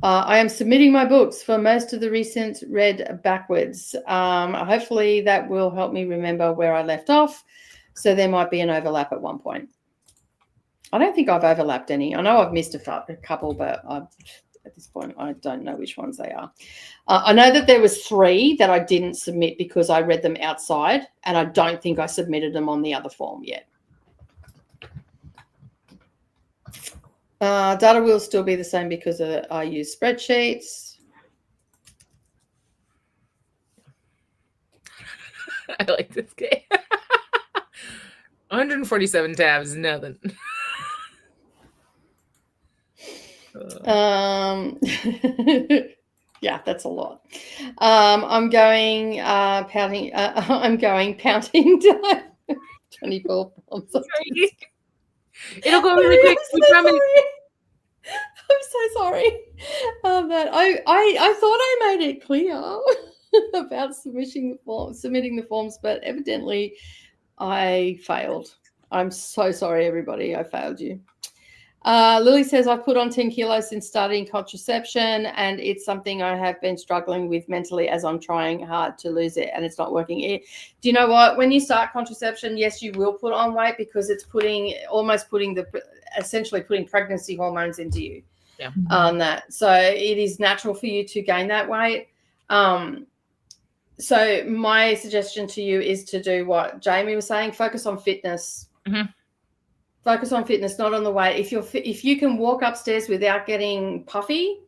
I am submitting my books for most of the recent read backwards. Hopefully that will help me remember where I left off. So there might be an overlap at one point. I don't think I've overlapped any. I know I've missed a couple, but at this point, I don't know which ones they are. I know that there was 3 that I didn't submit because I read them outside, and I don't think I submitted them on the other form yet. Data will still be the same because I use spreadsheets. I like this game. 147 tabs, nothing. Yeah, that's a lot. I'm going pounding. I'm going pounding to 24 forms. It'll go really quick. I'm so sorry. But I thought I made it clear about submitting the forms, but evidently I failed. I'm so sorry, everybody. I failed you. Lily says, I've put on 10 kilos since starting contraception, and it's something I have been struggling with mentally as I'm trying hard to lose it, and it's not working. Do you know what? When you start contraception, yes, you will put on weight because it's essentially putting pregnancy hormones into you. Yeah. So it is natural for you to gain that weight. So my suggestion to you is to do what Jamie was saying, focus on fitness. Mm-hmm. Focus on fitness, not on the weight. If you can walk upstairs without getting puffy,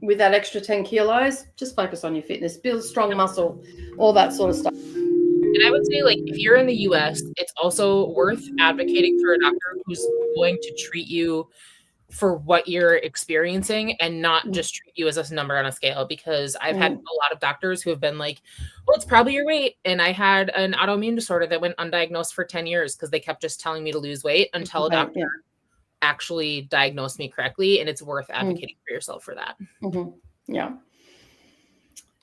with that extra 10 kilos, just focus on your fitness, build strong muscle, all that sort of stuff. And I would say, like, if you're in the US, it's also worth advocating for a doctor who's going to treat you for what you're experiencing and not just treat you as a number on a scale, because I've had a lot of doctors who have been like, well, it's probably your weight. And I had an autoimmune disorder that went undiagnosed for 10 years because they kept just telling me to lose weight until a doctor actually diagnosed me correctly. And it's worth advocating for yourself for that. Yeah.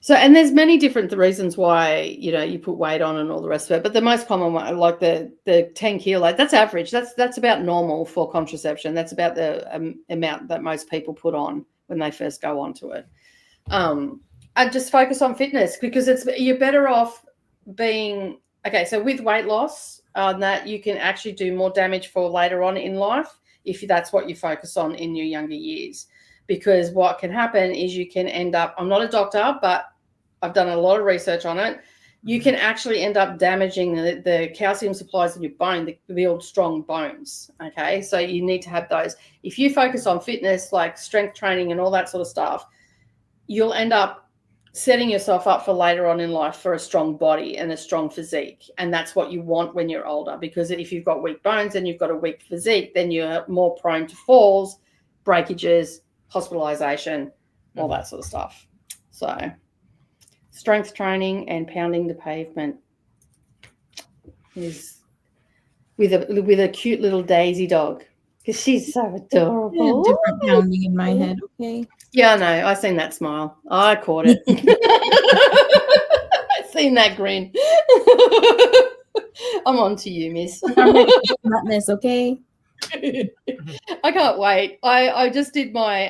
So, and there's many different reasons why, you know, you put weight on and all the rest of it. But the most common one, like the 10 kilo, that's average. That's about normal for contraception. That's about the amount that most people put on when they first go onto it. And just focus on fitness, because you're better off being, okay, so with weight loss, that you can actually do more damage for later on in life if that's what you focus on in your younger years. Because what can happen is you can end up, I'm not a doctor, but I've done a lot of research on it. You can actually end up damaging the calcium supplies in your bone that build strong bones. Okay, so you need to have those. If you focus on fitness, like strength training and all that sort of stuff, you'll end up setting yourself up for later on in life for a strong body and a strong physique. And that's what you want when you're older, because if you've got weak bones and you've got a weak physique, then you're more prone to falls, breakages, hospitalization, all that sort of stuff. So strength training and pounding the pavement is with a cute little Daisy dog, because she's so adorable. Yeah, different pounding in my head. Okay. Yeah, I know. I seen that smile. I caught it. I seen that grin. I'm on to you, miss. I'm ready to not miss, okay? I can't wait. I just did my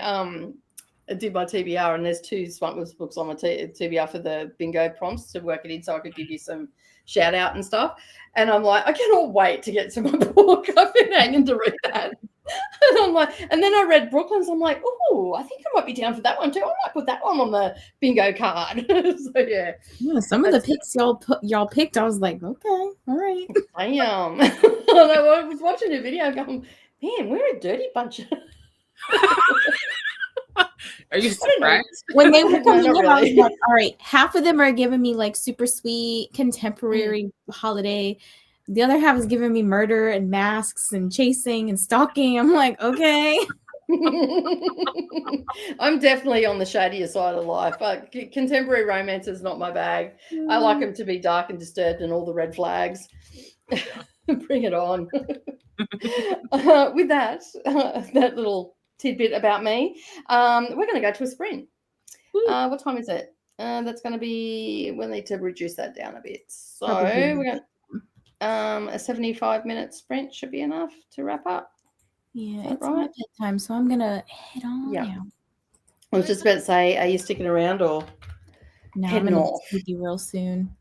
TBR, and there's 2 Smuggler's books on my TBR for the bingo prompts to work it in, so I could give you some shout out and stuff. And I'm like, I cannot wait to get to my book. I've been hanging to read that. And I'm like, and then I read Brooklyn's. I'm like, oh, I think I might be down for that one too. I might put that one on the bingo card. So yeah. Some of the picks y'all picked, I was like, okay, all right. Damn. I was watching a video going, man, we're a dirty bunch. Are you surprised? When they were coming in, really. I was like, all right, half of them are giving me like super sweet contemporary holiday. The other half is giving me murder and masks and chasing and stalking. I'm like, okay. I'm definitely on the shadier side of life. Contemporary romance is not my bag. I like them to be dark and disturbed and all the red flags. Bring it on. With that little tidbit about me, we're going to go to a sprint. What time is it? That's going to be, we'll need to reduce that down a bit. So we're going to, a 75-minute sprint should be enough to wrap up. Yeah, it's my bedtime, so I'm going to head on now. I was just about to say, are you sticking around or I'm going to speak you real soon.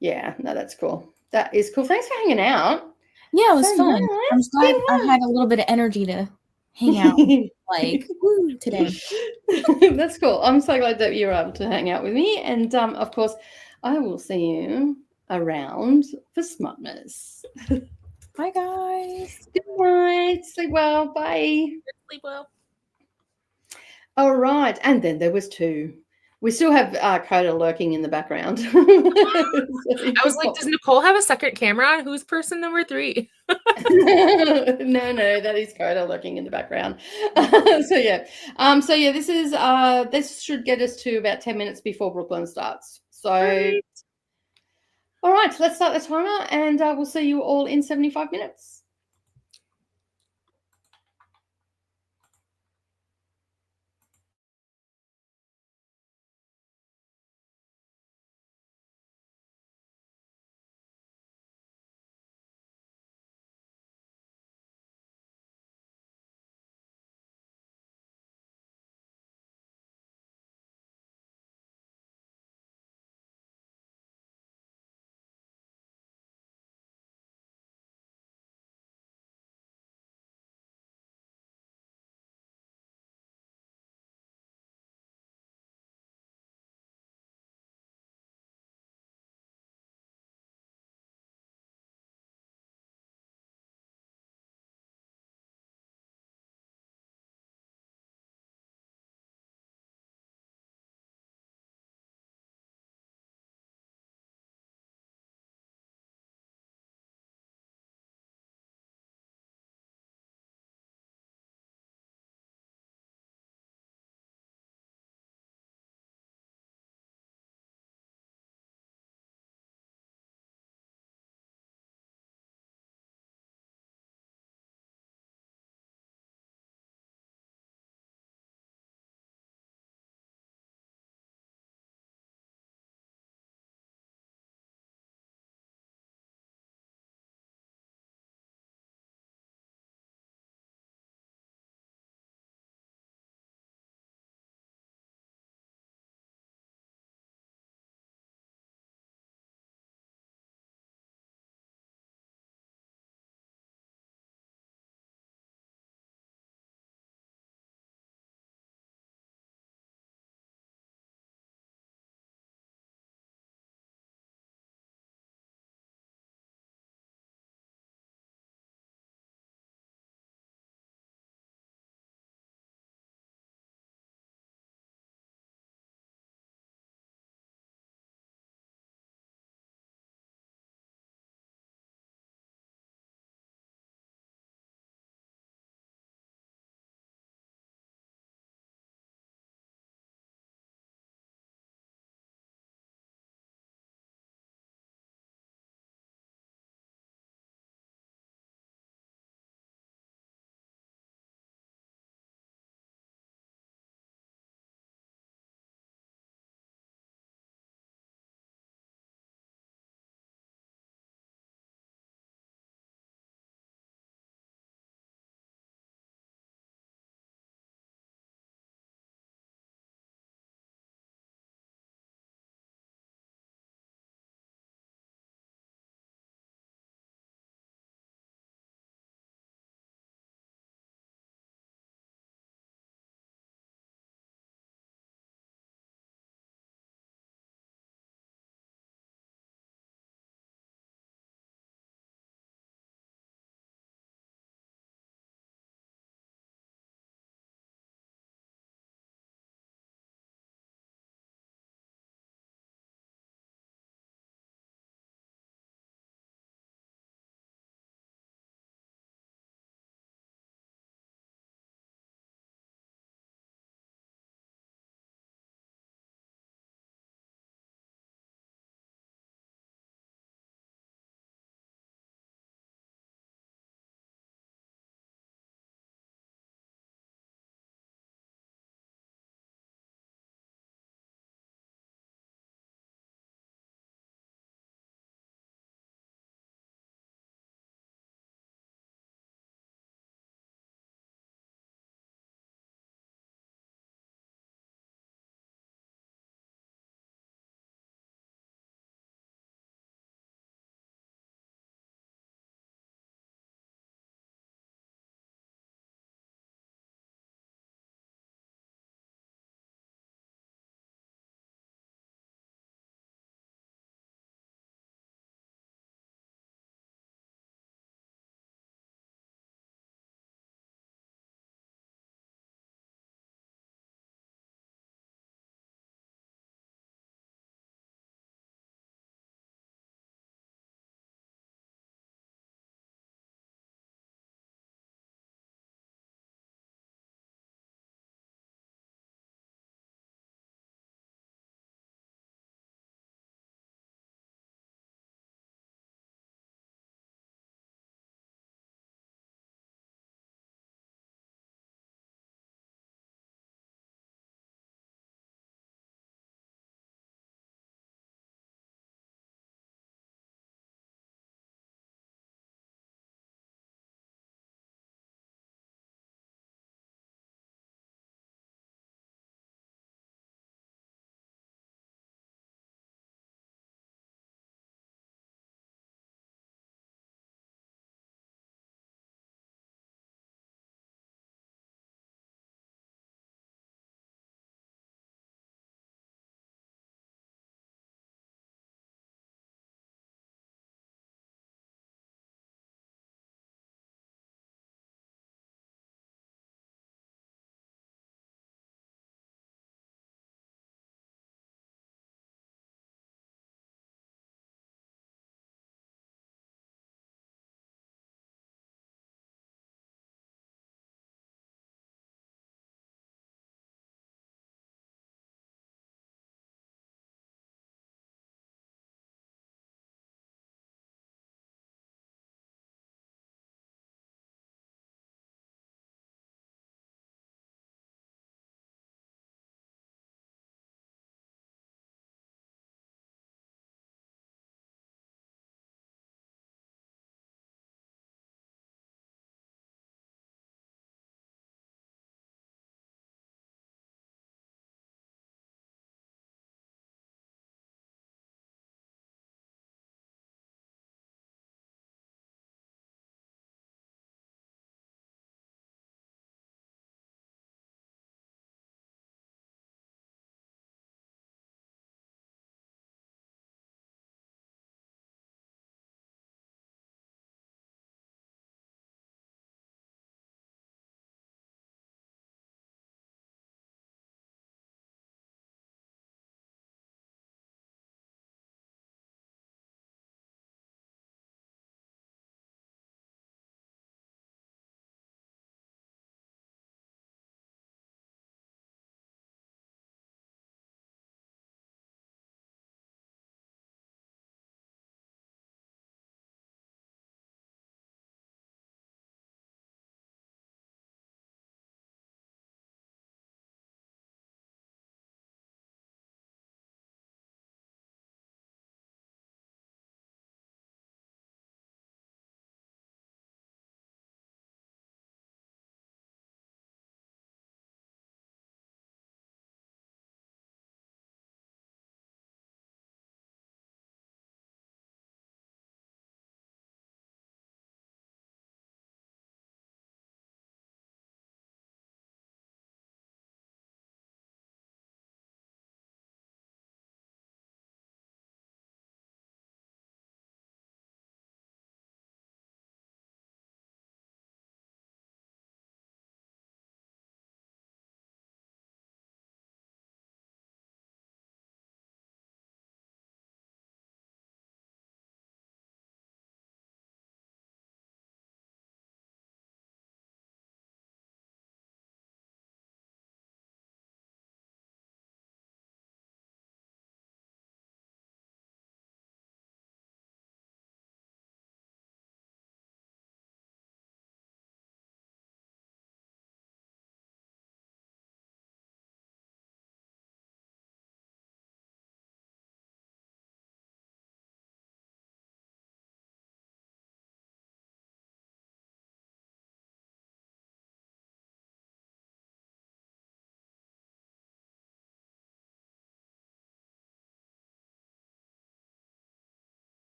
Yeah, no, that's cool. That is cool. Thanks for hanging out. Yeah, it was fun. Nice. I'm glad I had a little bit of energy to hang out today. That's cool. I'm so glad that you were able to hang out with me. And of course, I will see you around for smartness. Bye, guys. Good night. Sleep well. Bye. Sleep well. All right. And then there was 2. We still have Coda lurking in the background. I was like, does Nicole have a second camera on? Who's person number 3? No, that is Coda lurking in the background. So yeah, this should get us to about 10 minutes before Brooklyn starts. So, all right, let's start the timer, and we'll see you all in 75 minutes.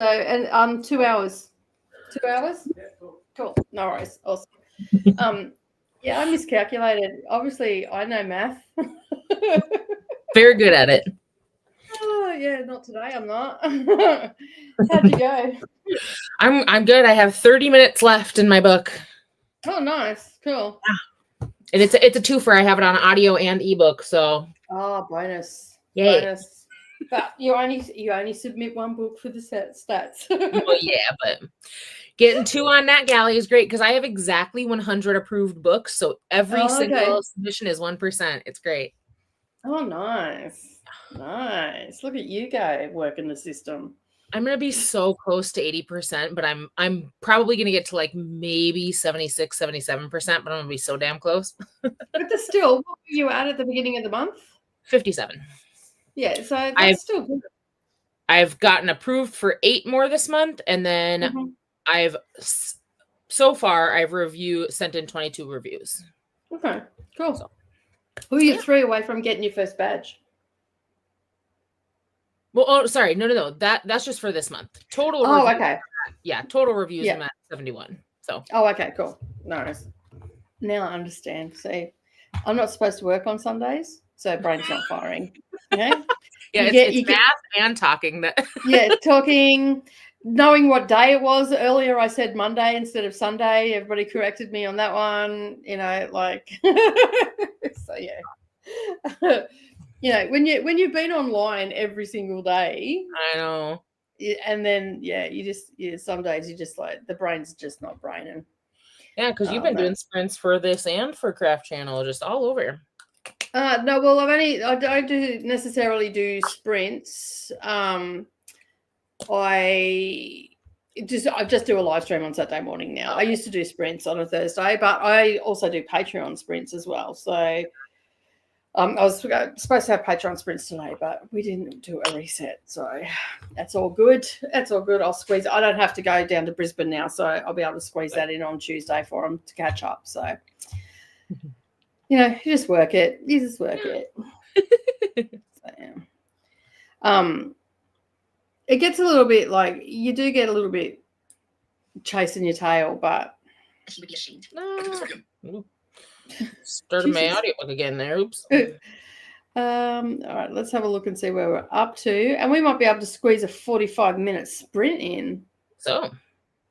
So, and 2 hours. 2 hours? Cool. No worries. Awesome. Yeah, I miscalculated. Obviously, I know math. Very good at it. Oh, yeah, not today. I'm not. How'd you go? I'm good. I have 30 minutes left in my book. Oh, nice. Cool. And it's a twofer. I have it on audio and ebook. So Bonus. yay. Bonus. But you only submit one book for the stats. Well, yeah, but getting 2 on NetGalley is great because I have exactly 100 approved books. So every single submission is 1%. It's great. Oh, nice. Nice. Look at you go working the system. I'm gonna be so close to 80%, but I'm probably gonna get to like maybe 76, 77%, but I'm gonna be so damn close. But still, what were you at the beginning of the month? 57. Yeah, so that's still good. I've gotten approved for 8 more this month, and then so far I've sent in 22 reviews. Okay, cool. So, who are you 3 away from getting your first badge? Well, oh, sorry, no. That's just for this month. Total. Oh, okay. Yeah, total reviews. I'm at 71. So. Oh, okay, cool. Nice. Now I understand. See, I'm not supposed to work on Sundays, so brain's not firing. Okay. Yeah, it's math and talking. That. Yeah, talking. Knowing what day it was. Earlier, I said Monday instead of Sunday. Everybody corrected me on that one. You know, like. So yeah. You know, when you've been online every single day, I know, and then some days you just like the brain's just not braining. Yeah, because you've been doing sprints for this and for Craft Channel, just all over. No, well, I don't necessarily do sprints. I just do a live stream on Saturday morning now. I used to do sprints on a Thursday, but I also do Patreon sprints as well. So. I was supposed to have Patreon sprints today, but we didn't do a reset. So that's all good. That's all good. I'll squeeze. I don't have to go down to Brisbane now, so I'll be able to squeeze that in on Tuesday for them to catch up. So, you know, you just work it. So, yeah. It gets a little bit like you do get a little bit chasing your tail, but. Started my audiobook again there. Oops. All right, let's have a look and see where we're up to. And we might be able to squeeze a 45-minute sprint in. So.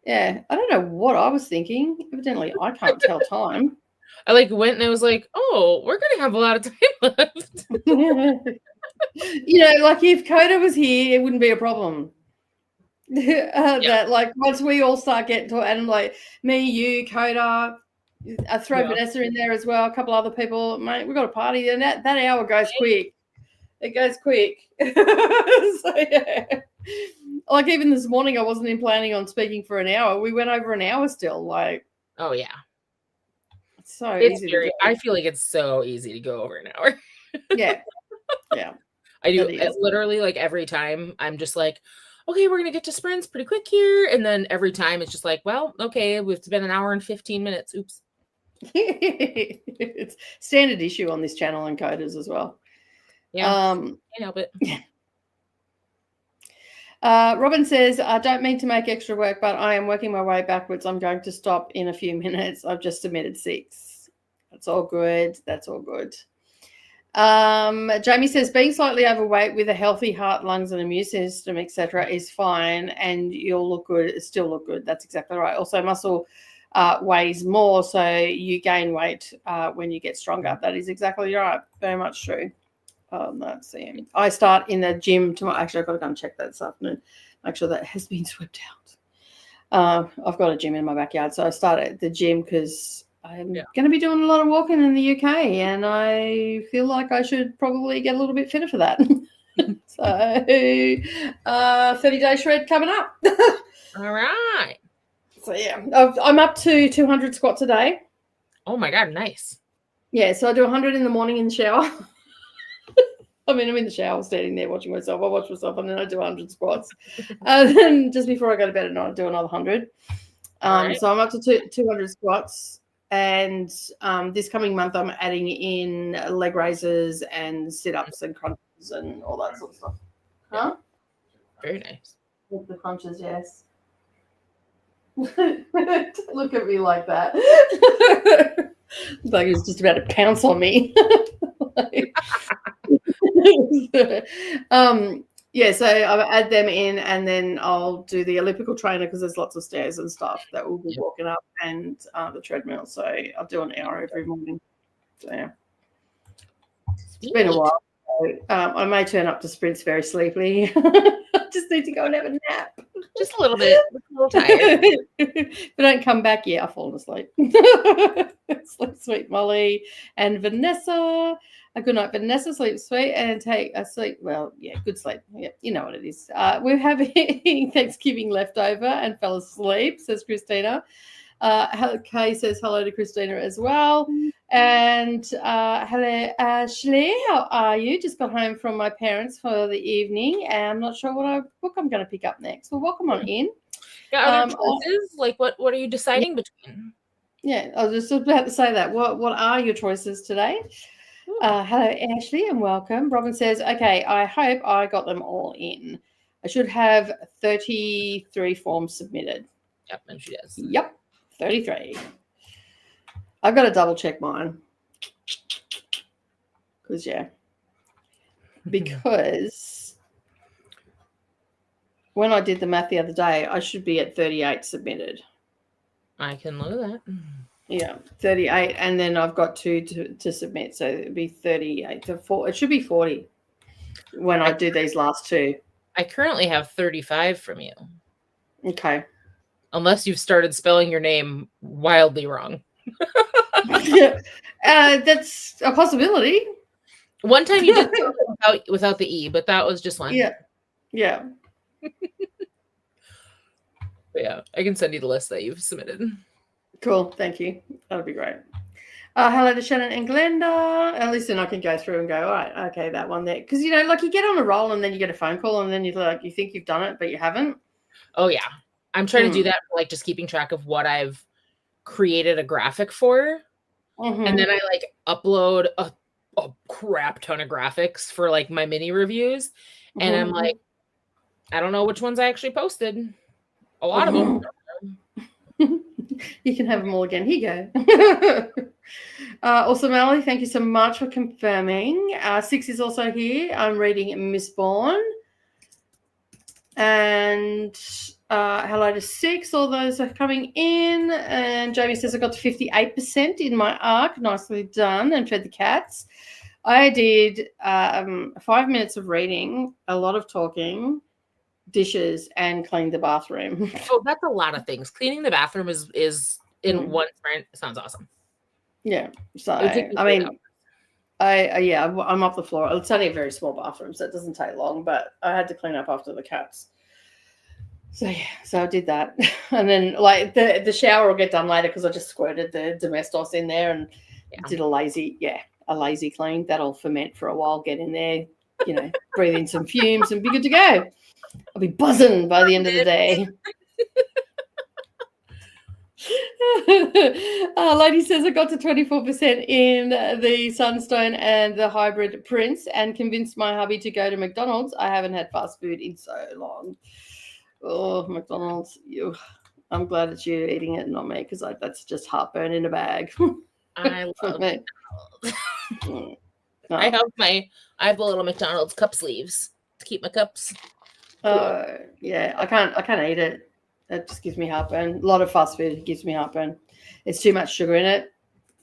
Yeah, I don't know what I was thinking. Evidently, I can't tell time. I went and I was like, oh, we're going to have a lot of time left. You know, like if Coda was here, it wouldn't be a problem. That once we all start getting to it, and like me, you, Coda, I throw Vanessa in there as well, a couple other people, mate, we've got a party, and that hour goes quick. It goes quick. So, yeah. Like even this morning, I wasn't even planning on speaking for an hour. We went over an hour still. Like, oh, yeah. It's so easy. I feel like it's so easy to go over an hour. Yeah. Yeah. I do. It's literally like every time I'm just like, okay, we're going to get to sprints pretty quick here. And then every time it's just like, well, okay, we've been an hour and 15 minutes. Oops. It's standard issue on this channel and coders as well. Yeah, can't help it. Robin says, I don't mean to make extra work, but I am working my way backwards. I'm going to stop in a few minutes. I've just submitted 6. That's all good. That's all good. Jamie says, being slightly overweight with a healthy heart, lungs, and immune system, etc., is fine, and you'll look good. Still look good. That's exactly right. Also, muscle weighs more, so you gain weight when you get stronger. That is exactly right. Very much true. Let's see. I start in the gym tomorrow. Actually, I've got to go and check that this afternoon. Make sure that has been swept out. I've got a gym in my backyard, so I start at the gym because I'm going to be doing a lot of walking in the UK, and I feel like I should probably get a little bit fitter for that. So, 30-day shred coming up. All right. So, yeah, I'm up to 200 squats a day. Oh, my God. Nice. Yeah, so I do 100 in the morning in the shower. I mean, I'm in the shower standing there watching myself. I watch myself and then I do 100 squats. And then just before I go to bed at night, I do another 100. Right. So I'm up to 200 squats. And this coming month, I'm adding in leg raises and sit-ups and crunches and all that sort of stuff. Huh? Very nice. With the crunches, yes. Look at me like that. Like he was just about to pounce on me. Yeah, so I'll add them in and then I'll do the elliptical trainer because there's lots of stairs and stuff that we'll be walking up and the treadmill. So I'll do an hour every morning. So yeah. It's been a while. So, I may turn up to sprints very sleepily. I just need to go and have a nap. Just a little bit. A little tired. If I don't come back, yeah, I've fallen asleep. Sleep sweet, Molly and Vanessa. A good night, Vanessa. Sleep sweet and take a sleep. Well, yeah, good sleep. Yeah, you know what it is. We're having Thanksgiving leftover and fell asleep, says Christina. Kay says hello to Christina as well. And hello, Ashley. How are you? Just got home from my parents for the evening, and I'm not sure what book I'm going to pick up next. Well, welcome on in. Got other choices? Like, what are you deciding between? Yeah, I was just about to say that. What are your choices today? Hello, Ashley, and welcome. Robin says, okay, I hope I got them all in. I should have 33 forms submitted. Yep, and she does. Yep, 33. I've got to double check mine. Because when I did the math the other day, I should be at 38 submitted. I can look at that. Yeah, 38, and then I've got 2 to submit, so it'd be 38 to 4. It should be 40 when I do these last 2. I currently have 35 from you. Okay. Unless you've started spelling your name wildly wrong. That's a possibility. One time you did without the E, but that was just one. Yeah. But yeah, I can send you the list that you've submitted. Cool, thank you. That'll be great. Hello to Shannon and Glenda. At least then I can go through and go, all right, okay, that one there. Because, like you get on a roll and then you get a phone call and then you think you've done it, but you haven't. Oh, yeah. I'm trying to do that for just keeping track of what I've created a graphic for. Mm-hmm. And then I upload a crap ton of graphics for my mini reviews. And I'm like, I don't know which ones I actually posted. A lot of them. You can have them all again. Here you go. Also, Melanie, thank you so much for confirming. 6 is also here. I'm reading Miss Bourne. And hello to 6. All those are coming in. And Jamie says I got to 58% in my ARC. Nicely done. And fed the cats. I did 5 minutes of reading, a lot of talking, dishes, and cleaned the bathroom. Oh, that's a lot of things. Cleaning the bathroom is in one sprint. Sounds awesome. Yeah. So I mean, I'm off the floor. It's only a very small bathroom, so it doesn't take long. But I had to clean up after the cats. So yeah, so I did that, and then the shower will get done later because I just squirted the domestos in there and did a lazy clean. That'll ferment for a while. Get in there, breathe in some fumes, and be good to go. I'll be buzzing by the end of the day. Lady says I got to 24% in the Sunstone and the Hybrid Prince and convinced my hubby to go to McDonald's. I haven't had fast food in so long. Oh, McDonald's. I'm glad it's you eating it, not me, because that's just heartburn in a bag. I love McDonald's. I have the little McDonald's cup sleeves to keep my cups. Yeah, I can't eat it. It just gives me heartburn. A lot of fast food gives me heartburn. It's too much sugar in it,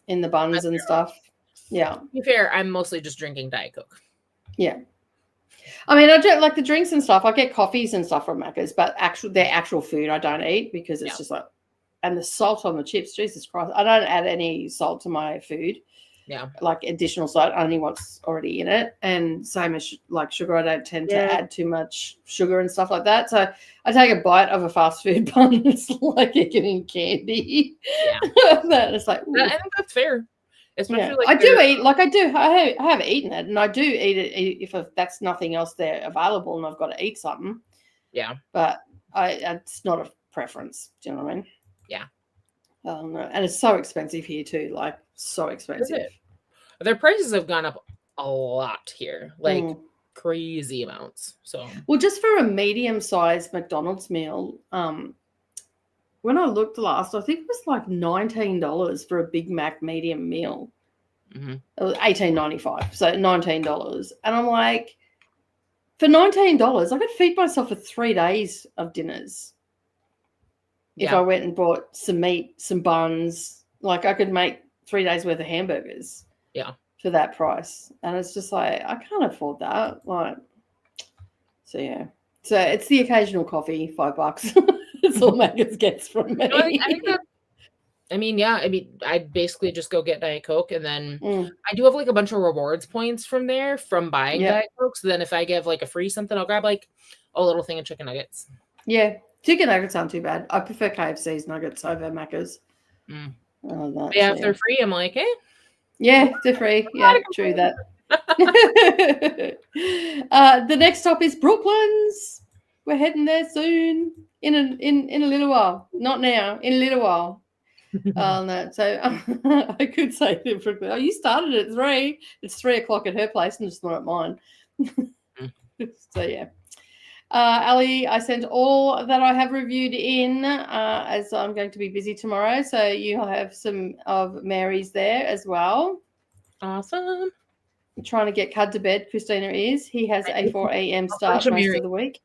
in the buns and stuff. Yeah. To be fair, I'm mostly just drinking Diet Coke. Yeah. I mean, I don't like the drinks and stuff. I get coffees and stuff from Macca's, but their actual food I don't eat because it's just and the salt on the chips, Jesus Christ. I don't add any salt to my food. Yeah. Additional salt, only what's already in it. And same as sugar, I don't tend to add too much sugar and stuff like that. So I take a bite of a fast food bun. It's like you're getting candy. Yeah. It's I think that's fair. Especially I do eat, I have eaten it, and I do eat it if that's nothing else there available and I've got to eat something. Yeah. But it's not a preference. Do you know what I mean? Yeah. And it's so expensive here too, so expensive. Their prices have gone up a lot here, crazy amounts. So Well, just for a medium-sized McDonald's meal, when I looked last, I think it was like $19 for a Big Mac medium meal. It was $18.95, so $19. And I'm like, for $19, I could feed myself for 3 days of dinners. If I went and bought some meat, some buns, like I could make 3 days worth of hamburgers. Yeah. For that price. And it's just like, I can't afford that. Like, so yeah. So it's the occasional coffee, $5. It's all Macca's gets from me. No, I basically just go get Diet Coke, and then I do have like a bunch of rewards points from there from buying Diet Coke. So then if I give like a free something, I'll grab like a little thing of chicken nuggets. Yeah. Chicken nuggets aren't too bad. I prefer KFC's nuggets over Macca's. If they're free, I'm like, hey. Yeah, they're free. Yeah, true that. The next stop is Brooklands. We're heading there soon. In a little while. Not now. In a little while. So I could say that Brooklyn. Oh, you started at 3. It's 3 o'clock at her place, and it's not at mine. So yeah. Ali, I sent all that I have reviewed in as I'm going to be busy tomorrow. So you'll have some of Mary's there as well. Awesome. I'm trying to get Cud to bed. Christina is. He has a 4 a.m. start most of the week.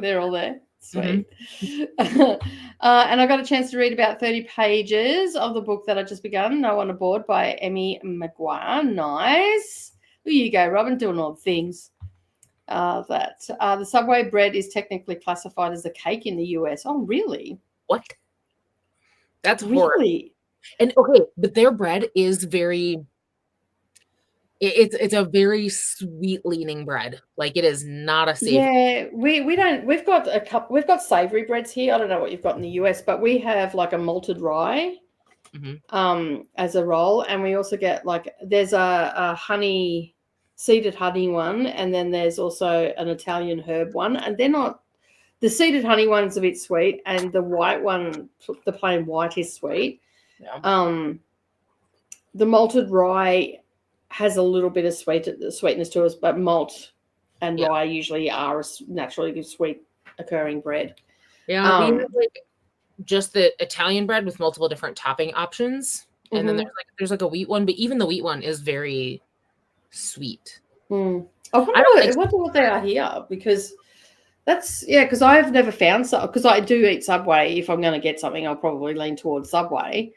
They're all there. Sweet. And I got a chance to read about 30 pages of the book that I just begun, No One Aboard by Emmy McGuire. Nice. There you go, Robin, doing all the things. The Subway bread is technically classified as a cake in the US. Oh, really? What? That's really horrible. And okay, but their bread is very. It's a very sweet leaning bread. Like it is not a savory. Yeah, we don't. We've got a couple. We've got savory breads here. I don't know what you've got in the US, but we have like a malted rye, as a roll, and we also get like there's a honey. Seeded honey one, and then there's also an Italian herb one, and they're not. The seeded honey one's a bit sweet, and the white one, the plain white, is sweet. Yeah. The malted rye has a little bit of sweetness to us, but malt and rye usually are a naturally sweet occurring bread. Yeah, we have like just the Italian bread with multiple different topping options, and then there's like a wheat one, but even the wheat one is very sweet. I wonder what they are here, because because I've never found some, because I do eat Subway. If I'm going to get something, I'll probably lean towards Subway.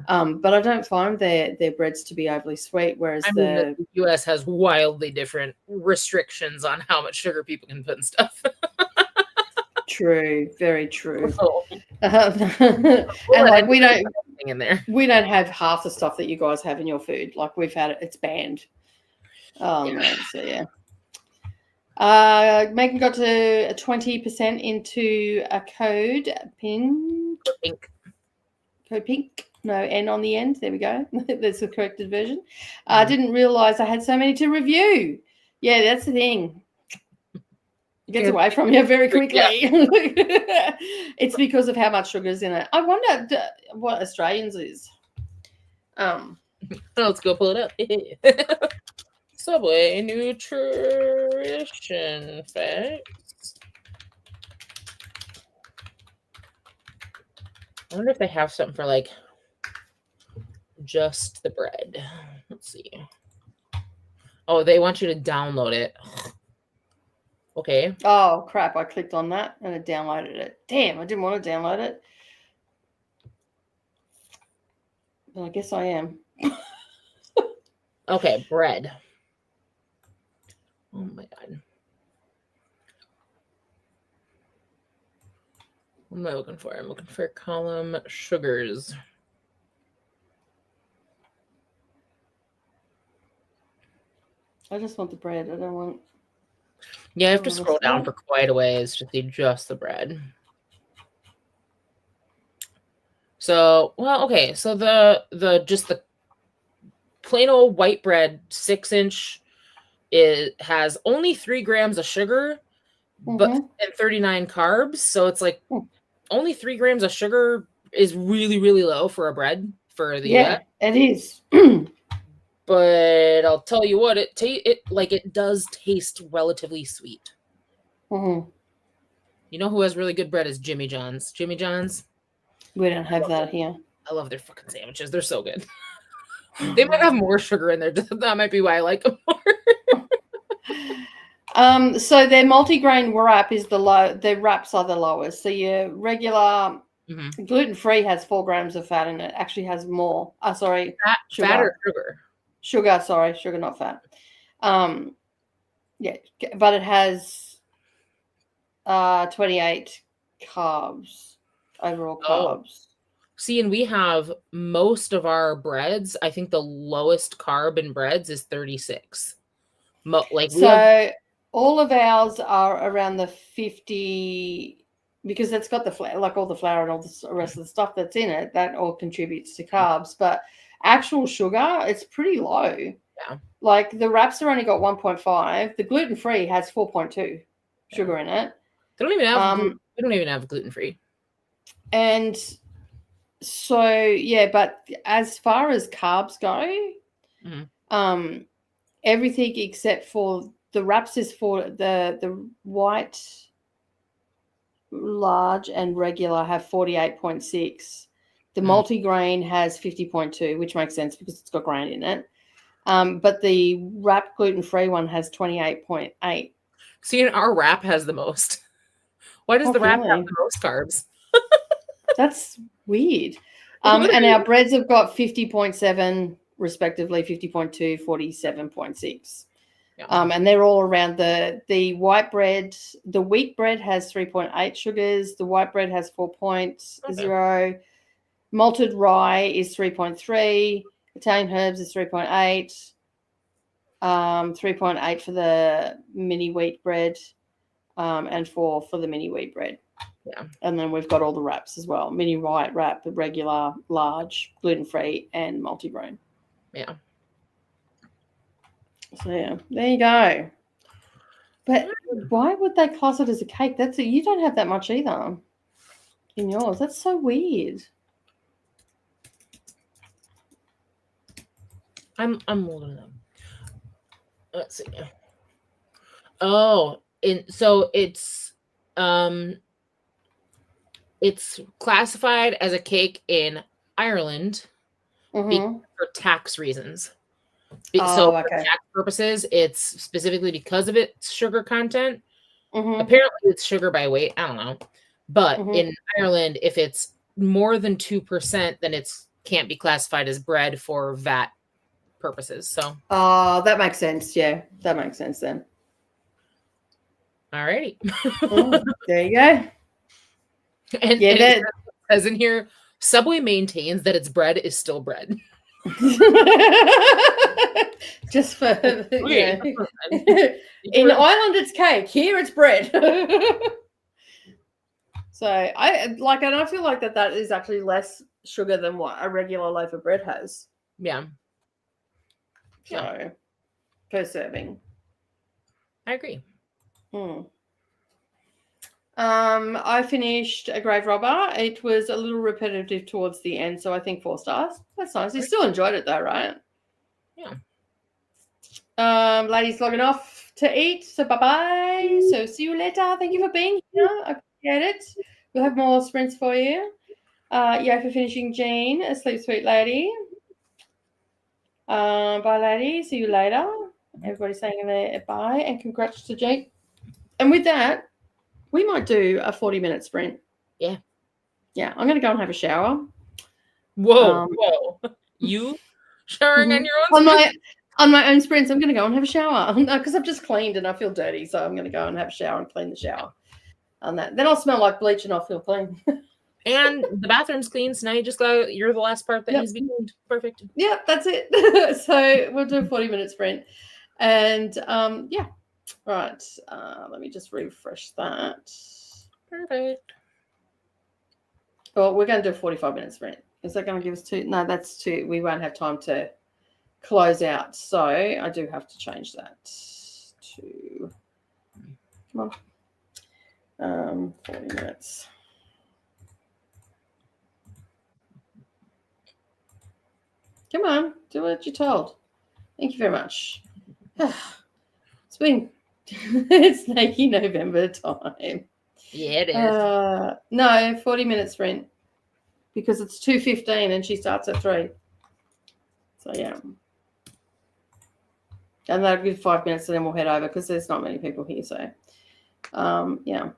But I don't find their breads to be overly sweet, whereas the US has wildly different restrictions on how much sugar people can put in stuff. True, very true. And like we don't have half the stuff that you guys have in your food. Like we've had it's banned. So yeah. Megan got to 20% into a code code pink. No N on the end. There we go. That's the corrected version. I didn't realize I had so many to review. Yeah, that's the thing. It gets away from you very quickly. It's because of how much sugar is in it. I wonder what Australians is. Let's go pull it up. Subway nutrition facts. I wonder if they have something for like just the bread. Let's see. Oh, they want you to download it. Okay. Oh, crap. I clicked on that and it downloaded it. Damn, I didn't want to download it. But I guess I am. Okay, bread. Oh, my God. What am I looking for? I'm looking for column sugars. I just want the bread. I don't want... Yeah, I have to scroll down for quite a ways to see just the bread. So, well, okay. So the just the plain old white bread, 6-inch, it has only 3 grams of sugar, but and 39 carbs. So it's like only 3 grams of sugar is really, really low for a bread for the US. It is. But I'll tell you what, it does taste relatively sweet. Mm-hmm. You know who has really good bread is Jimmy John's. Jimmy John's. We don't have that here. I love their fucking sandwiches. They're so good. They might have more sugar in there. That might be why I like them more. So their multigrain wrap is their wraps are the lowest. So your regular gluten-free has 4 grams of fat in it. Actually has more. Sorry. Fat or sugar? Sugar, sorry. Sugar, not fat. Yeah, but it has 28 carbs, overall carbs. See, and we have most of our breads. I think the lowest carb in breads is 36. All of ours are around the 50 because it's got the flour, like all the flour and all the rest of the stuff that's in it. That all contributes to carbs, but actual sugar, it's pretty low. Yeah, like the wraps are only got 1.5. The gluten free has 4.2 sugar in it. They don't even have. We don't even have gluten free. And so yeah, but as far as carbs go, everything except for the wraps is for the white, large, and regular have 48.6. The multigrain has 50.2, which makes sense because it's got grain in it. But the wrap gluten-free one has 28.8. See, our wrap has the most. Why does the wrap have the most carbs? That's weird. And our breads have got 50.7, respectively, 50.2, 47.6. Yeah. And they're all around the white bread. The wheat bread has 3.8 sugars. The white bread has 4.0. Malted rye is 3.3. Italian herbs is 3.8. 3.8 for the mini wheat bread, and 4 for the mini wheat bread. Yeah. And then we've got all the wraps as well. Mini white wrap, the regular, large, gluten-free, and multigrain. Yeah. So yeah, there you go. But why would they class it as a cake? You don't have that much either in yours. That's so weird. I'm holding them. Let's see. Oh, so it's classified as a cake in Ireland for tax reasons. For tax purposes, it's specifically because of its sugar content. Apparently, it's sugar by weight. I don't know. But in Ireland, if it's more than 2%, then it can't be classified as bread for VAT purposes. So. Oh, that makes sense. Yeah, that makes sense then. All righty. There you go. And it says in here, Subway maintains that its bread is still bread. Just for in Ireland it's cake, here it's bread. So and I feel like that is actually less sugar than what a regular loaf of bread has. Yeah. So per serving. I agree. I finished A Grave Robber. It was a little repetitive towards the end, so I think 4 stars. That's nice. You still enjoyed it though, right? Yeah. Ladies logging off to eat, so bye-bye. So see you later. Thank you for being here. I appreciate it. We'll have more sprints for you. Yeah, for finishing, Jean. A sleep sweet lady. Bye, lady. See you later. Everybody saying there bye, and congrats to Jean. And with that, we might do a 40-minute sprint. Yeah. Yeah, I'm going to go and have a shower. Whoa. You showering on your own on my own sprints. I'm going to go and have a shower because I've just cleaned and I feel dirty. So I'm going to go and have a shower and clean the shower on that. Then I'll smell like bleach and I'll feel clean. And the bathroom's clean. So now you're the last part that needs to be cleaned. Perfect. Yeah, that's it. So we'll do a 40-minute sprint. And yeah. Right. Let me just refresh that. Perfect. Well, we're going to do a 45-minute sprint. Is that going to give us 2? No, that's 2. We won't have time to close out. So I do have to change that to, come on, 40 minutes. Come on, do what you're told. Thank you very much. It's been it's snaky November time. Yeah, it is. No, 40 minutes rent because it's 2:15 and she starts at 3. So yeah. And that'll give 5 minutes and then we'll head over because there's not many people here. So yeah.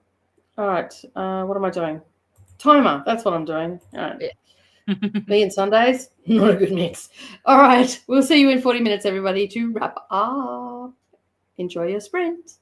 All right. What am I doing? Timer. That's what I'm doing. All right. Yeah. Me and Sundays, not a good mix. All right. We'll see you in 40 minutes, everybody, to wrap up. Enjoy your sprint.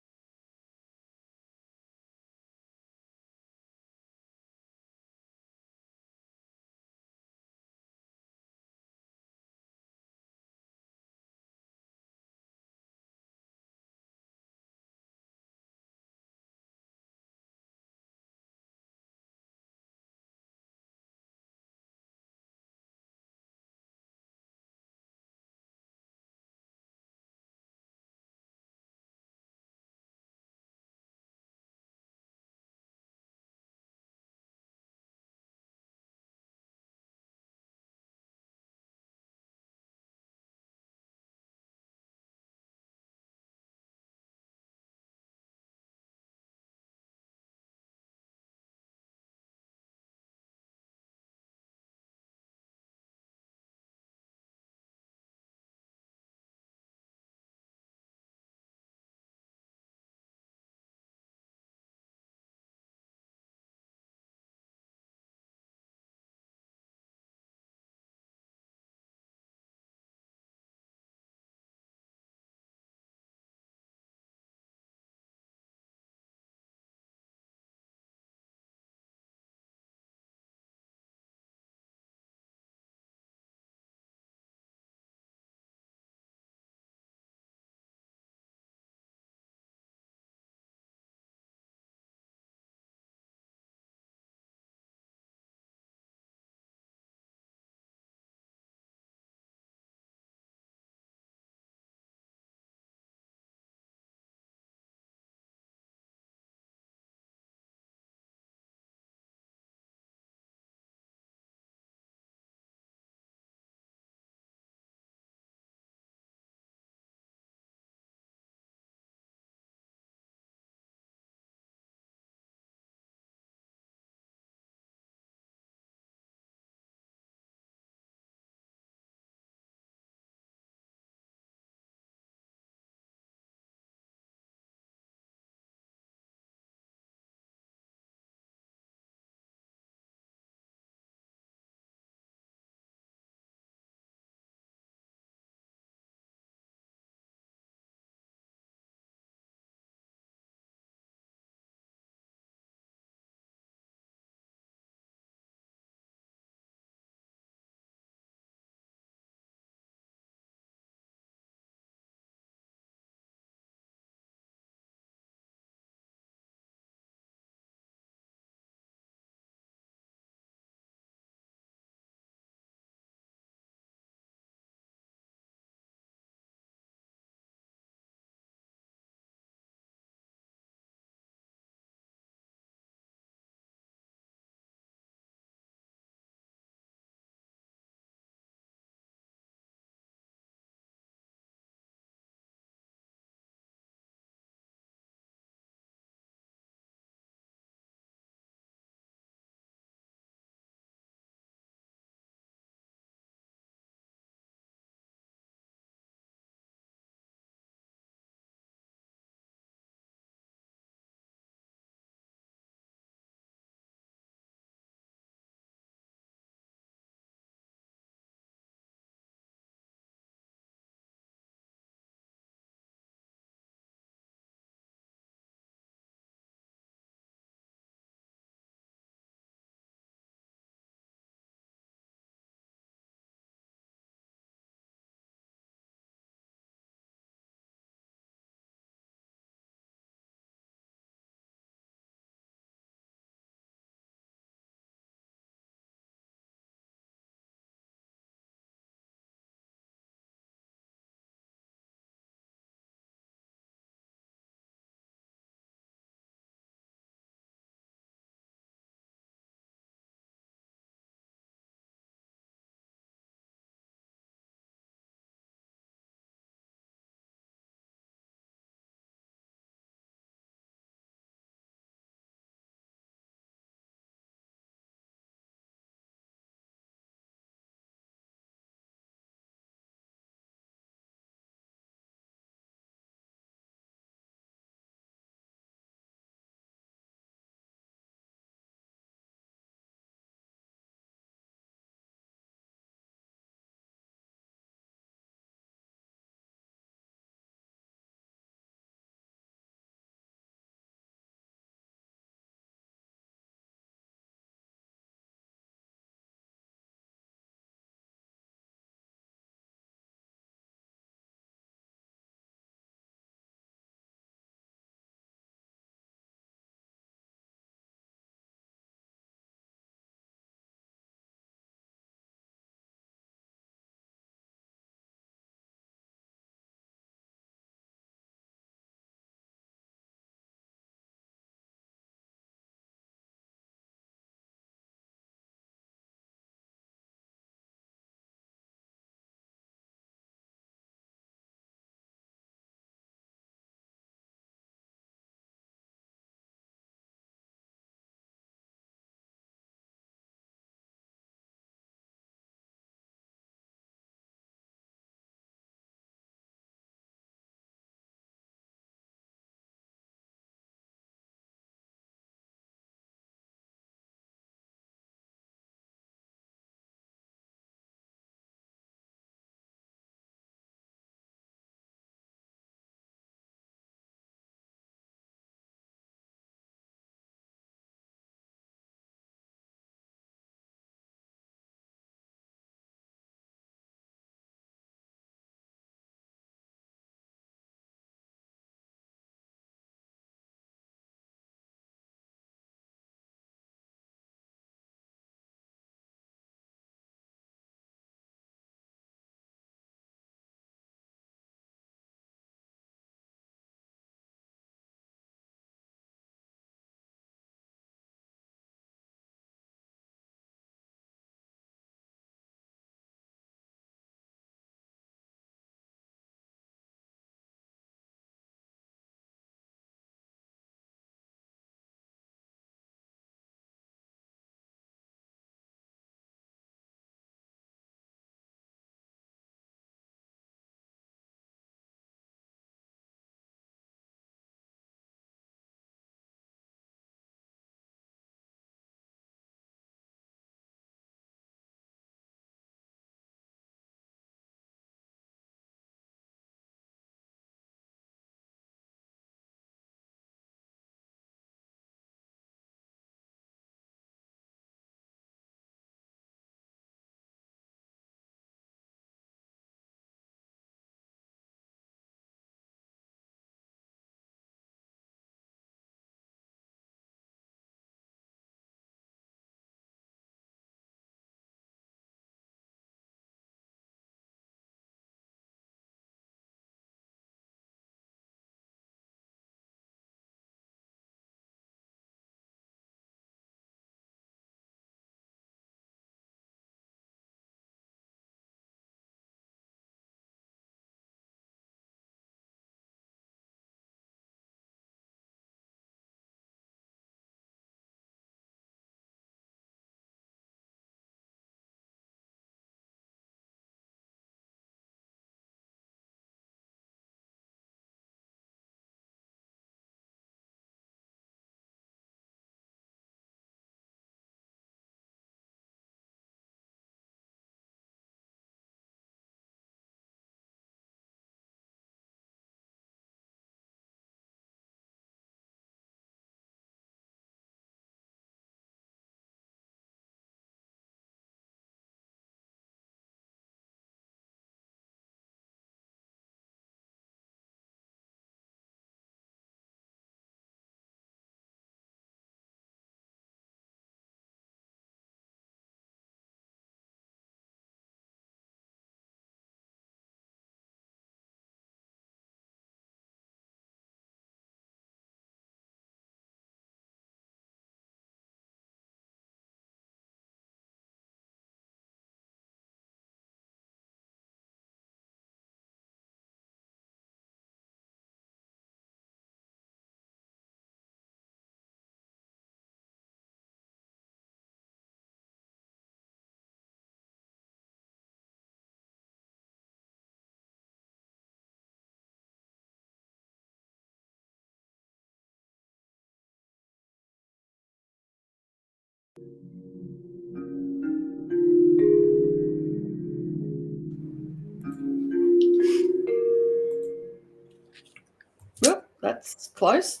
That's close.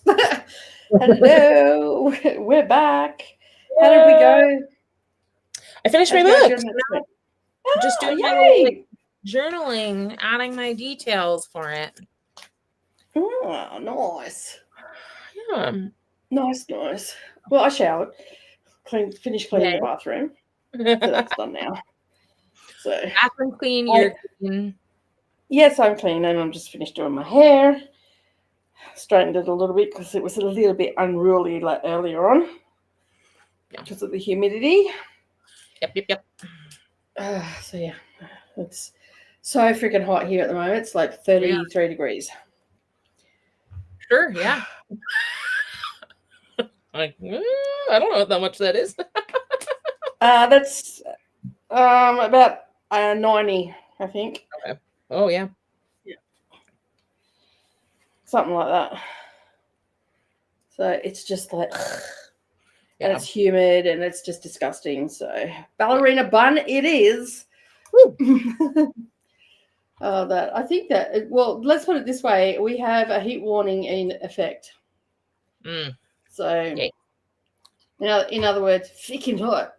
Hello, we're back. How did we go? I finished my How'd you go book. during that week? Just Oh, doing my yay! little, like, journaling, adding my details for it. Oh, nice. Yeah. Nice. Well, I showered, finished cleaning the bathroom, so that's done now. So bathroom clean, you're clean. Yes, I'm clean, and I'm just finished doing my hair. Straightened it a little bit because it was a little bit unruly like earlier on because of the humidity. Yep. So yeah, it's so freaking hot here at the moment. It's like 33 degrees. Sure, yeah. Like, I don't know how much that is. That's about 90, I think. Okay. Oh yeah. Something like that. So it's just like, and it's humid and it's just disgusting. So ballerina bun it is. I think that, well, let's put it this way. We have a heat warning in effect. So, in other words, freaking hot.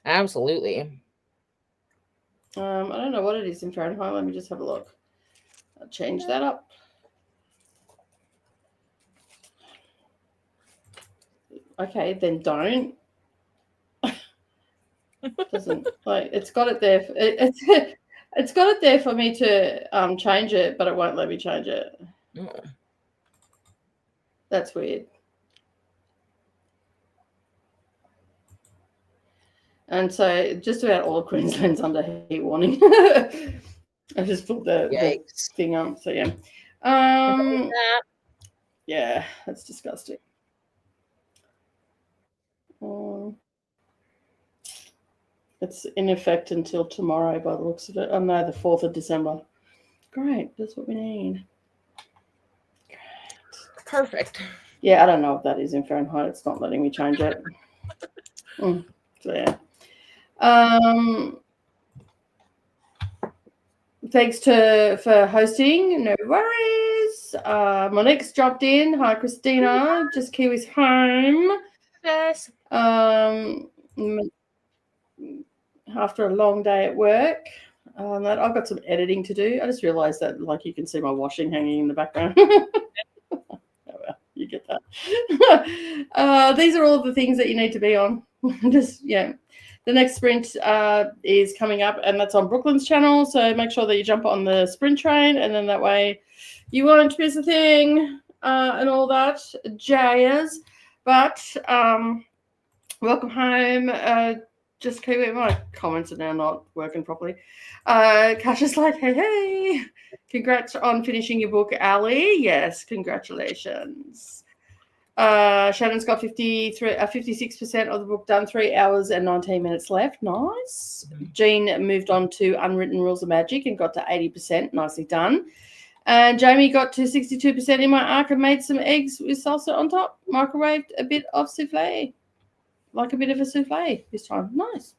Absolutely. I don't know what it is in Fahrenheit. Let me just have a look. I'll change that up. Okay, then don't. Doesn't like it's got it there. It's got it there for me to change it, but it won't let me change it. That's weird. And so just about all of Queensland's under heat warning. I just put the thing up. So yeah. Yeah, that's disgusting. It's in effect until tomorrow by the looks of it. Oh no, the 4th of December. Great, that's what we need. Great. Perfect. Yeah, I don't know what that is in Fahrenheit. It's not letting me change it. So yeah. Thanks for hosting. No worries. Monique's dropped in. Hi, Christina. Just Kiwi's home. Yes. After a long day at work. I've got some editing to do. I just realized that, like, you can see my washing hanging in the background. Oh, well, you get that. These are all the things that you need to be on. Just, yeah. The next sprint is coming up, and that's on Brooklyn's channel. So make sure that you jump on the sprint train, and then that way you won't miss a thing and all that jazz. But welcome home. Just keep it. My comments are now not working properly. Kasha's like, hey, congrats on finishing your book, Ali. Yes, congratulations. Shannon's got 56% of the book done, 3 hours and 19 minutes left. Nice. Jean moved on to Unwritten Rules of Magic and got to 80%. Nicely done. And Jamie got to 62% in my arc and made some eggs with salsa on top. Microwaved a bit of souffle. Like a bit of a souffle this time. Nice.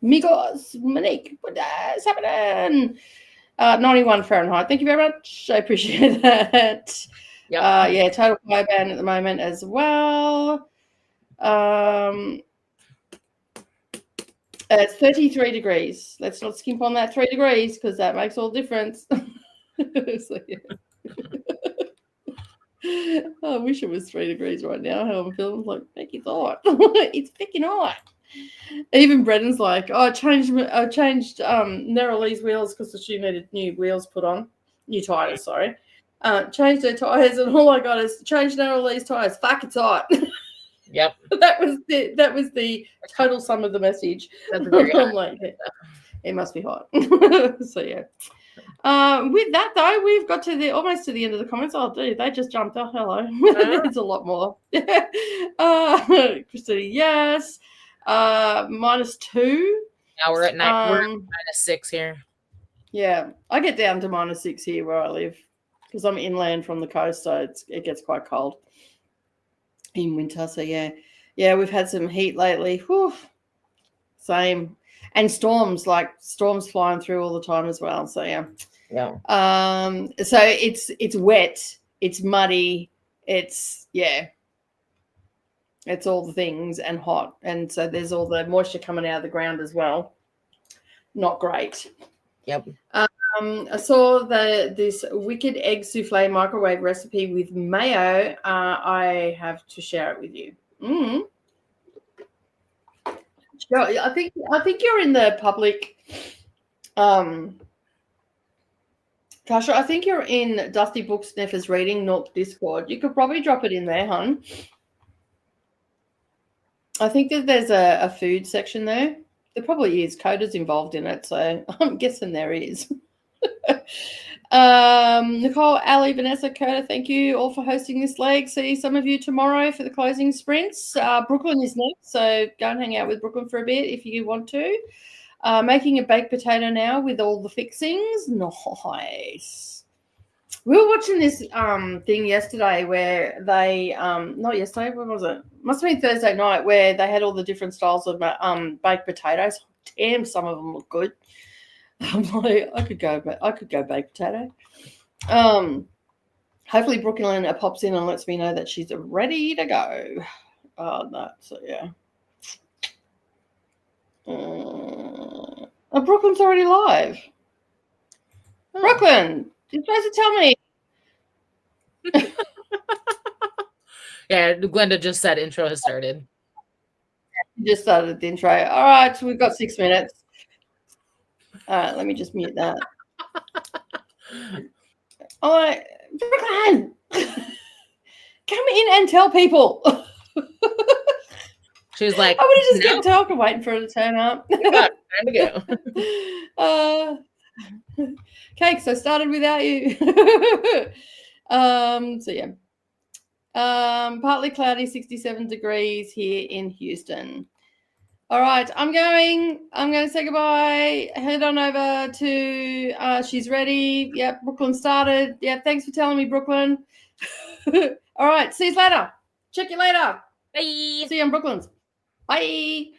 Amigos, Monique, what's happening? 91 Fahrenheit. Thank you very much. I appreciate that. Yep. Total fire ban at the moment as well. It's 33 degrees. Let's not skimp on that 3 degrees because that makes all the difference. So, yeah. I wish it was 3 degrees right now. How I'm feeling, like, make it hot. It's freaking hot. Even Brendan's like, I changed Neralee's wheels because she needed new tires. Sorry, changed her tires, and all I got is change Neralee's tires. Fuck, it's hot. Yep. that was the total sum of the message. I'm like, it must be hot. So yeah. With that though, we've got to almost to the end of the comments. Oh, dude, they just jumped up. Hello. There's a lot more. Christina, yes. -2. Now we're at 9. We're at -6 here. Yeah, I get down to -6 here where I live because I'm inland from the coast, so it gets quite cold in winter. So yeah, we've had some heat lately. Whew. Same. And storms flying through all the time as well. So yeah. Yeah. So it's wet, it's muddy, it's all the things and hot, and so there's all the moisture coming out of the ground as well. Not great. Yep. I saw this wicked egg souffle microwave recipe with mayo. I have to share it with you. Sure, I think you're in the public. Tasha, I think you're in Dusty Book Sniffers Reading Nook Discord. You could probably drop it in there, hon. I think that there's a food section there. There probably is. Coda's involved in it, so I'm guessing there is. Nicole, Ali, Vanessa, Coda, thank you all for hosting this leg. See some of you tomorrow for the closing sprints. Brooklyn is next, so go and hang out with Brooklyn for a bit if you want to. Making a baked potato now with all the fixings. Nice. We were watching this thing yesterday where they not yesterday, when was it? Must have been Thursday night, where they had all the different styles of baked potatoes. Damn, some of them look good. I'm like, I could go baked potato. Hopefully Brooklyn pops in and lets me know that she's ready to go. No, so yeah. Brooklyn's already live. Brooklyn, you're supposed to tell me. Yeah, Glenda just said intro has started. Just started the intro. All right, so we've got 6 minutes. All right, let me just mute that. All right, Brooklyn, come in and tell people. She was like, I would have just kept talking, waiting for her to turn up. time to go. Cake, so I started without you. So yeah. Partly cloudy, 67 degrees here in Houston. All right, I'm going to say goodbye. Head on over to she's ready. Yep, Brooklyn started. Yep, thanks for telling me, Brooklyn. All right, see you later. Check you later. Bye. See you on Brooklyn's. Bye.